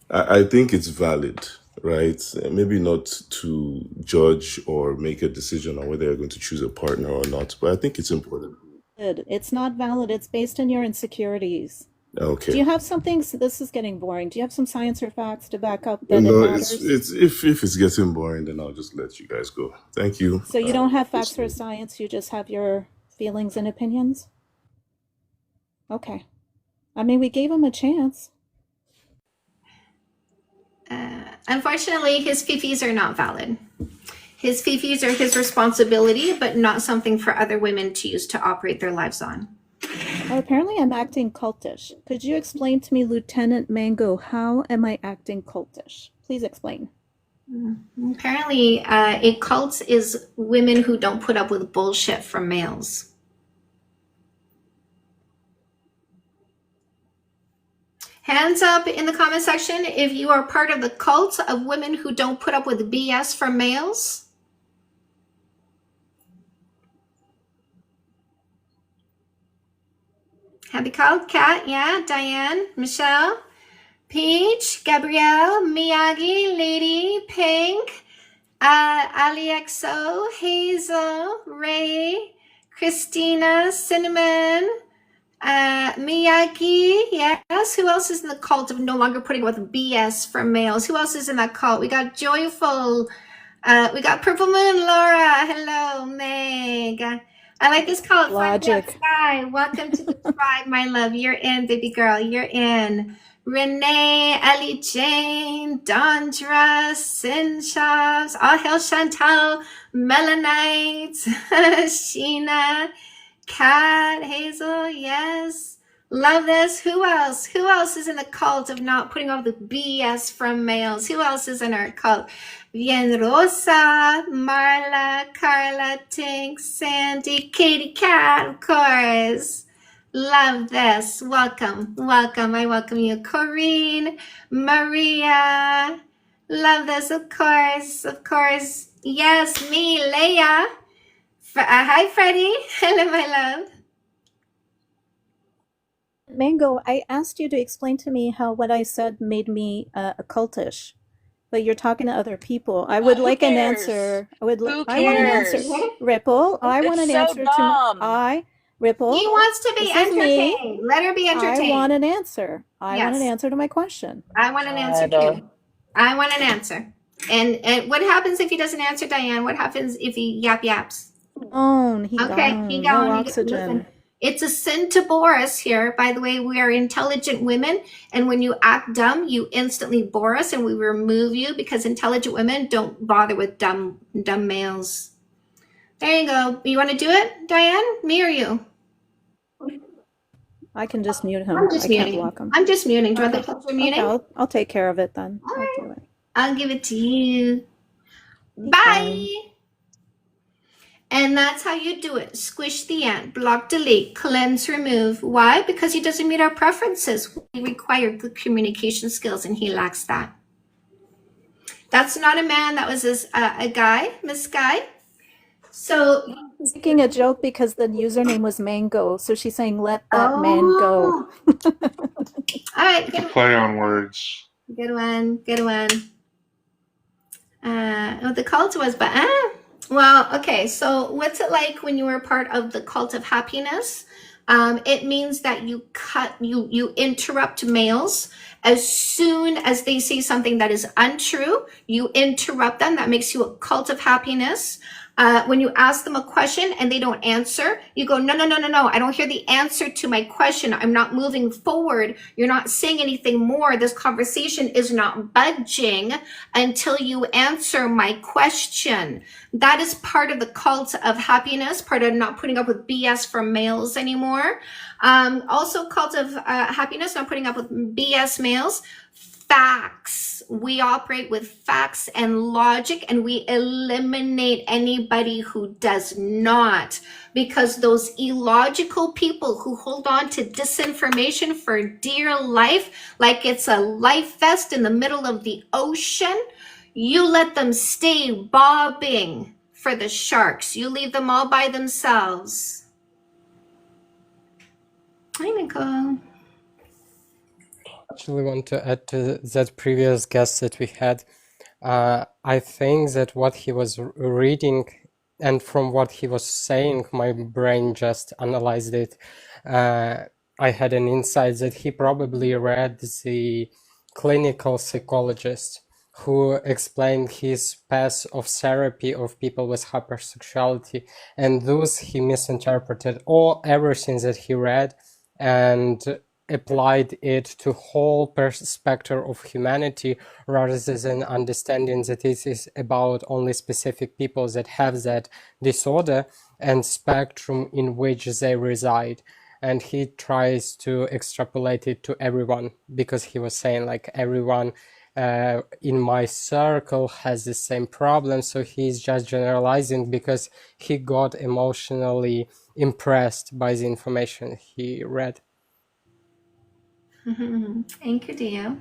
I think it's valid, right? Maybe not to judge or make a decision on whether you're going to choose a partner or not, but I think it's important. It's not valid. It's based on your insecurities. Do Okay. you have something? This is getting boring. Do you have some science or facts to back up that it No, matters? it's if it's getting boring, then I'll just let you guys go. Thank you. So you don't have facts or Listening. science, you just have your feelings and opinions? Okay. I mean, we gave him a chance. Unfortunately, his fifis are not valid. His fifis are his responsibility, but not something for other women to use to operate their lives on. Well, apparently I'm acting cultish. Could you explain to me, Lieutenant Mango, how am I acting cultish? Please explain. Apparently, a cult is women who don't put up with bullshit from males. Hands up in the comment section if you are part of the cult of women who don't put up with BS from males. Happy cult, Kat, yeah, Diane, Michelle, Peach, Gabrielle, Miyagi, Lady, Pink, AliXO, Hazel, Ray, Christina, Cinnamon, Miyagi, yes. Who else is in the cult of no longer putting up with BS from males? Who else is in that cult? We got Joyful. We got Purple Moon, Laura. Hello, Meg. I like this cult. Logic. Sky. Welcome to the tribe, my love. You're in, baby girl. You're in. Renee, Ellie Jane, Dondra, Sinshavs, All Hail Chantal, Melanites, Sheena, Kat, Hazel, yes. Love this. Who else? Who else is in the cult of not putting up the BS from males? Who else is in our cult? Bien Rosa, Marla, Carla, Tink, Sandy, Katie Cat, of course. Love this. Welcome. Welcome. I welcome you. Corinne, Maria. Love this, of course. Of course. Yes, me, Leia. Hi, Freddie. Hello, my love. Mango, I asked you to explain to me how what I said made me occultish, but you're talking to other people. I would like an answer. I would. Who I want an answer. cares? Ripple. I want It's an so answer dumb. Ripple. He wants to be This is me. entertained. Let her be entertained. I want an answer. I want an Yes. answer to my question. I want an answer too. I want an answer. And what happens if he doesn't answer, Diane? What happens if he yaps? He Okay, gone. he No gone. oxygen. Listen, it's a sin to bore us here. By the way, we are intelligent women, and when you act dumb, you instantly bore us, and we remove you because intelligent women don't bother with dumb males. There you go. You want to do it, Diane? Me or you? I can just mute him. I'm just I can't muting. block him. I'm just muting. Do you want Okay. the closure muting? Okay, I'll take care of it then. All I'll right. do it. I'll give it to you. Bye. And that's how you do it. Squish the ant, block, delete, cleanse, remove. Why? Because he doesn't meet our preferences. We require good communication skills, and he lacks that. That's not a man. That was a guy, Miss Guy. So She's making a joke because the username was Mango, so she's saying, "Let that man go." All right, It's a play on words. good one, good one. What the cult was, but well, okay. So what's it like when you were part of the cult of happiness? It means that you interrupt males as soon as they say something that is untrue. You interrupt them. That makes you a cult of happiness. When you ask them a question and they don't answer, you go, no, I don't hear the answer to my question. I'm not moving forward. You're not saying anything more. This conversation is not budging until you answer my question. That is part of the cult of happiness, part of not putting up with BS from males anymore. Also cult of happiness, not putting up with BS males. Facts. We operate with facts and logic, and we eliminate anybody who does not, because those illogical people who hold on to disinformation for dear life, like it's a life vest in the middle of the ocean, you let them stay bobbing for the sharks. You leave them all by themselves. Hi, Nicole. Actually want to add to that previous guest that we had. I think that what he was reading and from what he was saying, my brain just analyzed it. I had an insight that he probably read the clinical psychologist who explained his path of therapy of people with hypersexuality, and thus he misinterpreted everything that he read and applied it to whole perspective of humanity rather than understanding that it is about only specific people that have that disorder and spectrum in which they reside. And he tries to extrapolate it to everyone, because he was saying like everyone in my circle has the same problem, so he's just generalizing because he got emotionally impressed by the information he read. Thank you, Dio.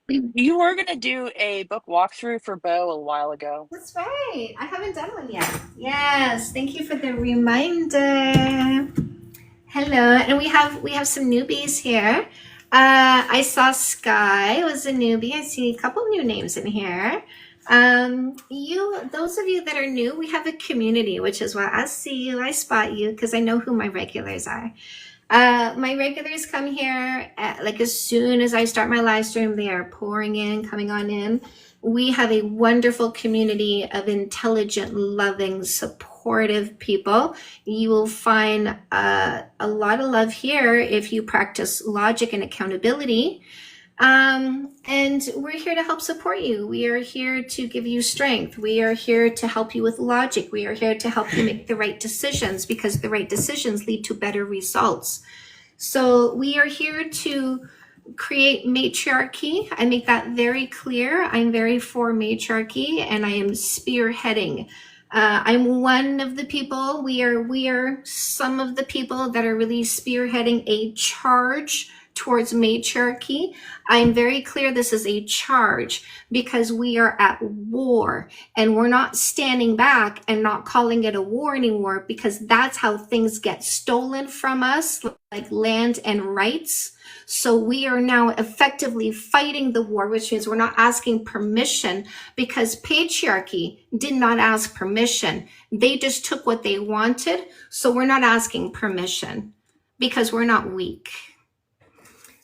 You were gonna do a book walkthrough for Bo a while ago. That's right. I haven't done one yet. Yes, thank you for the reminder. Hello, and we have some newbies here. I saw Sky was a newbie. I see a couple new names in here. Those of you that are new, we have a community, which is why I see you, I spot you, because I know who my regulars are. My regulars come here like as soon as I start my live stream, they are pouring in, coming on in. We have a wonderful community of intelligent, loving, supportive people. You will find a lot of love here if you practice logic and accountability. And we're here to help support you. We are here to give you strength. We are here to help you with logic. We are here to help you make the right decisions, because the right decisions lead to better results. So we are here to create matriarchy. I make that very clear. I'm very for matriarchy, and I am spearheading. I'm one of the people, we are some of the people that are really spearheading a charge towards matriarchy. I'm very clear this is a charge, because we are at war, and we're not standing back and not calling it a war anymore, because that's how things get stolen from us, like land and rights. So we are now effectively fighting the war, which means we're not asking permission, because patriarchy did not ask permission. They just took what they wanted. So we're not asking permission, because we're not weak.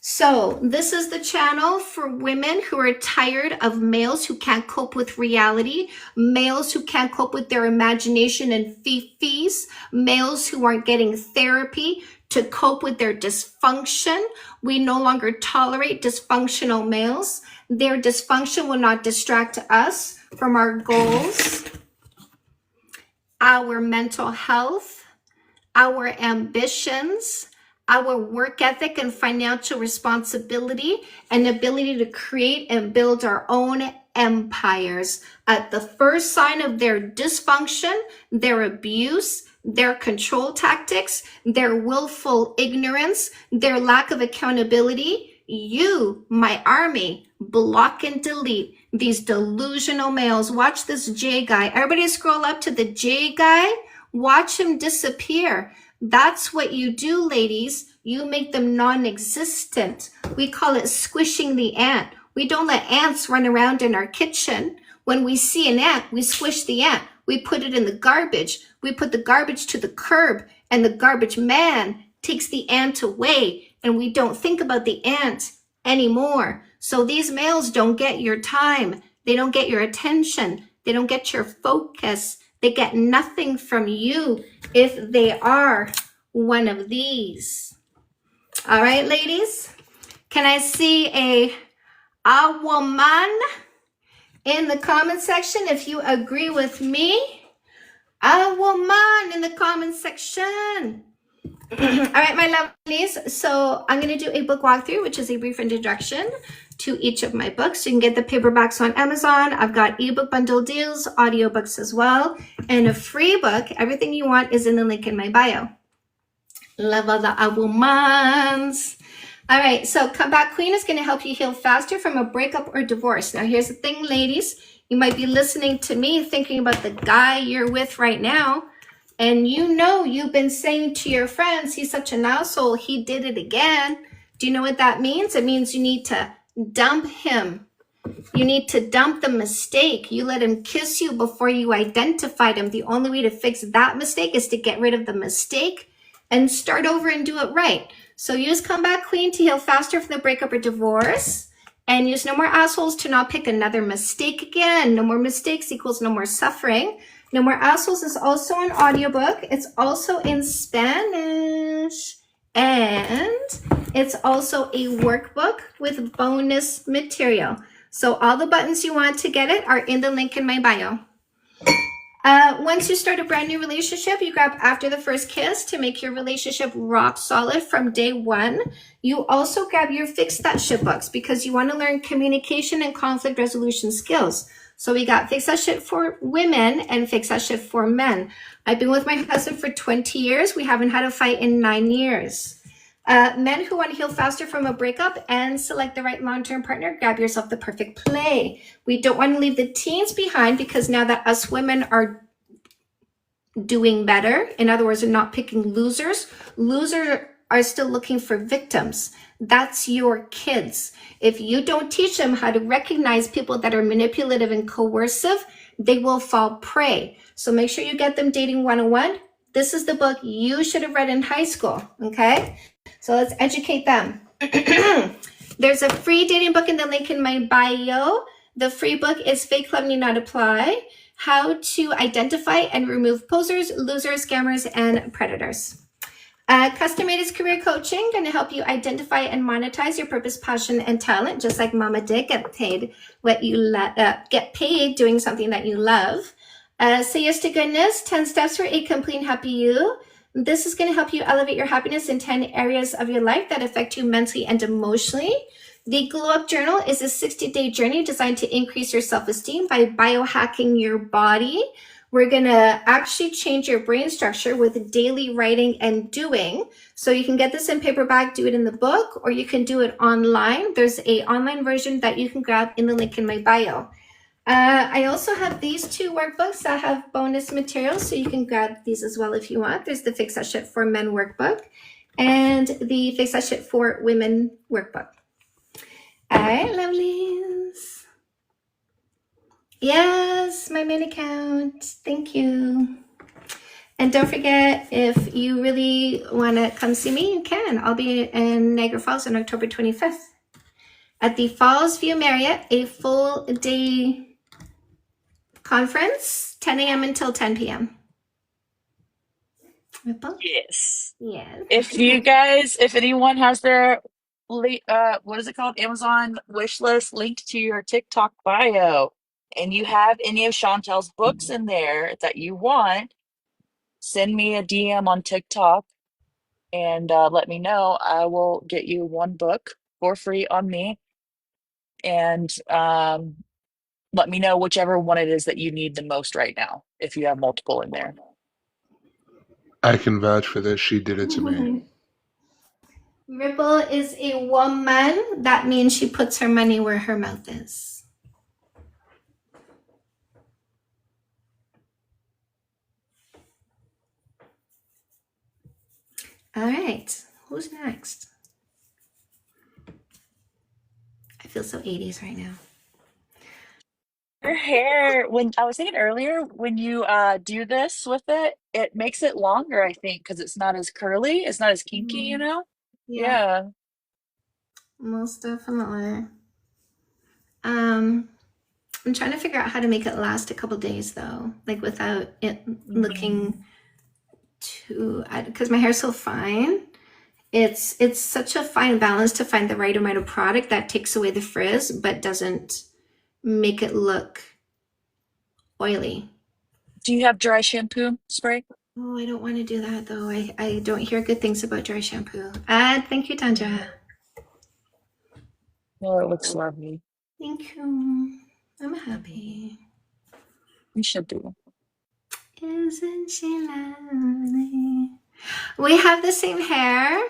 So this is the channel for women who are tired of males who can't cope with reality, males who can't cope with their imagination and fifis, males who aren't getting therapy to cope with their dysfunction. We no longer tolerate dysfunctional males. Their dysfunction will not distract us from our goals, our mental health, our ambitions, our work ethic and financial responsibility, and ability to create and build our own empires. At the first sign of their dysfunction, their abuse, their control tactics, their willful ignorance, their lack of accountability, you, my army, block and delete these delusional males. Watch this J guy. Everybody scroll up to the J guy. Watch him disappear. That's what you do, ladies. You make them non-existent. We call it squishing the ant. We don't let ants run around in our kitchen. When we see an ant, we squish the ant. We put it in the garbage. We put the garbage to the curb, and the garbage man takes the ant away, and we don't think about the ant anymore. So these males don't get your time. They don't get your attention. They don't get your focus. They get nothing from you if they are one of these. All right, ladies? Can I see a woman in the comment section if you agree with me? A woman in the comment section. All right, my lovelies. So I'm going to do a book walkthrough, which is a brief introduction to each of my books. You can get the paperbacks on Amazon. I've got ebook bundle deals, audiobooks as well, and a free book. Everything you want is in the link in my bio. Love all the womans. All right, so Comeback Queen is going to help you heal faster from a breakup or divorce. Now, here's the thing, ladies. You might be listening to me thinking about the guy you're with right now, and you know you've been saying to your friends, he's such an asshole, he did it again. Do you know what that means? It means you need to dump him. You need to dump the mistake. You let him kiss you before you identified him. The only way to fix that mistake is to get rid of the mistake and start over and do it right. So use Comeback Queen to heal faster from the breakup or divorce, and use No More Assholes to not pick another mistake again. No more mistakes equals no more suffering. No More Assholes is also an audiobook. It's also in Spanish. And it's also a workbook with bonus material. So all the buttons you want to get it are in the link in my bio. Once you start a brand new relationship, you grab After the First Kiss to make your relationship rock solid from day one. You also grab your Fix That Shit books because you want to learn communication and conflict resolution skills. So we got Fix That Shit for women and Fix That Shit for men. I've been with my husband for 20 years. We haven't had a fight in 9 years. Men who want to heal faster from a breakup and select the right long-term partner, grab yourself the perfect play. We don't want to leave the teens behind because now that us women are doing better, in other words, they're not picking losers. Losers are still looking for victims. That's your kids. If you don't teach them how to recognize people that are manipulative and coercive, they will fall prey. So make sure you get them Dating 101. This is the book you should have read in high school, okay? So let's educate them. There's a free dating book in the link in my bio. The free book is Fake Love Need Not Apply: How to Identify and Remove Posers, Losers, Scammers, and Predators. Custom Made is career coaching, going to help you identify and monetize your purpose, passion, and talent, just like Mama did. Get paid what you get paid doing something that you love. Say Yes to Goodness: 10 Steps for a Complete and Happy You. This is going to help you elevate your happiness in 10 areas of your life that affect you mentally and emotionally. The Glow Up Journal is a 60-day journey designed to increase your self-esteem by biohacking your body. We're going to actually change your brain structure with daily writing and doing. So you can get this in paperback, do it in the book, or you can do it online. There's an online version that you can grab in the link in my bio. I also have these 2 workbooks that have bonus materials, so you can grab these as well if you want. There's the Fix That Shit for Men workbook and the Fix That Shit for Women workbook. All right, lovelies. Yes, my main account. Thank you. And don't forget, if you really want to come see me, you can. I'll be in Niagara Falls on October 25th at the Falls View Marriott, a full day conference, 10 a.m. until 10 p.m. Ripple? Yes. Yes. If anyone has their what is it called? Amazon wish list linked to your TikTok bio, and you have any of Chantel's books in there that you want, send me a DM on TikTok and let me know. I will get you 1 book for free on me, and let me know whichever one it is that you need the most right now, if you have multiple in there. I can vouch for this. She did it to me. Ripple is a woman. That means she puts her money where her mouth is. All right, who's next? I feel so 80s right now. Your hair, when I was thinking earlier, when you do this with it, it makes it longer, I think, because it's not as curly, it's not as kinky, you know? Yeah, Yeah. most definitely. I'm trying to figure out how to make it last a couple days though, like without it looking too, because my hair's so fine. It's such a fine balance to find the right amount of product that takes away the frizz but doesn't make it look oily. Do you have dry shampoo spray? Oh, I don't want to do that though. I don't hear good things about dry shampoo. Thank you, Tanja. Oh, it looks lovely. Thank you. I'm happy. You should do. Isn't she lovely? We have the same hair.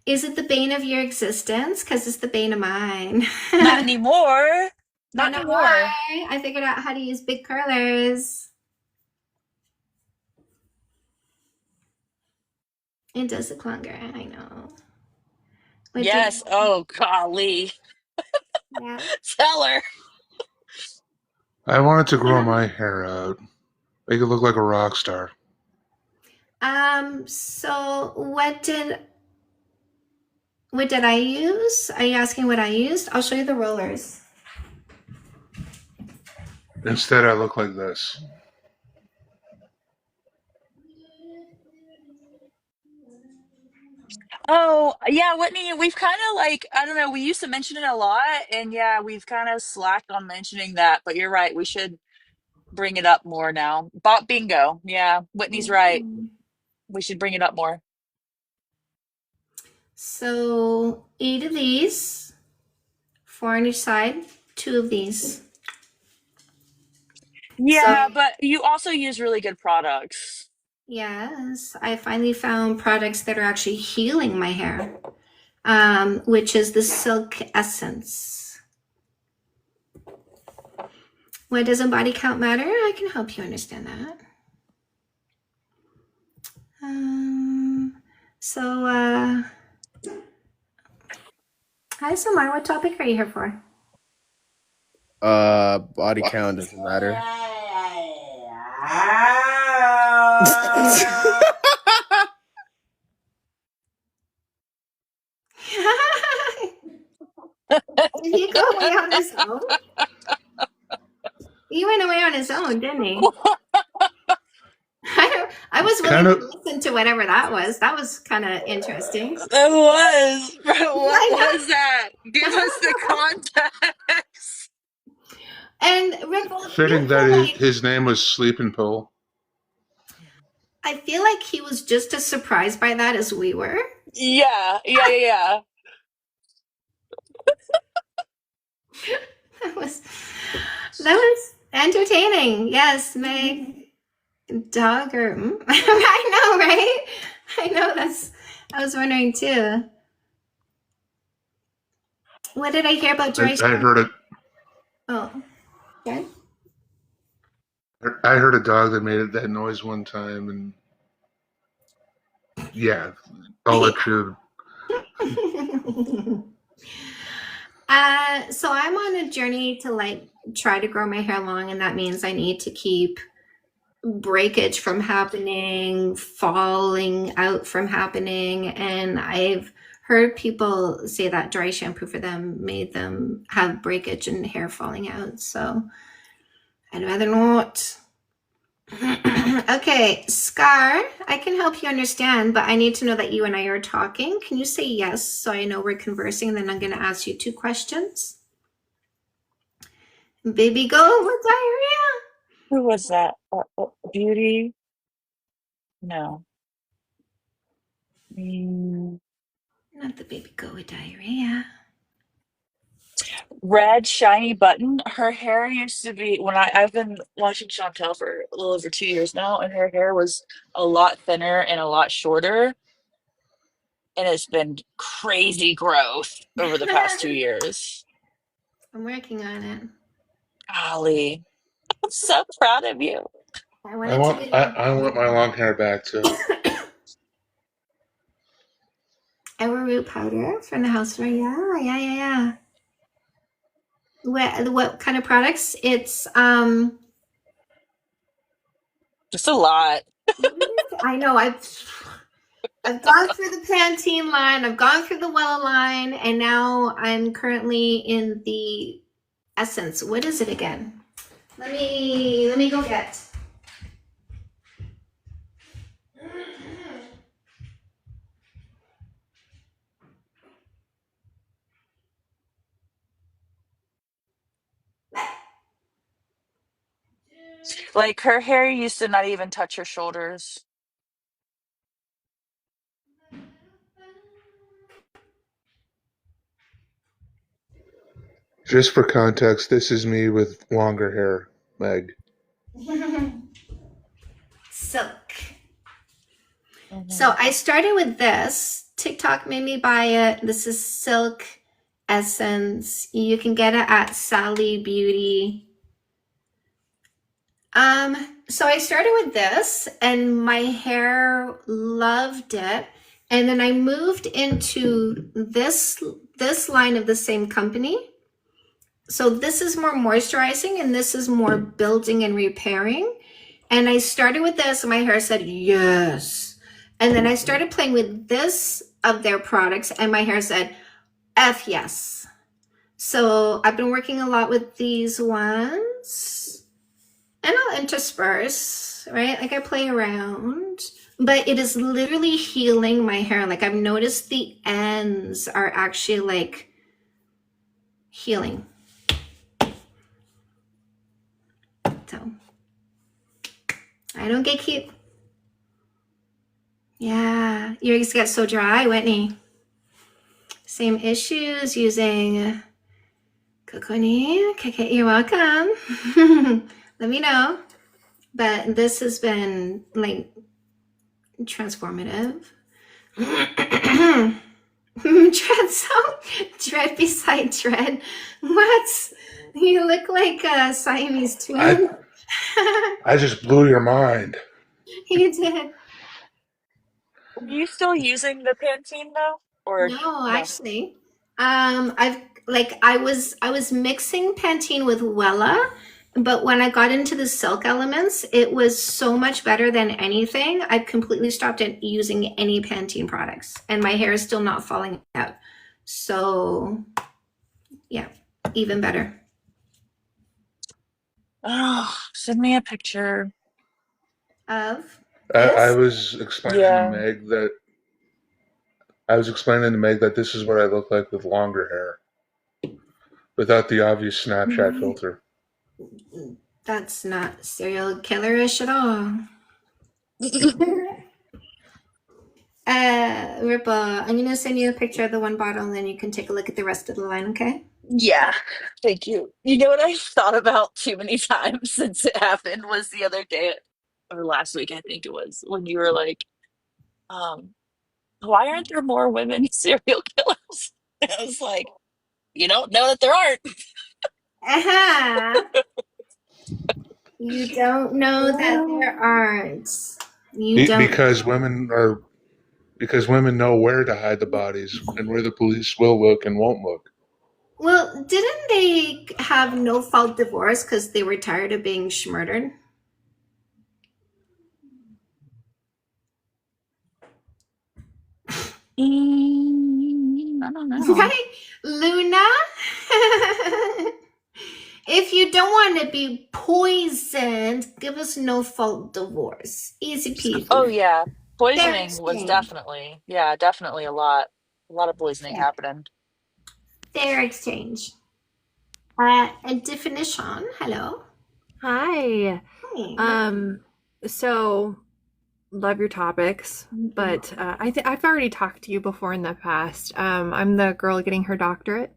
Is it the bane of your existence? Because it's the bane of mine. Not anymore. I Not know anymore. why. I figured out how to use big curlers. It does look longer, I know. What Yes. Oh, golly. Yeah. Tell her. I wanted to grow my hair out. Make it look like a rock star. So what did I use? Are you asking what I used? I'll show you the rollers. Instead, I look like this. Oh, yeah, Whitney, we've kind of like, I don't know, we used to mention it a lot, and yeah, we've kind of slacked on mentioning that, but you're right, we should bring it up more now. Bot bingo. Yeah, Whitney's right. We should bring it up more. So 8 of these, 4 on each side, 2 of these. Yeah, but you also use really good products. Yes, I finally found products that are actually healing my hair, which is the Silk Essence. Why doesn't body count matter? I can help you understand that. Hi, Samar. What topic are you here for? Body count doesn't matter. Did he go away on his own? He went away on his own, didn't he? I was willing Kind of. to listen to whatever that was. That was kind of interesting. That was. What I know. was that? Give us the context. And Ripple, do you Fitting feel that like his name was Sleeping Pill. I feel like he was just as surprised by that as we were. Yeah. That was entertaining. Yes, Meg. Dog or I know, right? I know I was wondering too. What did I hear about dry I heard it. Oh. Okay. I heard a dog that made that noise one time, and yeah, I'll let you. So I'm on a journey to like try to grow my hair long, and that means I need to keep breakage from happening, falling out from happening, and I've heard people say that dry shampoo for them made them have breakage and hair falling out. So I'd rather not. Okay, Scar, I can help you understand, but I need to know that you and I are talking. Can you say yes so I know we're conversing? And then I'm going to ask you 2 questions. Baby, go with diarrhea. Who was that? Beauty? No. Not the baby go with diarrhea. Red shiny button. Her hair used to be when I've been watching Chantel for a little over 2 years now, and her hair was a lot thinner and a lot shorter, and it's been crazy growth over the past 2 years. I'm working on it. Golly, I'm so proud of you. I want my long hair back too. Arrowroot powder from the house right? Yeah. What kind of products? It's just a lot. I know. I've gone through the Pantene line, I've gone through the Wella line, and now I'm currently in the Essence. What is it again? Let me go get. Like her hair used to not even touch her shoulders. Just for context, this is me with longer hair, Meg. Silk. So I started with this. TikTok made me buy it. This is Silk Essence. You can get it at Sally Beauty. So I started with this, and my hair loved it. And then I moved into this line of the same company. So this is more moisturizing, and this is more building and repairing. And I started with this, and my hair said yes. And then I started playing with this of their products, and my hair said F yes. So I've been working a lot with these ones, and I'll intersperse, right? Like I play around, but it is literally healing my hair. Like I've noticed the ends are actually like healing. So I don't get cute. Yeah, yours got so dry, Whitney. Same issues using Coconi. Okay, you're welcome. Let me know. But this has been like transformative. Dread beside dread. What? You look like a Siamese twin. I just blew your mind. You did. Are you still using the Pantene though? Or No, actually, I was mixing Pantene with Wella, but when I got into the silk elements, it was so much better than anything. I've completely stopped using any Pantene products, and my hair is still not falling out. So, yeah, even better. Oh, send me a picture. Of I this? was explaining to Yeah. Meg that this is what I look like with longer hair, without the obvious Snapchat filter. That's not serial killerish at all. Ripple, I'm gonna send you a picture of the one bottle, and then you can take a look at the rest of the line, okay? Yeah, thank you. You know what I thought about too many times since it happened was the other day or last week, I think it was, when you were like, um, why aren't there more women serial killers? I was like, you don't know that there aren't. Uh-huh. You don't know that there aren't. You don't. Because women know where to hide the bodies and where the police will look and won't look. Well, didn't they have no fault divorce because they were tired of being murdered? I don't know. Right, Luna? If you don't want to be poisoned, give us no fault divorce. Easy peasy. Oh yeah, Fair poisoning was exchange. definitely a lot of poisoning Yeah. happening. Fair exchange. A definition. Hello. Hi. Hi. So love your topics, but I've already talked to you before in the past. I'm the girl getting her doctorate.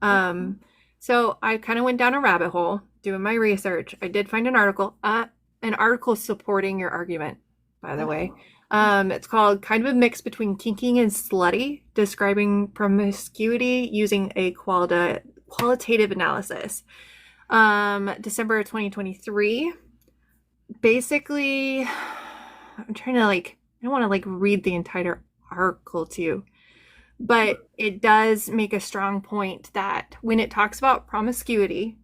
So I kind of went down a rabbit hole doing my research. I did find an article supporting your argument, by the way. It's called Kind of a Mix Between Kinky and Slutty, describing promiscuity using a qualitative analysis. December 2023. Basically, I'm trying to I don't want to read the entire article to you, but it does make a strong point that when it talks about promiscuity,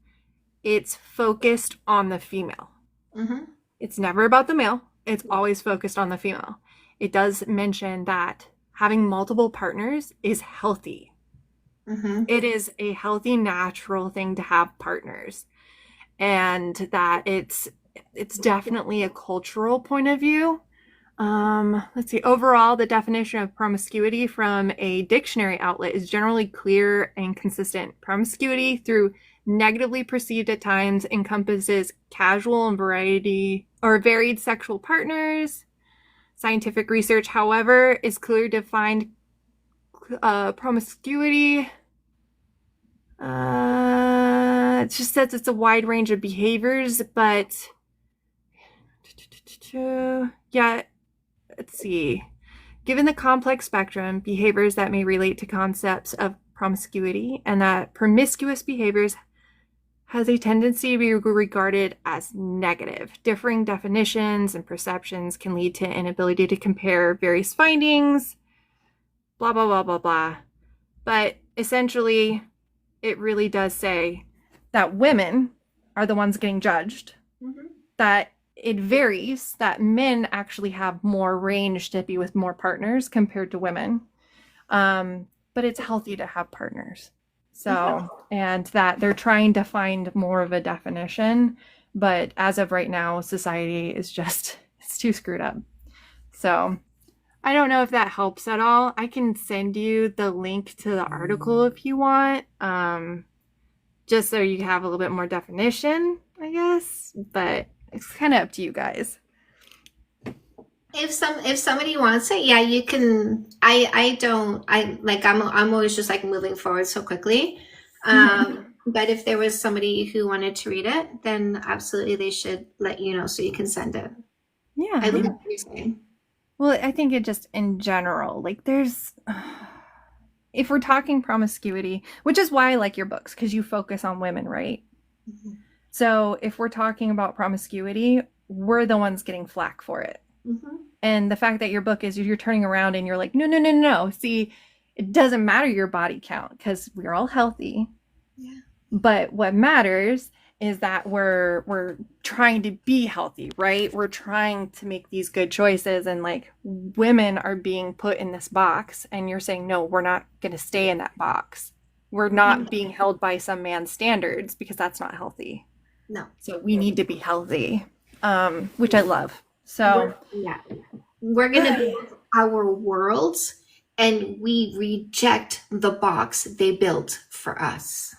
it's focused on the female. Mm-hmm. It's never about the male. It's always focused on the female. It does mention that having multiple partners is healthy. Mm-hmm. It is a healthy, natural thing to have partners, and that it's definitely a cultural point of view. Let's see. Overall, the definition of promiscuity from a dictionary outlet is generally clear and consistent. Promiscuity, through negatively perceived at times, encompasses casual and varied sexual partners. Scientific research, however, is clearly defined promiscuity. It just says it's a wide range of behaviors, but yeah, let's see. Given the complex spectrum, behaviors that may relate to concepts of promiscuity, and that promiscuous behaviors has a tendency to be regarded as negative. Differing definitions and perceptions can lead to inability to compare various findings, blah, blah, blah, blah, blah. But essentially, it really does say that women are the ones getting judged, that it varies, that men actually have more range to be with more partners compared to women. But it's healthy to have partners. So, and that they're trying to find more of a definition, but as of right now, society is it's too screwed up. So I don't know if that helps at all. I can send you the link to the article if you want, just so you have a little bit more definition, I guess, but it's kind of up to you guys. If somebody wants it, yeah, you can. I'm always just moving forward so quickly. But if there was somebody who wanted to read it, then absolutely they should let you know so you can send it. Yeah. I love what you're saying. Well, I think it just in general, if we're talking promiscuity, which is why I like your books, because you focus on women, right? Mm-hmm. So if we're talking about promiscuity, we're the ones getting flack for it. Mm-hmm. And the fact that your book is, you're turning around and you're like, no. See, it doesn't matter your body count because we're all healthy. Yeah. But what matters is that we're trying to be healthy, right? We're trying to make these good choices, and like women are being put in this box, and you're saying, no, we're not going to stay in that box. We're not being held by some man's standards because that's not healthy. No. So we need to be healthy, which I love. So We're going to be our worlds, and we reject the box they built for us.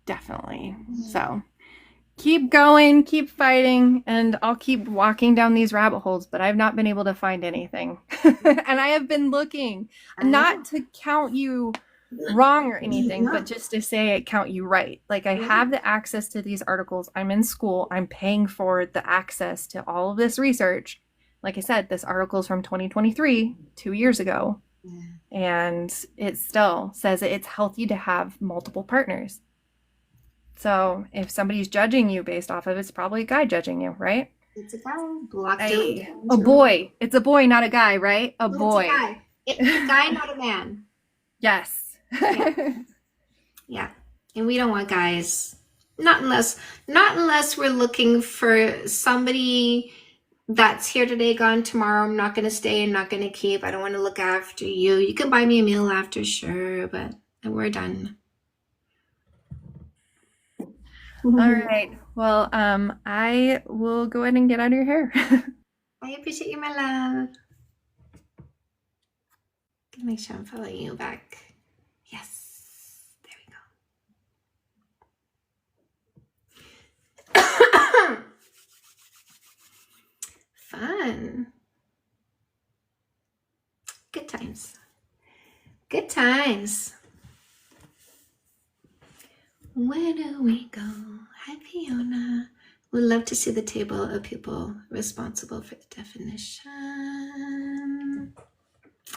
Definitely. So keep going, keep fighting, and I'll keep walking down these rabbit holes, but I've not been able to find anything. And I have been looking, not to count you wrong or anything, but just to say I count you right. Like I have the access to these articles. I'm in school. I'm paying for the access to all of this research. Like I said, this article is from 2023, 2 years ago. And it still says it's healthy to have multiple partners. So if somebody's judging you based off of it, it's probably a guy judging you, right? It's a guy. Blocked a boy. It's a boy, not a guy, right? A boy. It's a guy. It's a guy, not a man. Yes. Yeah. And we don't want guys. Not unless we're looking for somebody that's here today, gone tomorrow. I'm not going to stay and not going to keep. I don't want to look after you. You can buy me a meal after, sure, but we're done. All right. Well, I will go ahead and get out of your hair. I appreciate you, my love. Make sure I'm following you back. Yes. There we go. Fun. Good times. Good times. Where do we go? Hi, Fiona. We'd love to see the table of people responsible for the definition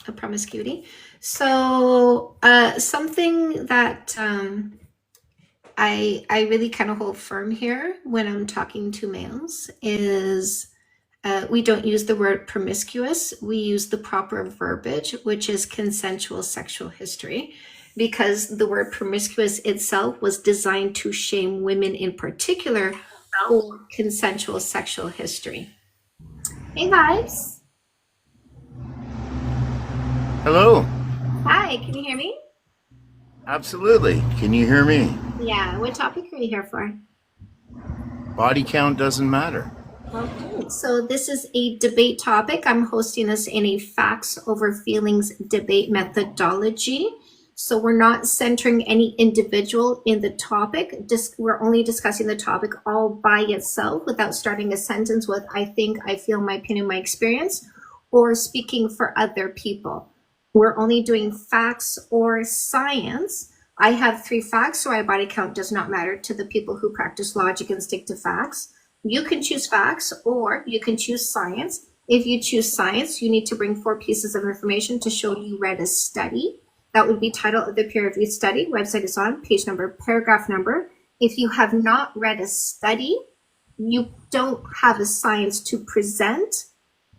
of promiscuity. So something that I really kind of hold firm here when I'm talking to males is we don't use the word promiscuous. We use the proper verbiage, which is consensual sexual history, because the word promiscuous itself was designed to shame women in particular for consensual sexual history. Hey, Vibes. Hello. Hi, can you hear me? Absolutely. Can you hear me? Yeah, what topic are you here for? Body count doesn't matter. Okay, so this is a debate topic. I'm hosting this in a facts over feelings debate methodology. So we're not centering any individual in the topic. We're only discussing the topic all by itself without starting a sentence with I think, I feel, my opinion, my experience, or speaking for other people. We're only doing facts or science. I have 3 facts, so our body count does not matter to the people who practice logic and stick to facts. You can choose facts or you can choose science. If you choose science, you need to bring 4 pieces of information to show you read a study. That would be title of the peer-reviewed study. Website is on, page number, paragraph number. If you have not read a study, you don't have a science to present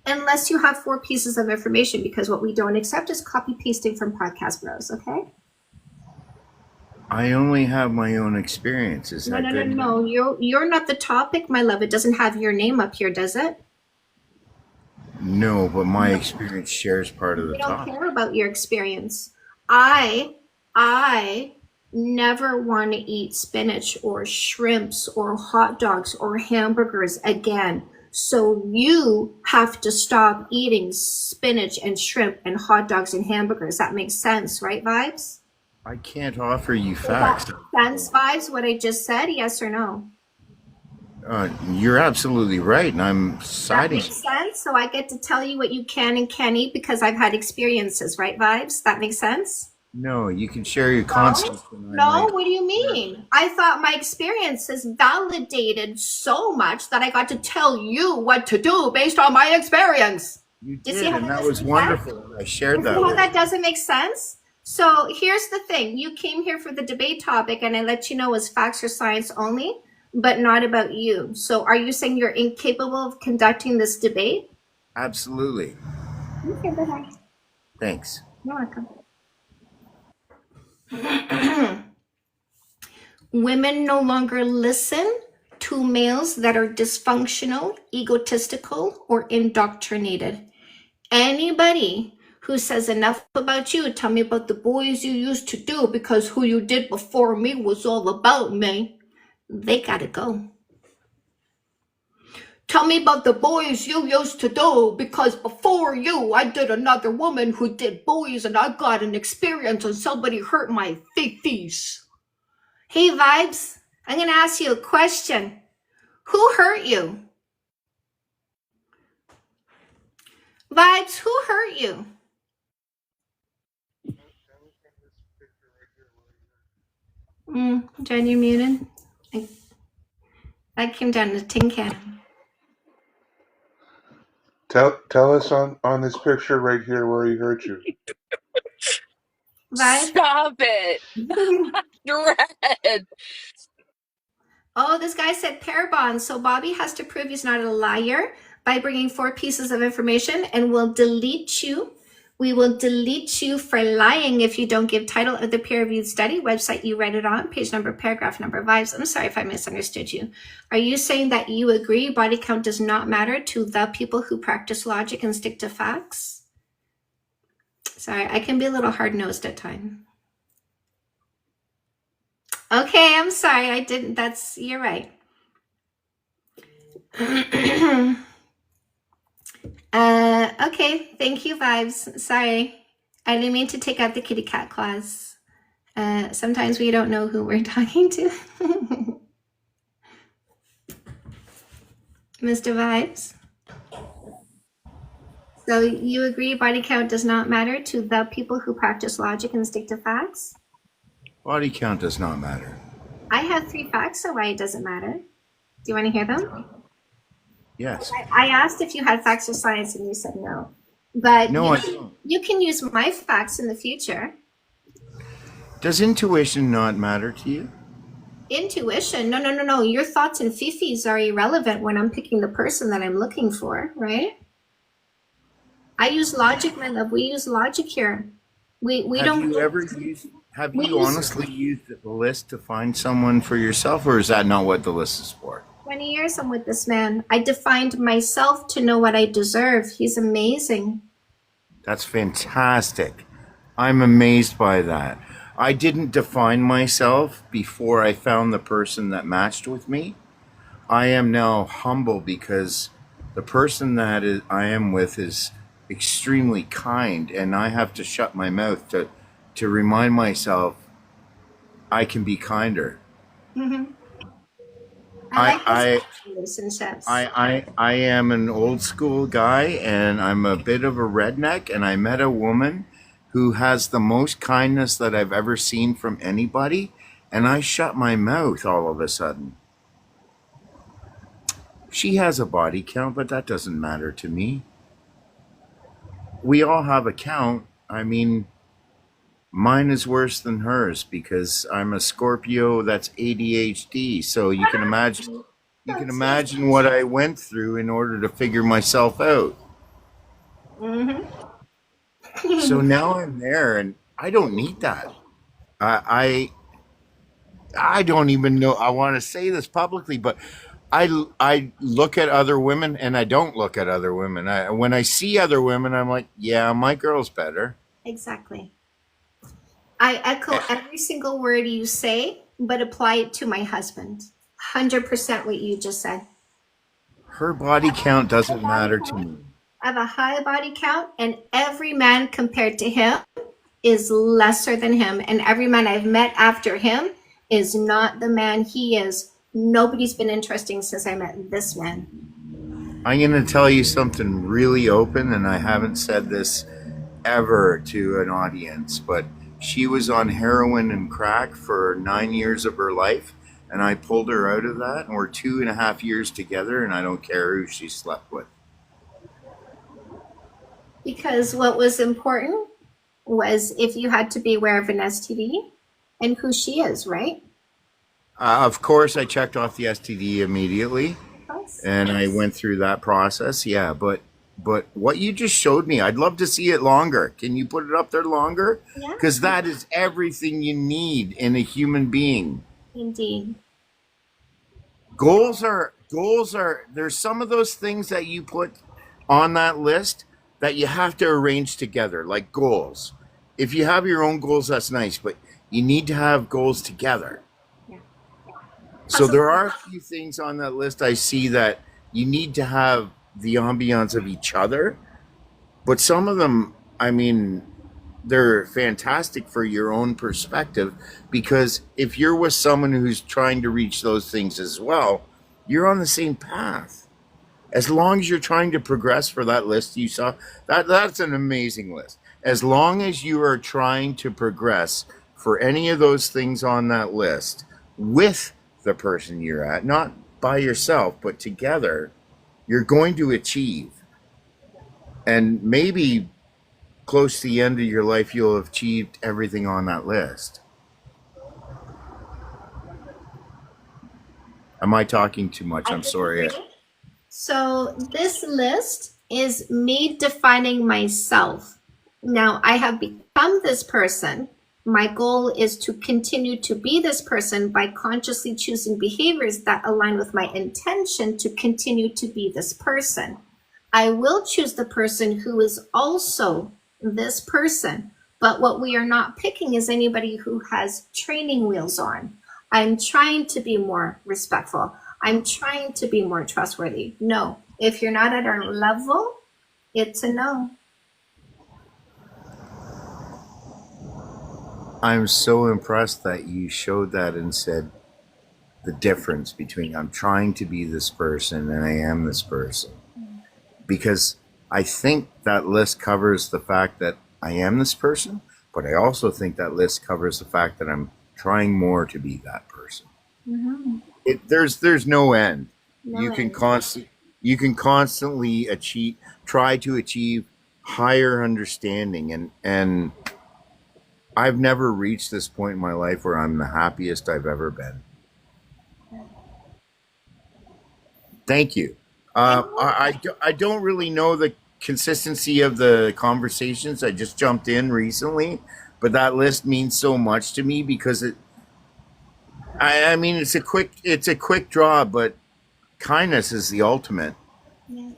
unless you have 4 pieces of information, because what we don't accept is copy-pasting from Podcast Bros, okay? I only have my own experience. Is that good? No. You're not the topic, my love. It doesn't have your name up here, does it? No, but my experience shares part of the We don't topic. care about your experience. I never want to eat spinach or shrimps or hot dogs or hamburgers again. So you have to stop eating spinach and shrimp and hot dogs and hamburgers. That makes sense, right, Vibes? I can't offer you facts. Sense, Vibes, what I just said, yes or no? You're absolutely right, and I'm That siding. makes sense. So I get to tell you what you can and can't eat because I've had experiences, right, Vibes? That makes sense? No, you can share your concepts. No, what do you mean? I thought my experience is validated so much that I got to tell you what to do based on my experience. You You see did, how and that that was doesn't make sense? wonderful. I shared You that see how with that doesn't make sense? So here's the thing. You came here for the debate topic and I let you know it was facts or science only, but not about you. So are you saying you're incapable of conducting this debate? Absolutely. Okay, bye-bye. Thanks. You're welcome. Women no longer listen to males that are dysfunctional, egotistical, or indoctrinated. Anybody who says enough about you, tell me about the boys you used to do because who you did before me was all about me, they gotta go. Tell me about the boys you used to do because before you, I did another woman who did boys and I got an experience and somebody hurt my fifties. Hey, Vibes, I'm going to ask you a question. Who hurt you? Vibes, who hurt you? Jen, you're muted. I came down to tin can. Tell us on this picture right here where he hurt you. Vibes? Stop it. Dread. Oh, this guy said pair bond. So Bobby has to prove he's not a liar by bringing 4 pieces of information and we'll delete you. We will delete you for lying if you don't give title of the peer-reviewed study, website you read it on, page number, paragraph number, Vibes. I'm sorry if I misunderstood you. Are you saying that you agree body count does not matter to the people who practice logic and stick to facts? Sorry, I can be a little hard-nosed at times. Okay, I'm sorry. I didn't. You're right. Okay, thank you, Vibes. Sorry. I didn't mean to take out the kitty cat clause. Sometimes we don't know who we're talking to. Mr. Vibes? So you agree body count does not matter to the people who practice logic and stick to facts? Body count does not matter. I have 3 facts, so why it doesn't matter. Do you want to hear them? Yes. I asked if you had facts or science, and you said no. But no, I don't. You can use my facts in the future. Does intuition not matter to you? Intuition? No. Your thoughts and fifis are irrelevant when I'm picking the person that I'm looking for, right? I use logic, my love. We use logic here. We don't. Have you honestly used the list to find someone for yourself, or is that not what the list is for? 20 years I'm with this man. I defined myself to know what I deserve. He's amazing. That's fantastic. I'm amazed by that. I didn't define myself before I found the person that matched with me. I am now humble because the person that I am with is extremely kind, and I have to shut my mouth to remind myself I can be kinder. Mm-hmm. I relationships. I am an old school guy, and I'm a bit of a redneck, and I met a woman who has the most kindness that I've ever seen from anybody, and I shut my mouth all of a sudden. She has a body count, but that doesn't matter to me. We all have a count. I mean, mine is worse than hers because I'm a Scorpio that's ADHD. So you can imagine what I went through in order to figure myself out. Mm-hmm. So now I'm there, and I don't need that. I don't even know. I want to say this publicly, but I look at other women, and I don't look at other women. When I see other women, I'm like, yeah, my girl's better. Exactly. I echo every single word you say, but apply it to my husband. 100% what you just said. Her body count doesn't matter to me. I have a high body count, and every man compared to him is lesser than him. And every man I've met after him is not the man he is. Nobody's been interesting since I met this man. I'm going to tell you something really open, and I haven't said this ever to an audience, but she was on heroin and crack for 9 years of her life, and I pulled her out of that, and we're 2.5 years together, and I don't care who she slept with. Because what was important was if you had to be aware of an STD and who she is, right? Of course, I checked off the STD immediately, and I went through that process. Yeah, but but what you just showed me, I'd love to see it longer. Can you put it up there longer? Yeah, Because that is everything you need in a human being. indeed. Goals are there's some of those things that you put on that list that you have to arrange together, like goals. If you have your own goals, that's nice, but you need to have goals together. Yeah. So there are a few things on that list I see that you need to have the ambiance of each other, but some of them, I mean, they're fantastic for your own perspective, because if you're with someone who's trying to reach those things as well, you're on the same path. As long as you're trying to progress for that list you saw, that's an amazing list. As long as you are trying to progress for any of those things on that list with the person you're at, not by yourself, but together, you're going to achieve. And maybe close to the end of your life, you'll have achieved everything on that list. Am I talking too much? I'm sorry. So this list is me defining myself. Now I have become this person. My goal is to continue to be this person by consciously choosing behaviors that align with my intention to continue to be this person. I will choose the person who is also this person, but what we are not picking is anybody who has training wheels on. I'm trying to be more respectful. I'm trying to be more trustworthy. No, if you're not at our level, it's a no. I'm so impressed that you showed that and said the difference between I'm trying to be this person and I am this person. Because I think that list covers the fact that I am this person, but I also think that list covers the fact that I'm trying more to be that person. Mm-hmm. There's no end. No you can end. you can constantly try to achieve higher understanding, and I've never reached this point in my life where I'm the happiest I've ever been. Thank you. I don't really know the consistency of the conversations. I just jumped in recently, but that list means so much to me because I mean, it's a quick draw, but kindness is the ultimate. Yeah.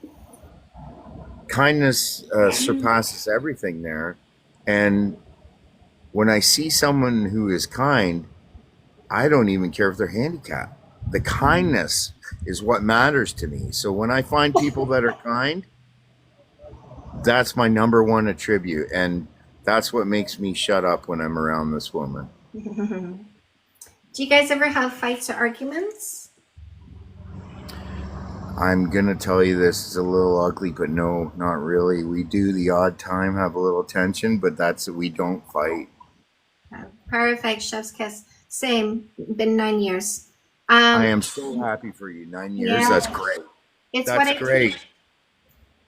Kindness surpasses everything there. And when I see someone who is kind, I don't even care if they're handicapped. The kindness is what matters to me. So when I find people that are kind, that's my number one attribute. And that's what makes me shut up when I'm around this woman. Do you guys ever have fights or arguments? I'm going to tell you this is a little ugly, but no, not really. We do the odd time have a little tension, but we don't fight. Perfect, chef's kiss. Same, been 9 years. I am so happy for you. 9 years, Yeah. that's great. It's That's what I great. teach.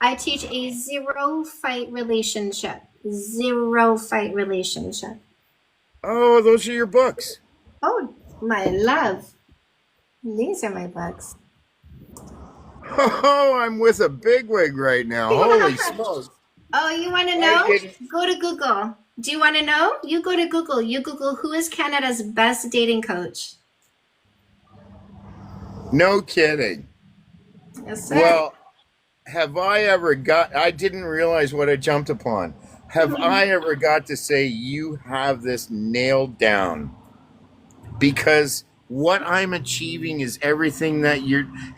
I teach a zero fight relationship. Zero fight relationship. Oh, those are your books. Oh, my love. These are my books. Oh, I'm with a bigwig right now. Holy smokes. Oh, you want to I know? didn't- Go to Google. Do you want to know? You go to Google. You Google who is Canada's best dating coach. No kidding. Yes, sir. Well, I didn't realize what I jumped upon. Have I ever got to say you have this nailed down? Because what I'm achieving is everything that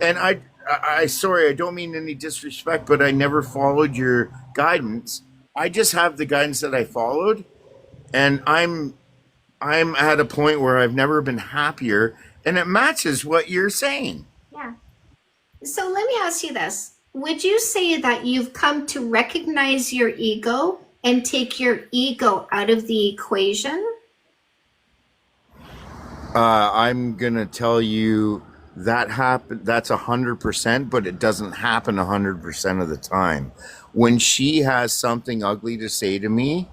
and I sorry, I don't mean any disrespect, but I never followed your guidance. I just have the guidance that I followed, and I'm at a point where I've never been happier, and it matches what you're saying. Yeah. So let me ask you this. Would you say that you've come to recognize your ego and take your ego out of the equation? I'm gonna tell you that that's 100%, but it doesn't happen 100% of the time. When she has something ugly to say to me,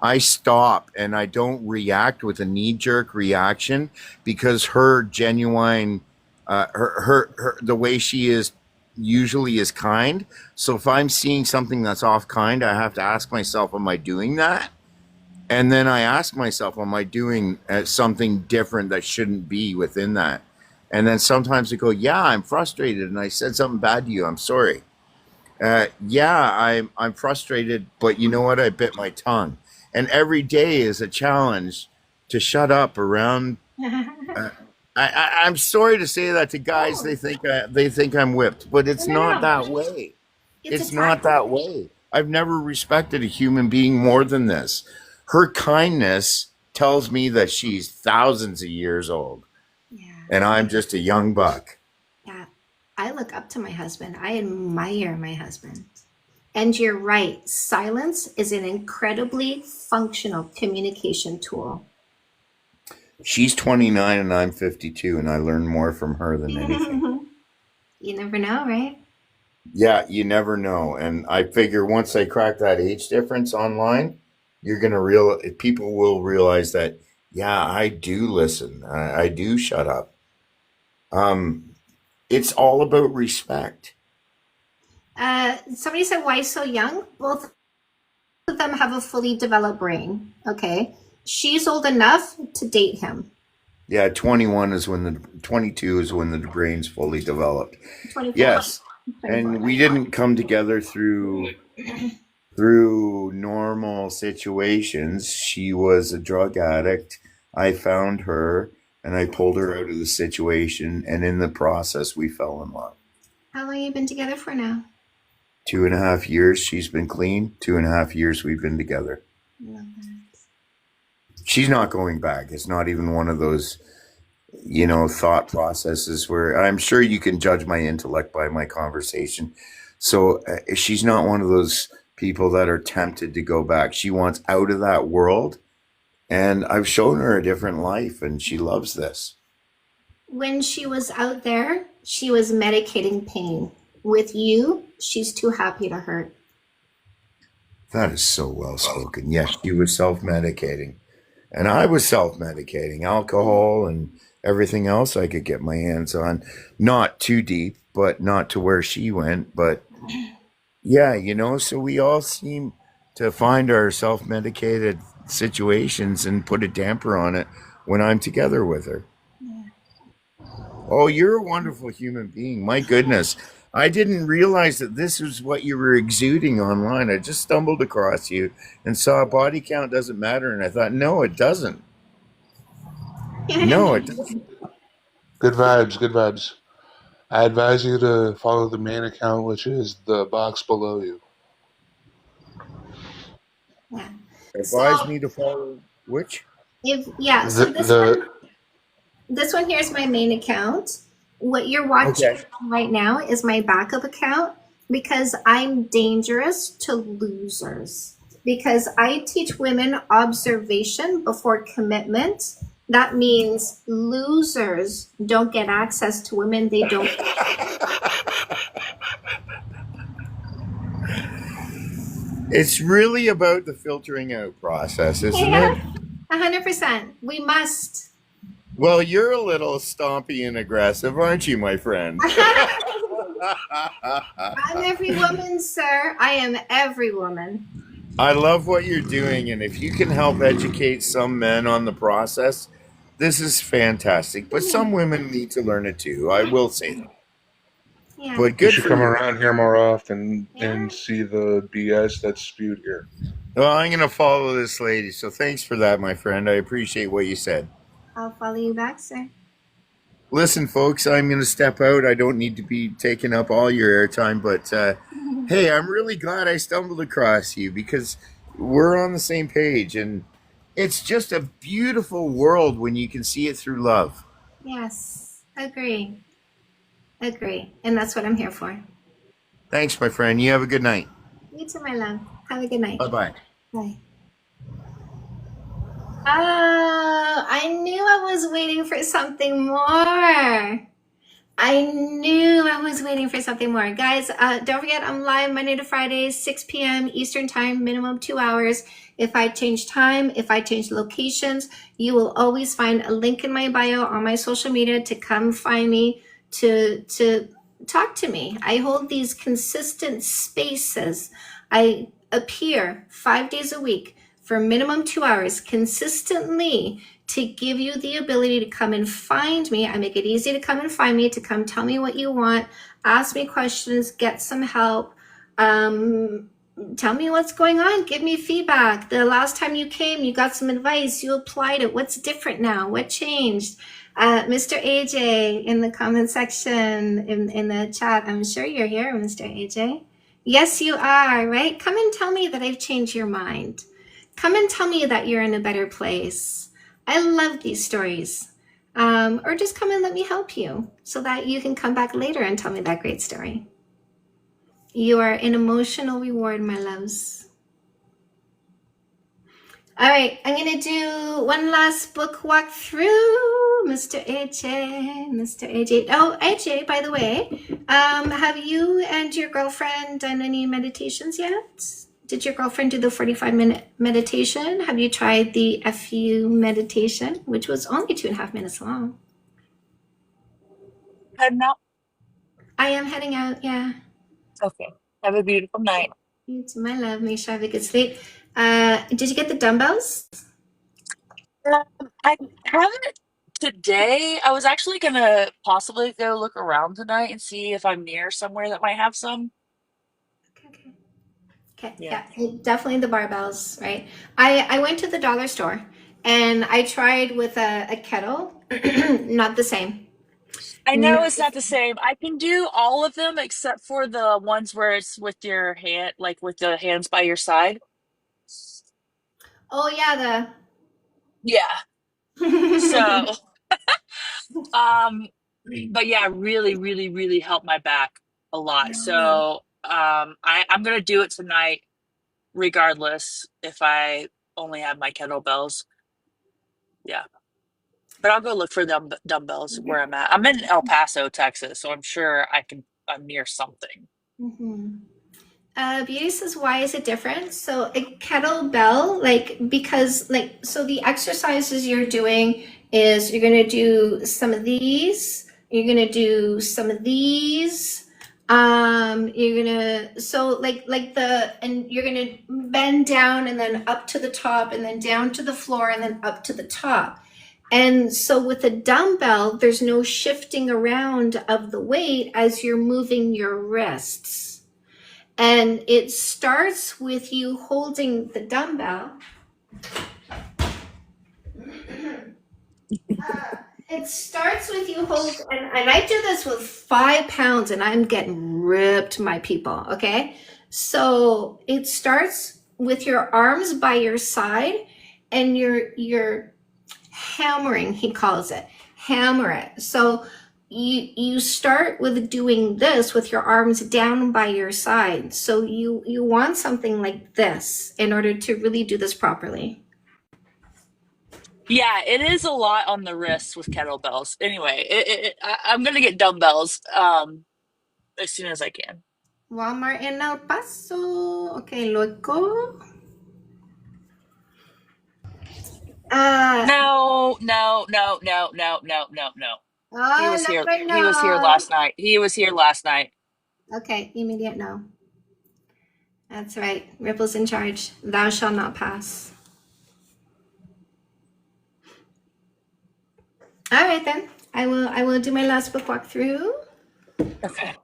I stop and I don't react with a knee-jerk reaction, because her genuine, the way she is usually is kind. So if I'm seeing something that's off kind, I have to ask myself, am I doing that? And then I ask myself, am I doing something different that shouldn't be within that? And then sometimes I go, yeah, I'm frustrated and I said something bad to you. I'm sorry. Yeah, I'm frustrated, but you know what? I bit my tongue. And every day is a challenge to shut up around. I'm sorry to say that to guys. They think I'm whipped, but it's not that way. It's not that way. I've never respected a human being more than this. Her kindness tells me that she's thousands of years old, and I'm just a young buck. Yeah, I look up to my husband. I admire my husband. And you're right. Silence is an incredibly functional communication tool. She's 29 and I'm 52, and I learn more from her than anything. You never know, right? Yeah, you never know. And I figure once I crack that age difference online, you're going to people will realize that, yeah, I do listen. I do shut up. It's all about respect. Somebody said, why so young? Both of them have a fully developed brain. Okay. She's old enough to date him. Yeah, 22 is when the brain's fully developed. 24. Yes. 24. And we didn't come together through normal situations. She was a drug addict. I found her and I pulled her out of the situation, and in the process we fell in love. How long have you been together for now? 2.5 years she's been clean. 2.5 years we've been together. Love that. She's not going back. It's not even one of those, thought processes where I'm sure you can judge my intellect by my conversation. So she's not one of those people that are tempted to go back. She wants out of that world. And I've shown her a different life, and she loves this. When she was out there, she was medicating pain. With you, she's too happy to hurt. That is so well spoken. Yes, she was self-medicating. And I was self-medicating, alcohol and everything else I could get my hands on. Not too deep, but not to where she went. But yeah, so we all seem to find our self-medicated situations and put a damper on it when I'm together with her. Yeah. Oh, you're a wonderful human being. My goodness. I didn't realize that this was what you were exuding online. I just stumbled across you and saw body count doesn't matter. And I thought, no, it doesn't. No, it doesn't. Good vibes, good vibes. I advise you to follow the main account, which is the box below you. Yeah. Advise me to follow which? This one here is my main account. What you're watching right now is my backup account, because I'm dangerous to losers. Because I teach women observation before commitment. That means losers don't get access to women they don't. It's really about the filtering out process, isn't it? 100%. We must. Well, you're a little stompy and aggressive, aren't you, my friend? I'm every woman, sir. I am every woman. I love what you're doing, and if you can help educate some men on the process, this is fantastic. But some women need to learn it too. I will say that. Yeah. But You good should for come you. around here more often and see the BS that's spewed here. Well, I'm going to follow this lady, so thanks for that, my friend. I appreciate what you said. I'll follow you back, sir. Listen, folks, I'm going to step out. I don't need to be taking up all your airtime, but hey, I'm really glad I stumbled across you, because we're on the same page, and it's just a beautiful world when you can see it through love. Yes, agree. And that's what I'm here for. Thanks, my friend. You have a good night. You too, my love. Have a good night. Bye-bye. Bye. Oh, I knew I was waiting for something more. Guys, don't forget, I'm live Monday to Friday, 6 p.m. Eastern Time, minimum 2 hours. If I change time, if I change locations, you will always find a link in my bio on my social media to come find me, to talk to me. I hold these consistent spaces. I appear 5 days a week for minimum 2 hours consistently to give you the ability to come and find me. I make it easy to come and find me, to come tell me what you want, ask me questions, get some help. Tell me what's going on. Give me feedback. The last time you came, you got some advice. You applied it. What's different now? What changed? Mr. AJ in the comment section, in the chat. I'm sure you're here, Mr. AJ. Yes, you are, right? Come and tell me that I've changed your mind. Come and tell me that you're in a better place. I love these stories. Or just come and let me help you so that you can come back later and tell me that great story. You are an emotional reward, my loves. All right, I'm going to do one last book walkthrough, Mr. AJ, Mr. AJ. Oh, AJ, by the way, have you and your girlfriend done any meditations yet? Did your girlfriend do the 45-minute meditation? Have you tried the FU meditation, which was only 2.5 minutes long? Heading out. I am heading out, yeah. Okay. Have a beautiful night. You too, my love. Make sure I have a good sleep. Did you get the dumbbells? I haven't today. I was actually gonna possibly go look around tonight and see if I'm near somewhere that might have some. Okay, Yeah. yeah, definitely the barbells, right? I went to the dollar store and I tried with a kettle. Not the same. I know it's not the same. I can do all of them except for the ones where it's with your hand, like with the hands by your side. Oh yeah, Yeah. So, but yeah, really, really, really helped my back a lot. So, I'm gonna do it tonight, regardless if I only have my kettlebells. Yeah. But I'll go look for dumbbells where I'm at. I'm in El Paso, Texas, so I'm sure I'm near something. Beauty says, why is it different? So a kettlebell, so the exercises you're doing is you're going to do some of these, you're going to do some of these, you're going to, and you're going to bend down and then up to the top and then down to the floor and then up to the top. And so with a dumbbell, there's no shifting around of the weight as you're moving your wrists. And it starts with you holding the dumbbell. It starts with you hold, and I do this with 5 pounds and I'm getting ripped, my people, okay? So it starts with your arms by your side and you're hammering, he calls it. Hammer it. So you start with doing this with your arms down by your side. So you want something like this in order to really do this properly. Yeah, it is a lot on the wrists with kettlebells. Anyway, I'm gonna get dumbbells as soon as I can. Walmart in El Paso. Okay, luego. No. Oh, He was here. number He was here last night. Okay, immediate no. That's right. Ripple's in charge. Thou shalt not pass. All right then. I will do my last book walkthrough. Okay.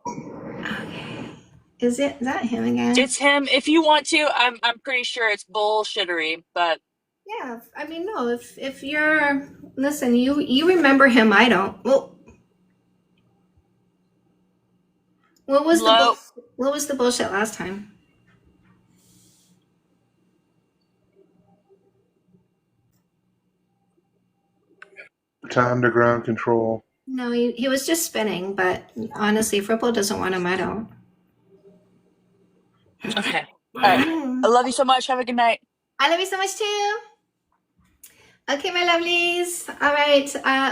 Is that him again? It's him. If you want to, I'm pretty sure it's bullshittery, but yeah. I mean, no. If you're listen, you remember him. I don't. Well, what was the bullshit last time? Time to ground control. No, he was just spinning. But honestly, if Ripple doesn't want him, I don't. Okay. All right. I love you so much. Have a good night. I love you so much too. Okay, my lovelies. All right.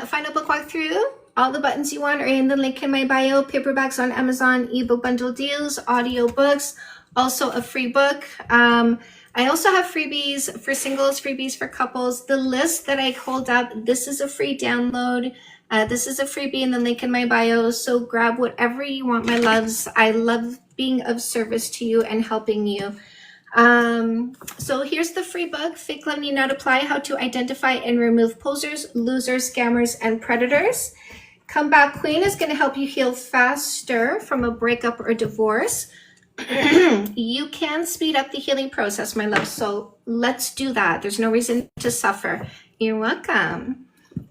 Final book walkthrough. All the buttons you want are in the link in my bio. Paperbacks on Amazon, ebook bundle deals, audiobooks, also a free book. I also have freebies for singles, freebies for couples. The list that I hold up, this is a free download. This is a freebie in the link in my bio, so grab whatever you want, my loves. I love being of service to you and helping you. So here's the free book, Fake Love Need Not Apply, How to Identify and Remove Posers, Losers, Scammers, and Predators. Comeback Queen is going to help you heal faster from a breakup or divorce. You can speed up the healing process, my love, so let's do that. There's no reason to suffer. You're welcome.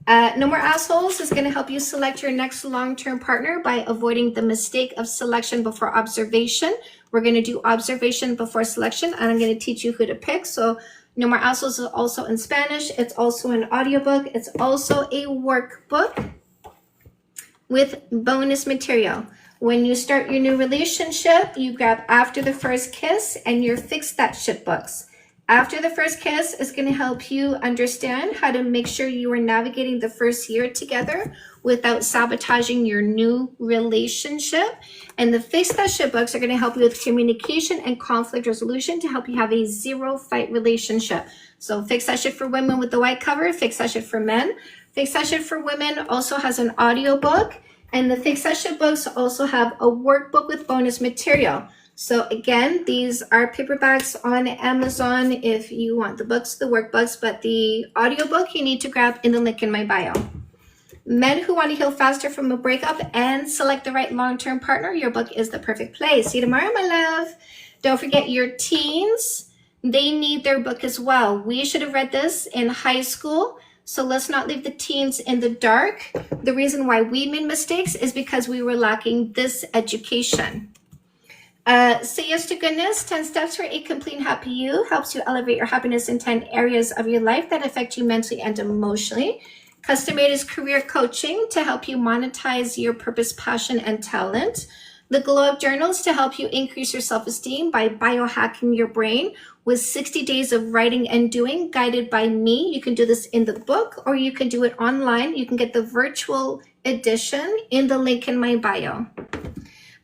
No More Assholes is going to help you select your next long-term partner by avoiding the mistake of selection before observation. We're going to do observation before selection, and I'm going to teach you who to pick. So No More Assholes is also in Spanish. It's also an audiobook. It's also a workbook with bonus material. When you start your new relationship, you grab After the First Kiss and your Fix That Shit books. After the First Kiss is going to help you understand how to make sure you are navigating the first year together without sabotaging your new relationship. And the Fix That Shit books are going to help you with communication and conflict resolution to help you have a zero fight relationship. So Fix That Shit for women with the white cover, Fix That Shit for men. Fix That Shit for women also has an audiobook, and the Fix That Shit books also have a workbook with bonus material. So again, these are paperbacks on Amazon if you want the books, the workbooks, but the audiobook you need to grab in the link in my bio. Men who want to heal faster from a breakup and select the right long-term partner, your book is the perfect place. See you tomorrow, my love. Don't forget your teens, they need their book as well. We should have read this in high school, so let's not leave the teens in the dark. The reason why we made mistakes is because we were lacking this education. Say Yes to Goodness, 10 Steps for a Complete and Happy You, helps you elevate your happiness in 10 areas of your life that affect you mentally and emotionally. Custom Made is career coaching to help you monetize your purpose, passion, and talent. The Glow Up Journals to help you increase your self-esteem by biohacking your brain with 60 days of writing and doing guided by me. You can do this in the book or you can do it online. You can get the virtual edition in the link in my bio.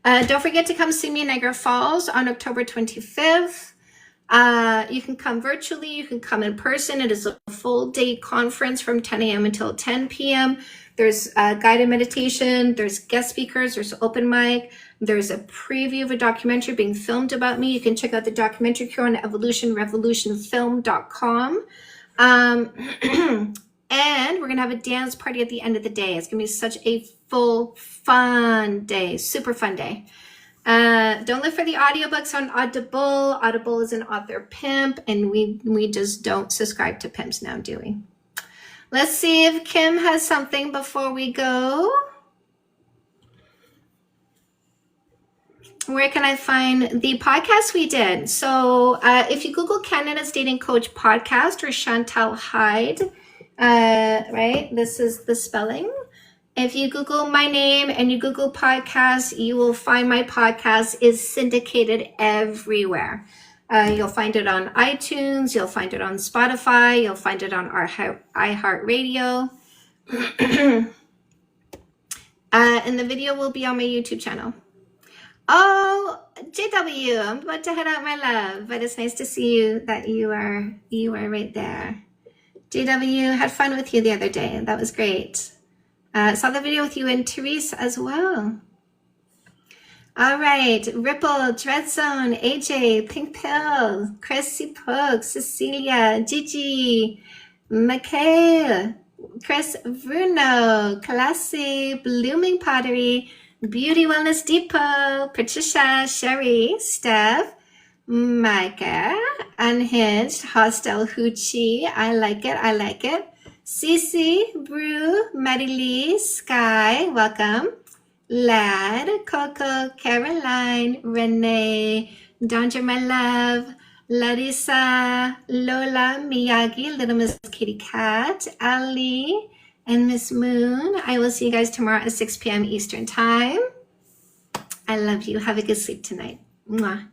Don't forget to come see me in Niagara Falls on October 25th. You can come virtually, you can come in person. It is a full day conference from 10 a.m. until 10 p.m. There's guided meditation, there's guest speakers, there's open mic, there's a preview of a documentary being filmed about me. You can check out the documentary crew on evolutionrevolutionfilm.com. And we're going to have a dance party at the end of the day. It's going to be such a full, fun day, super fun day. Don't look for the audiobooks on Audible. Audible is an author pimp, and we just don't subscribe to pimps now, do we? Let's see if Kim has something before we go. Where can I find the podcast we did? So if you Google Canada's Dating Coach Podcast or Chantal Hyde, right? This is the spelling. If you Google my name and you Google podcast, you will find my podcast is syndicated everywhere. You'll find it on iTunes. You'll find it on Spotify. You'll find it on our iHeartRadio. And the video will be on my YouTube channel. Oh, JW, I'm about to head out, my love, but it's nice to see you that you are right there. JW, had fun with you the other day. That was great. Saw the video with you and Therese as well. All right, Ripple, Dreadzone, AJ, Pink Pill, Chrissy Poke, Cecilia, Gigi, Mikhail, Chris Bruno, Classy, Blooming Pottery, Beauty Wellness Depot, Patricia, Sherry, Steph, Micah, Unhinged, Hostel Hoochie, I like it. Cece, Brew, Maddie Lee, Sky, welcome. Lad, Coco, Caroline, Renee, Dondra, my love, Larissa, Lola, Miyagi, Little Miss Kitty Cat, Ali, and Miss Moon. I will see you guys tomorrow at 6 p.m. Eastern Time. I love you. Have a good sleep tonight. Mwah.